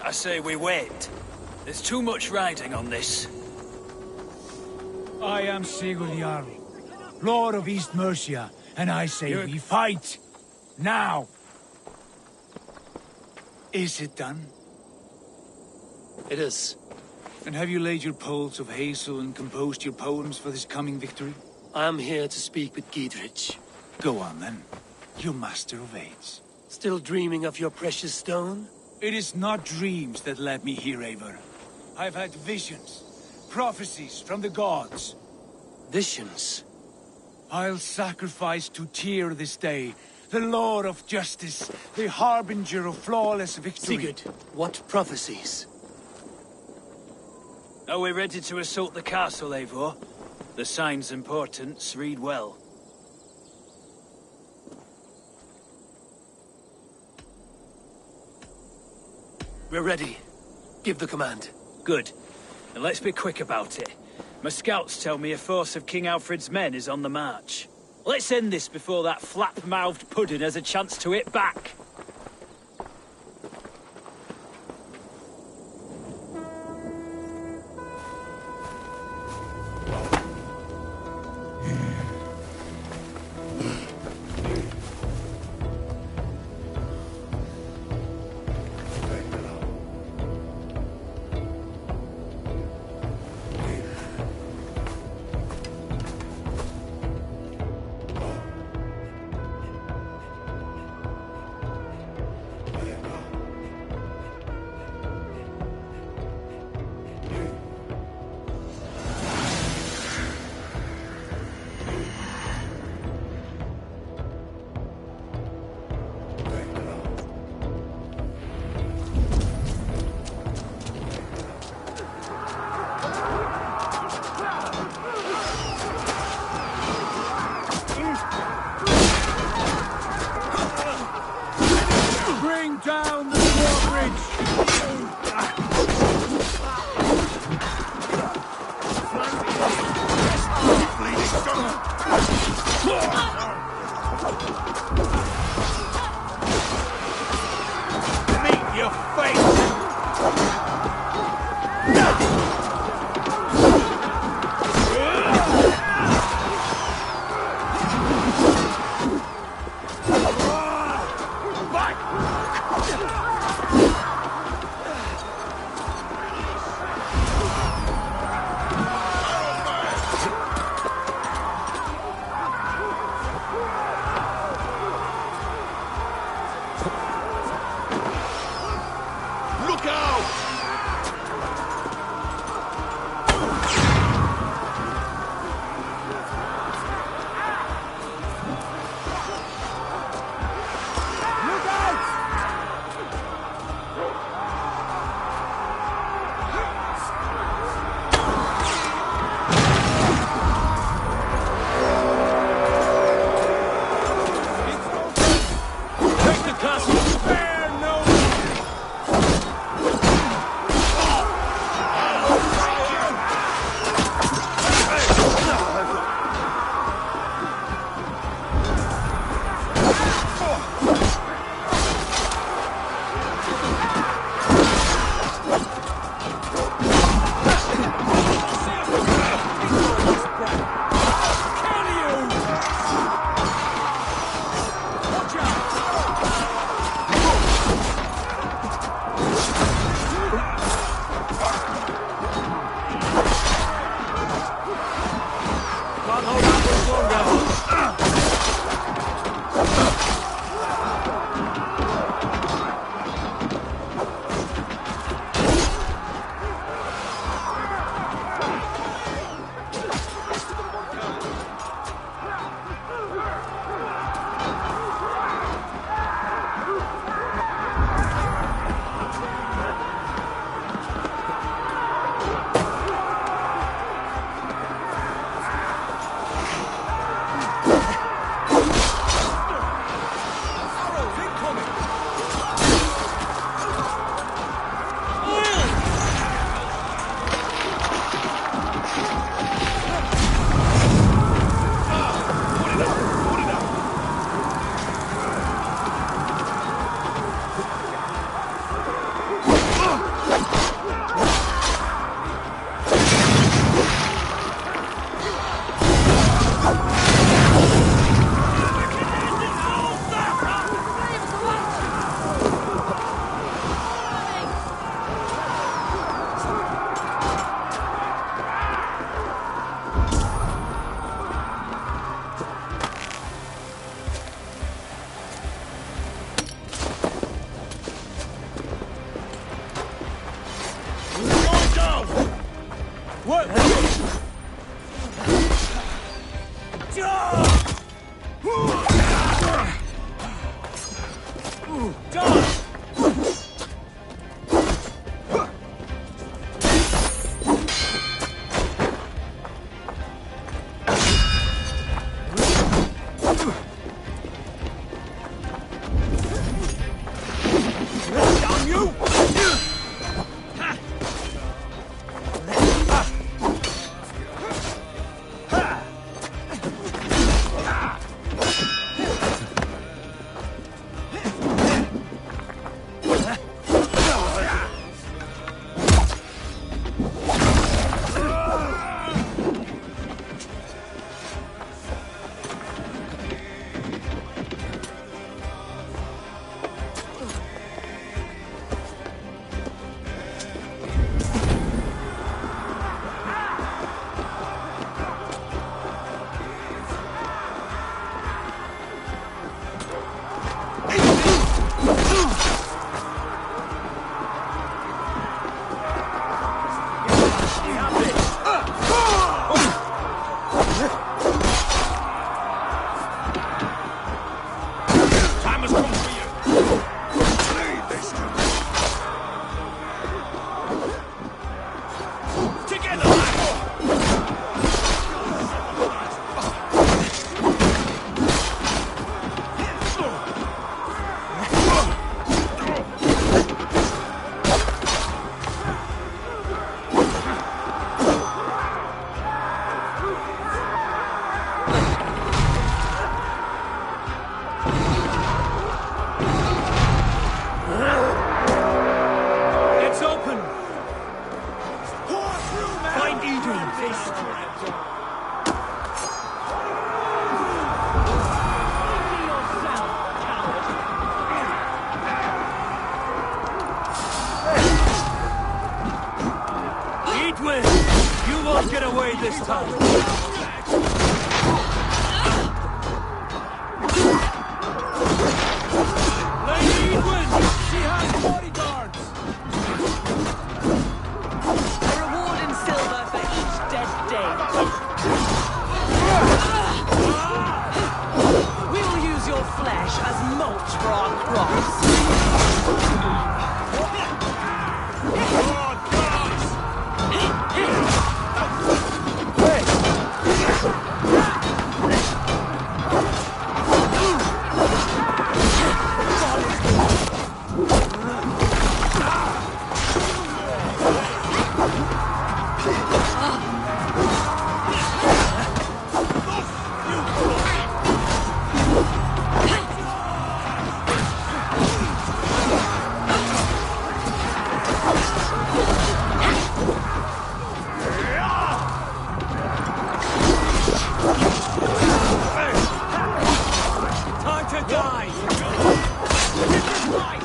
I say we wait. There's too much riding on this. I am Sigurd Jarl, Lord of East Mercia, and I say we fight! Now! Is it done? It is. And have you laid your poles of hazel and composed your poems for this coming victory? I am here to speak with Giedrich. Go on then, you master of aids. Still dreaming of your precious stone? It is not dreams that led me here, Eivor. I've had visions, prophecies from the gods. Visions? I'll sacrifice to Tyr this day, the Lord of Justice, the harbinger of flawless victory. Sigurd, what prophecies? Are we ready to assault the castle, Eivor? The sign's importance, read well. We're ready. Give the command. Good. And let's be quick about it. My scouts tell me a force of King Alfred's men is on the march. Let's end this before that flap-mouthed pudding has a chance to hit back. Time to die! This is my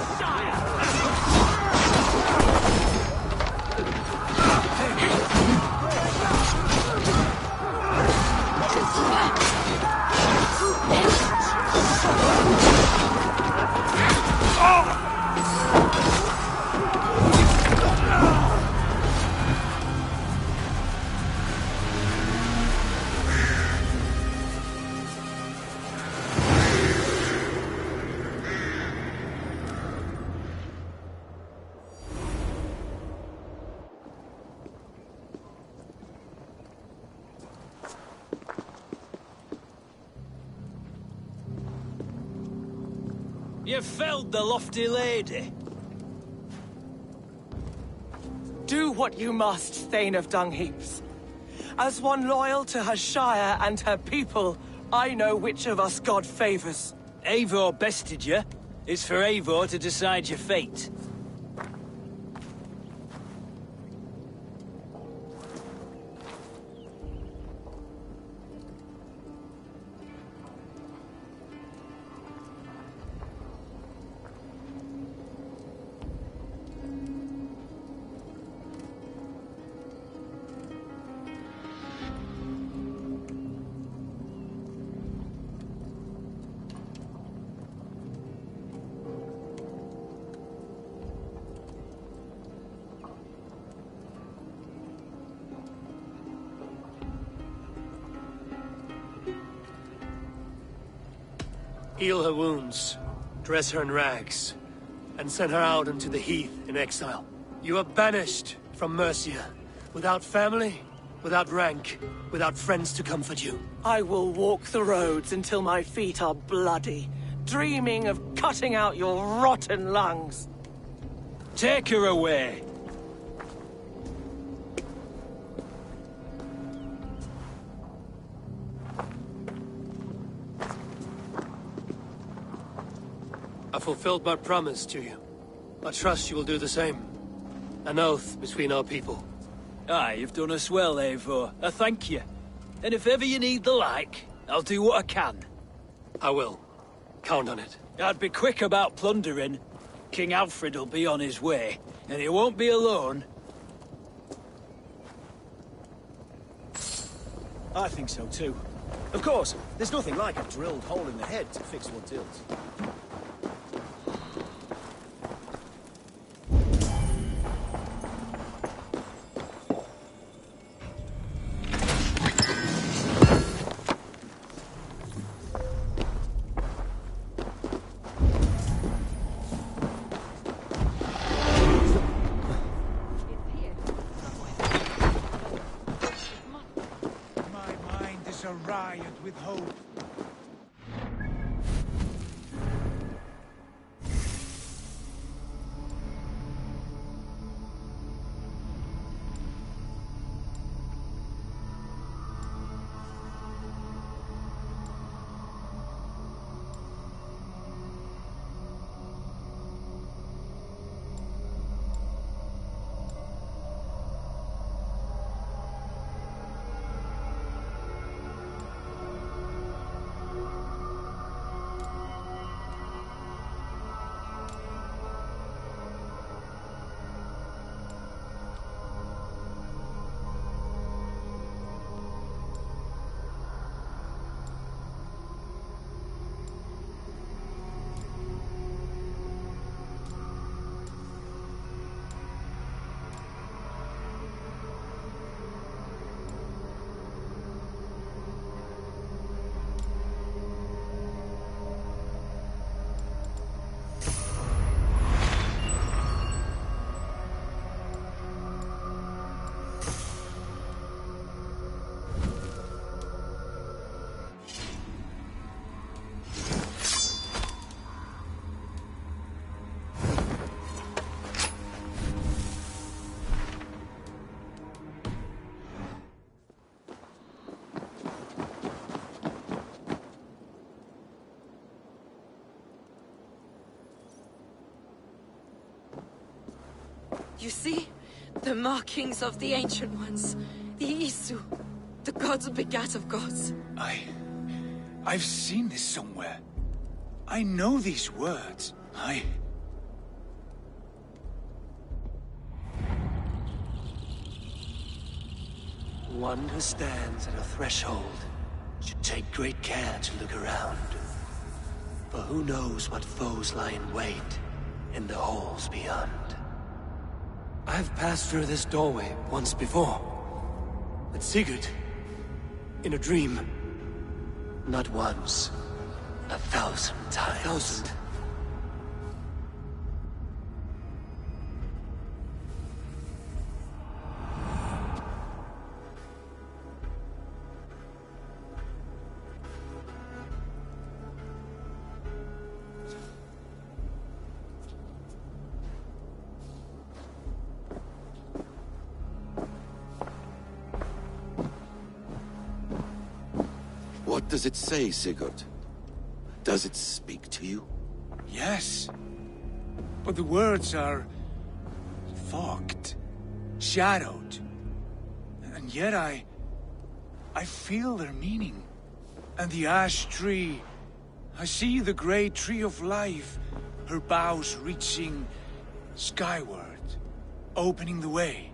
You felled the lofty lady. Do what you must, Thane of Dungheaps. As one loyal to her shire and her people, I know which of us God favors. Eivor bested you. It's for Eivor to decide your fate. Heal her wounds, dress her in rags, and send her out into the heath in exile. You are banished from Mercia, without family, without rank, without friends to comfort you. I will walk the roads until my feet are bloody, dreaming of cutting out your rotten lungs. Take her away. I fulfilled my promise to you. I trust you will do the same. An oath between our people. Aye, you've done us well, Eivor. I thank you. And if ever you need the like, I'll do what I can. I will. Count on it. I'd be quick about plundering. King Alfred will be on his way, and he won't be alone. I think so too. Of course, there's nothing like a drilled hole in the head to fix one's ills. A riot with hope. You see? The markings of the Ancient Ones. The Isu. The gods begat of gods. I've seen this somewhere. I know these words. One who stands at a threshold should take great care to look around. For who knows what foes lie in wait in the halls beyond. I've passed through this doorway once before. With Sigurd. In a dream. Not once. 1,000 times. 1,000? What does it say, Sigurd? Does it speak to you? Yes. But the words are... fogged. Shadowed. And yet I feel their meaning. And the ash tree... I see the great tree of life. Her boughs reaching... skyward. Opening the way.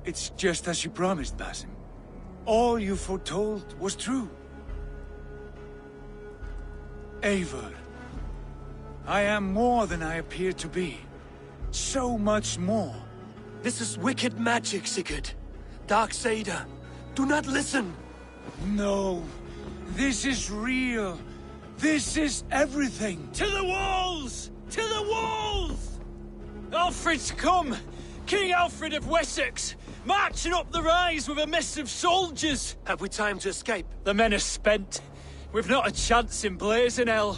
It's just as you promised, Basim. All you foretold was true. Eivor, I am more than I appear to be. So much more. This is wicked magic, Sigurd. Darksader. Do not listen. No. This is real. This is everything. To the walls! To the walls! Alfred's come! King Alfred of Wessex! Marching up the rise with a mess of soldiers! Have we time to escape? The men are spent. We've not a chance in blazing hell.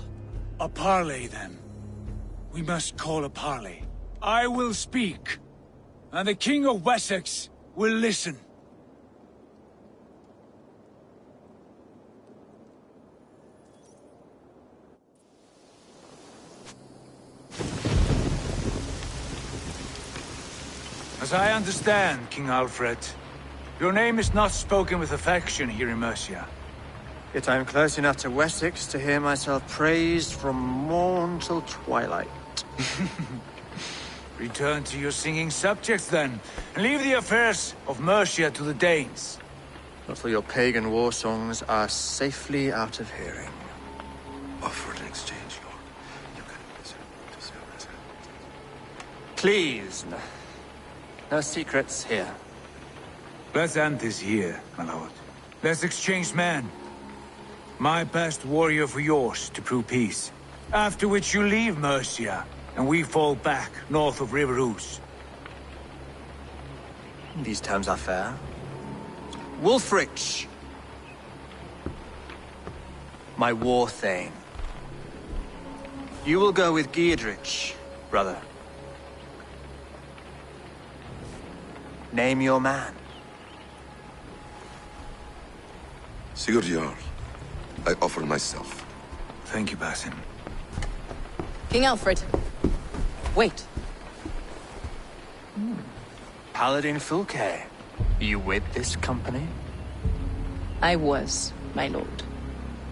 A parley, then. We must call a parley. I will speak, and the King of Wessex will listen. As I understand, King Alfred, your name is not spoken with affection here in Mercia. Yet I am close enough to Wessex to hear myself praised from morn till twilight. Return to your singing subjects, then, and leave the affairs of Mercia to the Danes. Not till your pagan war songs are safely out of hearing. Offer an exchange, Lord. Please, no secrets here. Let's end this here, my lord. Let's exchange men. My best warrior for yours to prove peace. After which you leave Mercia, and we fall back north of River Ouse. These terms are fair. Wulfrich! My war thane. You will go with Giedrich, brother. Name your man. Sigurd Jarl, I offer myself. Thank you, Basim. King Alfred. Wait. Paladin Fulke. You with this company? I was, my lord.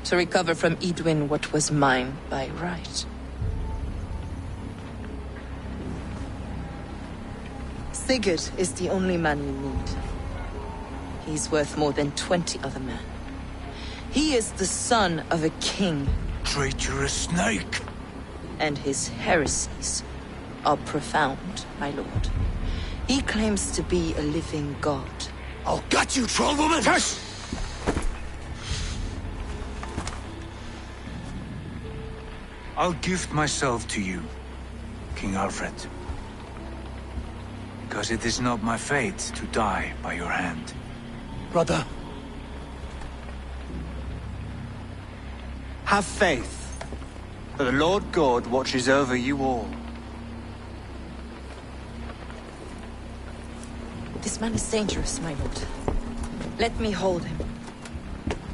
To recover from Edwin what was mine by right. Sigurd is the only man you need. He's worth more than 20 other men. He is the son of a king. Traitorous snake! And his heresies are profound, my lord. He claims to be a living god. I'll gut you, troll woman! Hush! I'll gift myself to you, King Alfred. Because it is not my fate to die by your hand. Brother. Have faith, for the Lord God watches over you all. This man is dangerous, my lord. Let me hold him.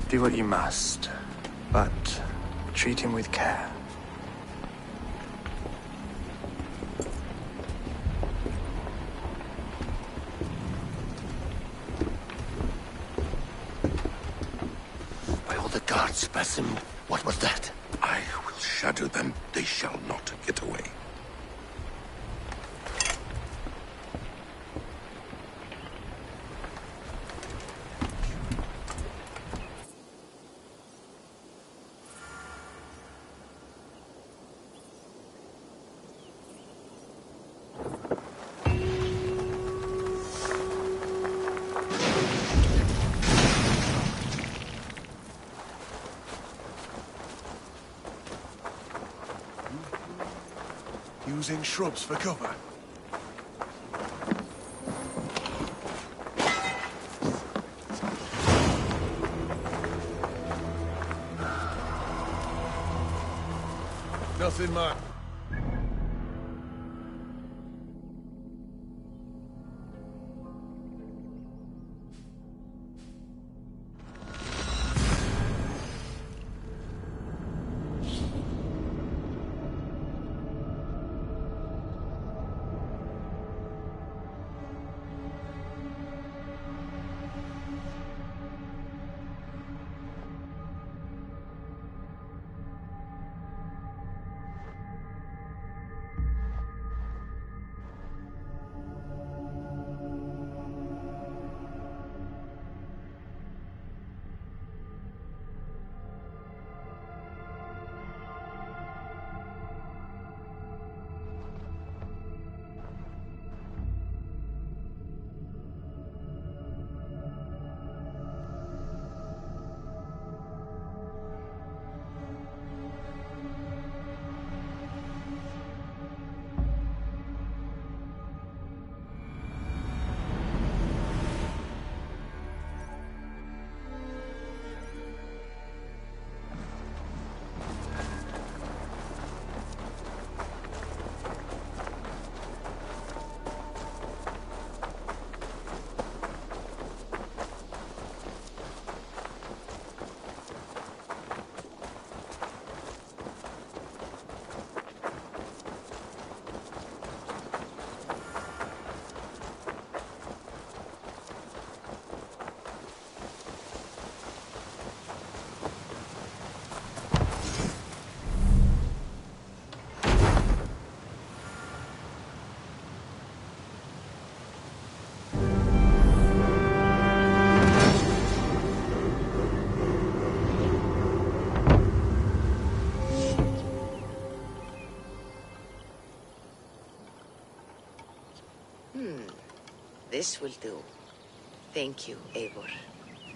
Do what you must, but treat him with care. For the guards, Basim, what was that? I will shatter them. They shall not get away. Using shrubs for cover. Nothing much. This will do. Thank you, Eivor.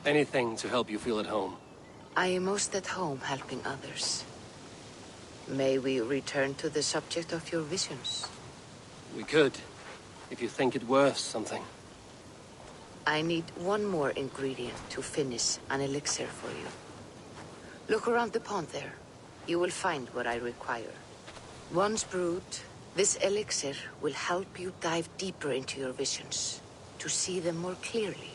Anything to help you feel at home. I am most at home helping others. May we return to the subject of your visions? We could, if you think it worth something. I need one more ingredient to finish an elixir for you. Look around the pond there. You will find what I require. Once brewed, this elixir will help you dive deeper into your visions, to see them more clearly.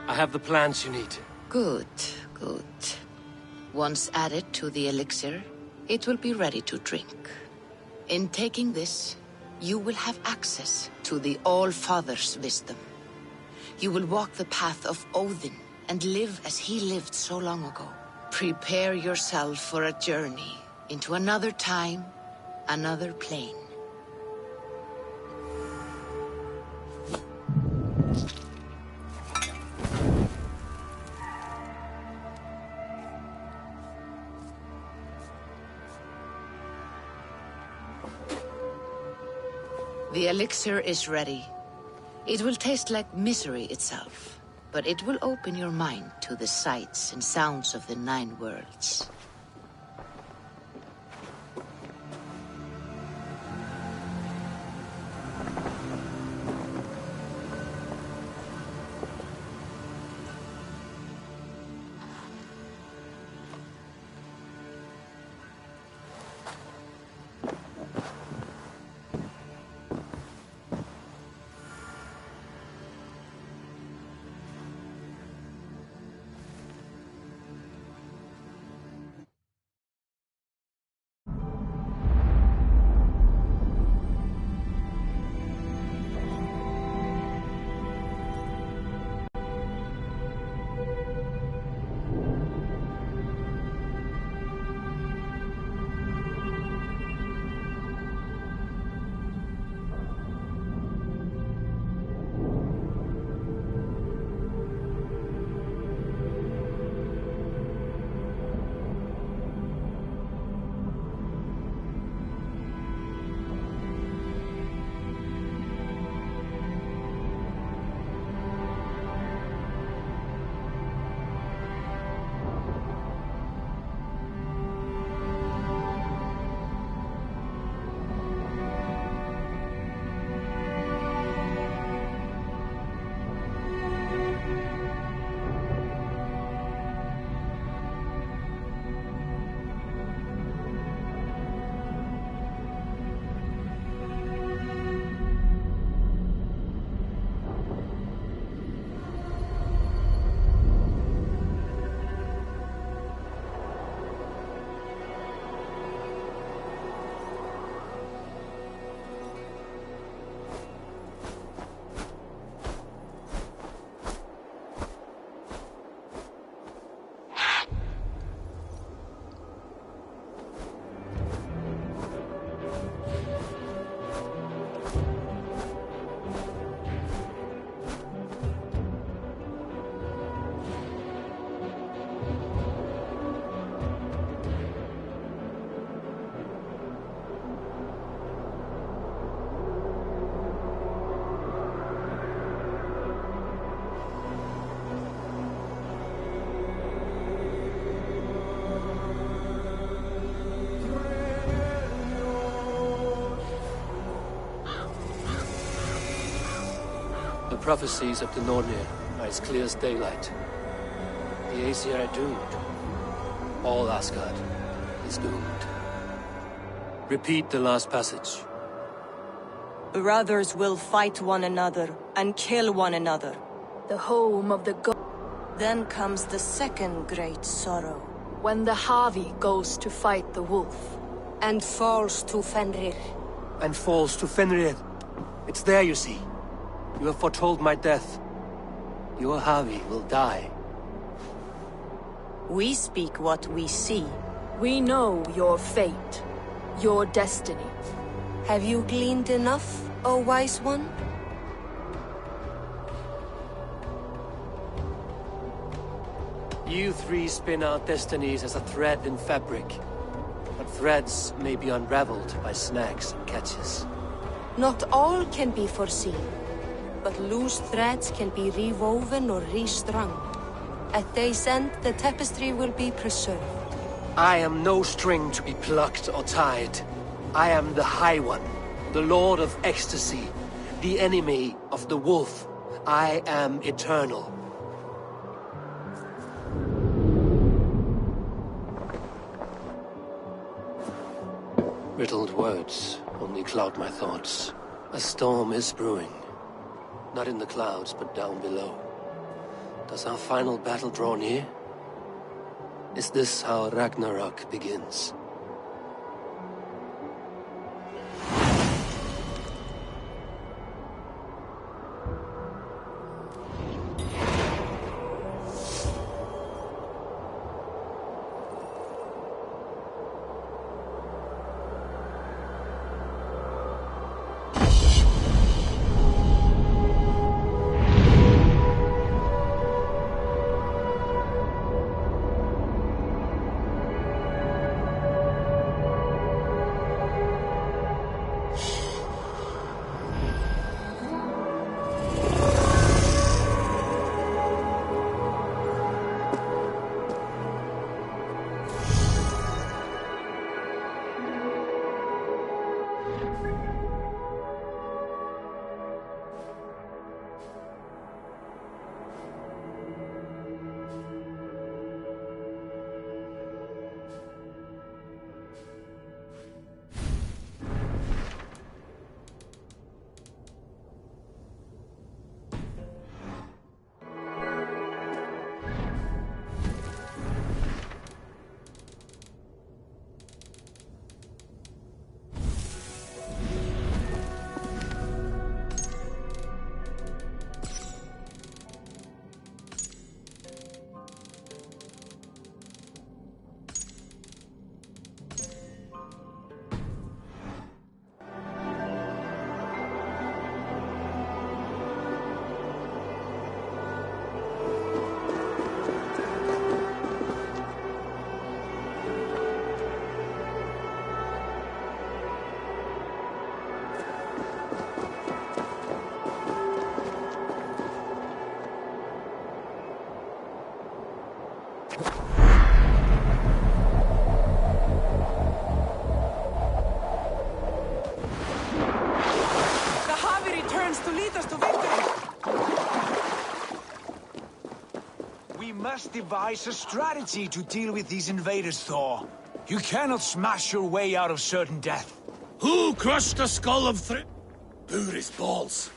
I have the plants you need. Good, good. Once added to the elixir, it will be ready to drink. In taking this, you will have access to the All-Father's wisdom. You will walk the path of Odin and live as he lived so long ago. Prepare yourself for a journey into another time, another plane. The elixir is ready. It will taste like misery itself, but it will open your mind to the sights and sounds of the 9 worlds. The prophecies of the Nornir are as clear as daylight. The Aesir are doomed. All Asgard is doomed. Repeat the last passage. Brothers will fight one another and kill one another. The home of the god. Then comes the second great sorrow. When the Havi goes to fight the wolf. And falls to Fenrir. And falls to Fenrir. It's there, you see. You have foretold my death. Your Havi will die. We speak what we see. We know your fate. Your destiny. Have you gleaned enough, O wise one? You 3 spin out destinies as a thread in fabric. But threads may be unraveled by snags and catches. Not all can be foreseen, but loose threads can be rewoven or restrung. At day's end, the tapestry will be preserved. I am no string to be plucked or tied. I am the High One, the Lord of Ecstasy, the enemy of the wolf. I am eternal. Riddled words only cloud my thoughts. A storm is brewing. Not in the clouds, but down below. Does our final battle draw near? Is this how Ragnarok begins? Must devise a strategy to deal with these invaders, Thor. You cannot smash your way out of certain death. Who crushed the skull of Buri's balls?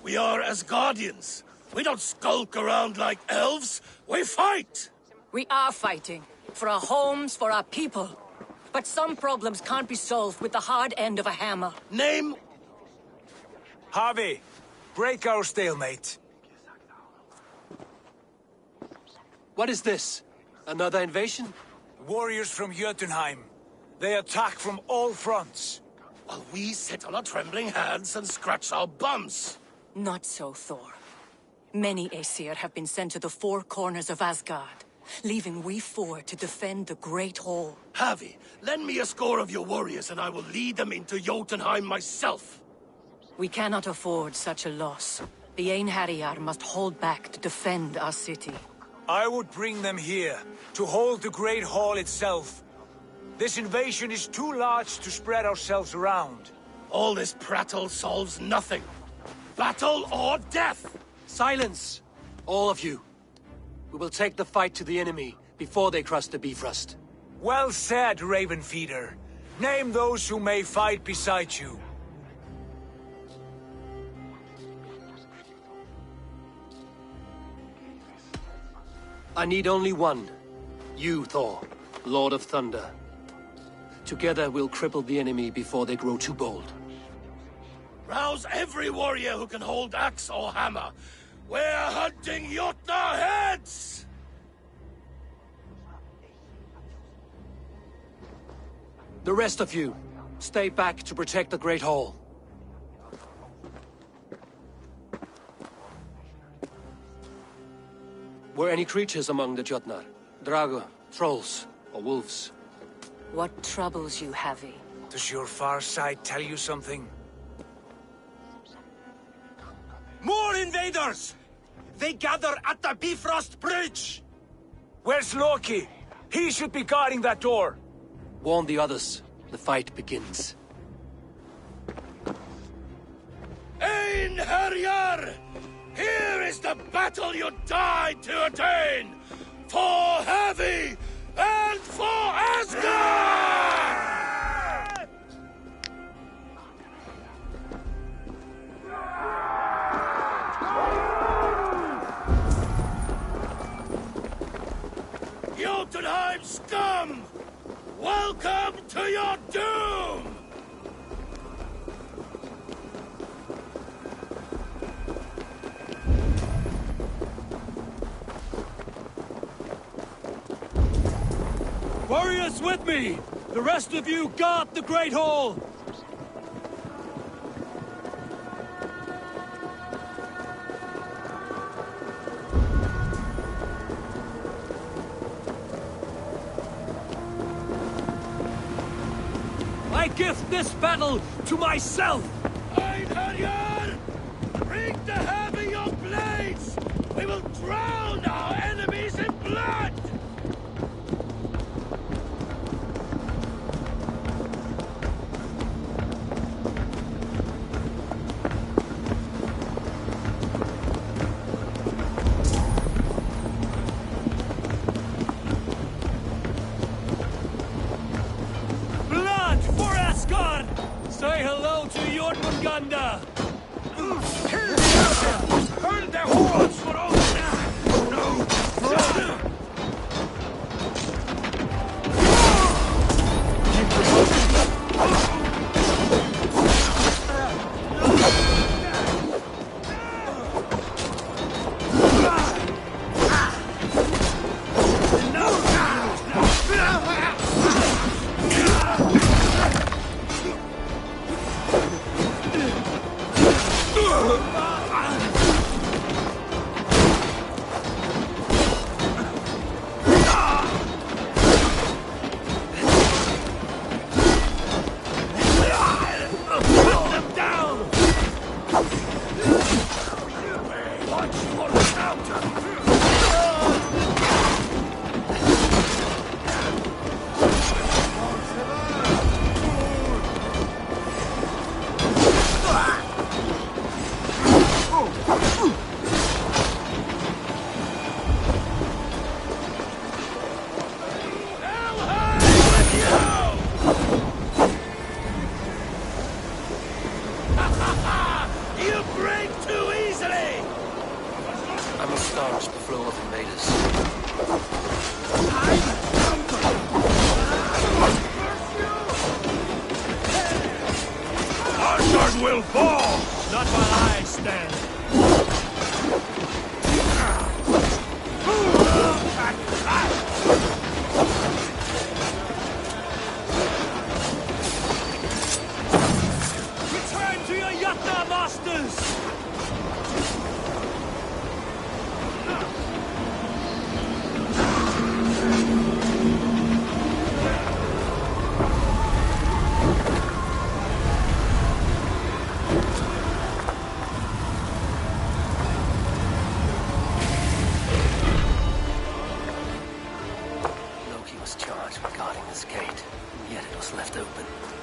We are as guardians. We don't skulk around like elves. We fight! We are fighting. For our homes, for our people. But some problems can't be solved with the hard end of a hammer. Name... Harvey, break our stalemate. What is this? Another invasion? Warriors from Jotunheim. They attack from all fronts. While we sit on our trembling hands and scratch our bums. Not so, Thor. Many Aesir have been sent to the four corners of Asgard, leaving we four to defend the Great Hall. Harvey, lend me a score of your warriors and I will lead them into Jotunheim myself. We cannot afford such a loss. The Einherjar must hold back to defend our city. I would bring them here, to hold the Great Hall itself. This invasion is too large to spread ourselves around. All this prattle solves nothing. Battle or death! Silence! All of you. We will take the fight to the enemy before they cross the Bifrost. Well said, Ravenfeeder. Name those who may fight beside you. I need only one. You, Thor, Lord of Thunder. Together we'll cripple the enemy before they grow too bold. Rouse every warrior who can hold axe or hammer. We're hunting Jotnar heads! The rest of you, stay back to protect the Great Hall. Were any creatures among the Jotnar? Drago, trolls, or wolves? What troubles you, Havi? Does your far sight tell you something? More invaders! They gather at the Bifrost Bridge! Where's Loki? He should be guarding that door. Warn the others. The fight begins. Einherjar! Here is the battle you died to attain! For Havi and for Asgard! Jotunheim scum! Welcome to your doom! Warriors with me! The rest of you guard the Great Hall! I give this battle to myself! Einherjar! Bring to heavy your blades! We will drown our enemies in blood! Say hello to Jormungandr! Burn their horns for all will fall! Not while I stand. Return to your Yatna masters! Loki was charged with guarding this gate, yet it was left open.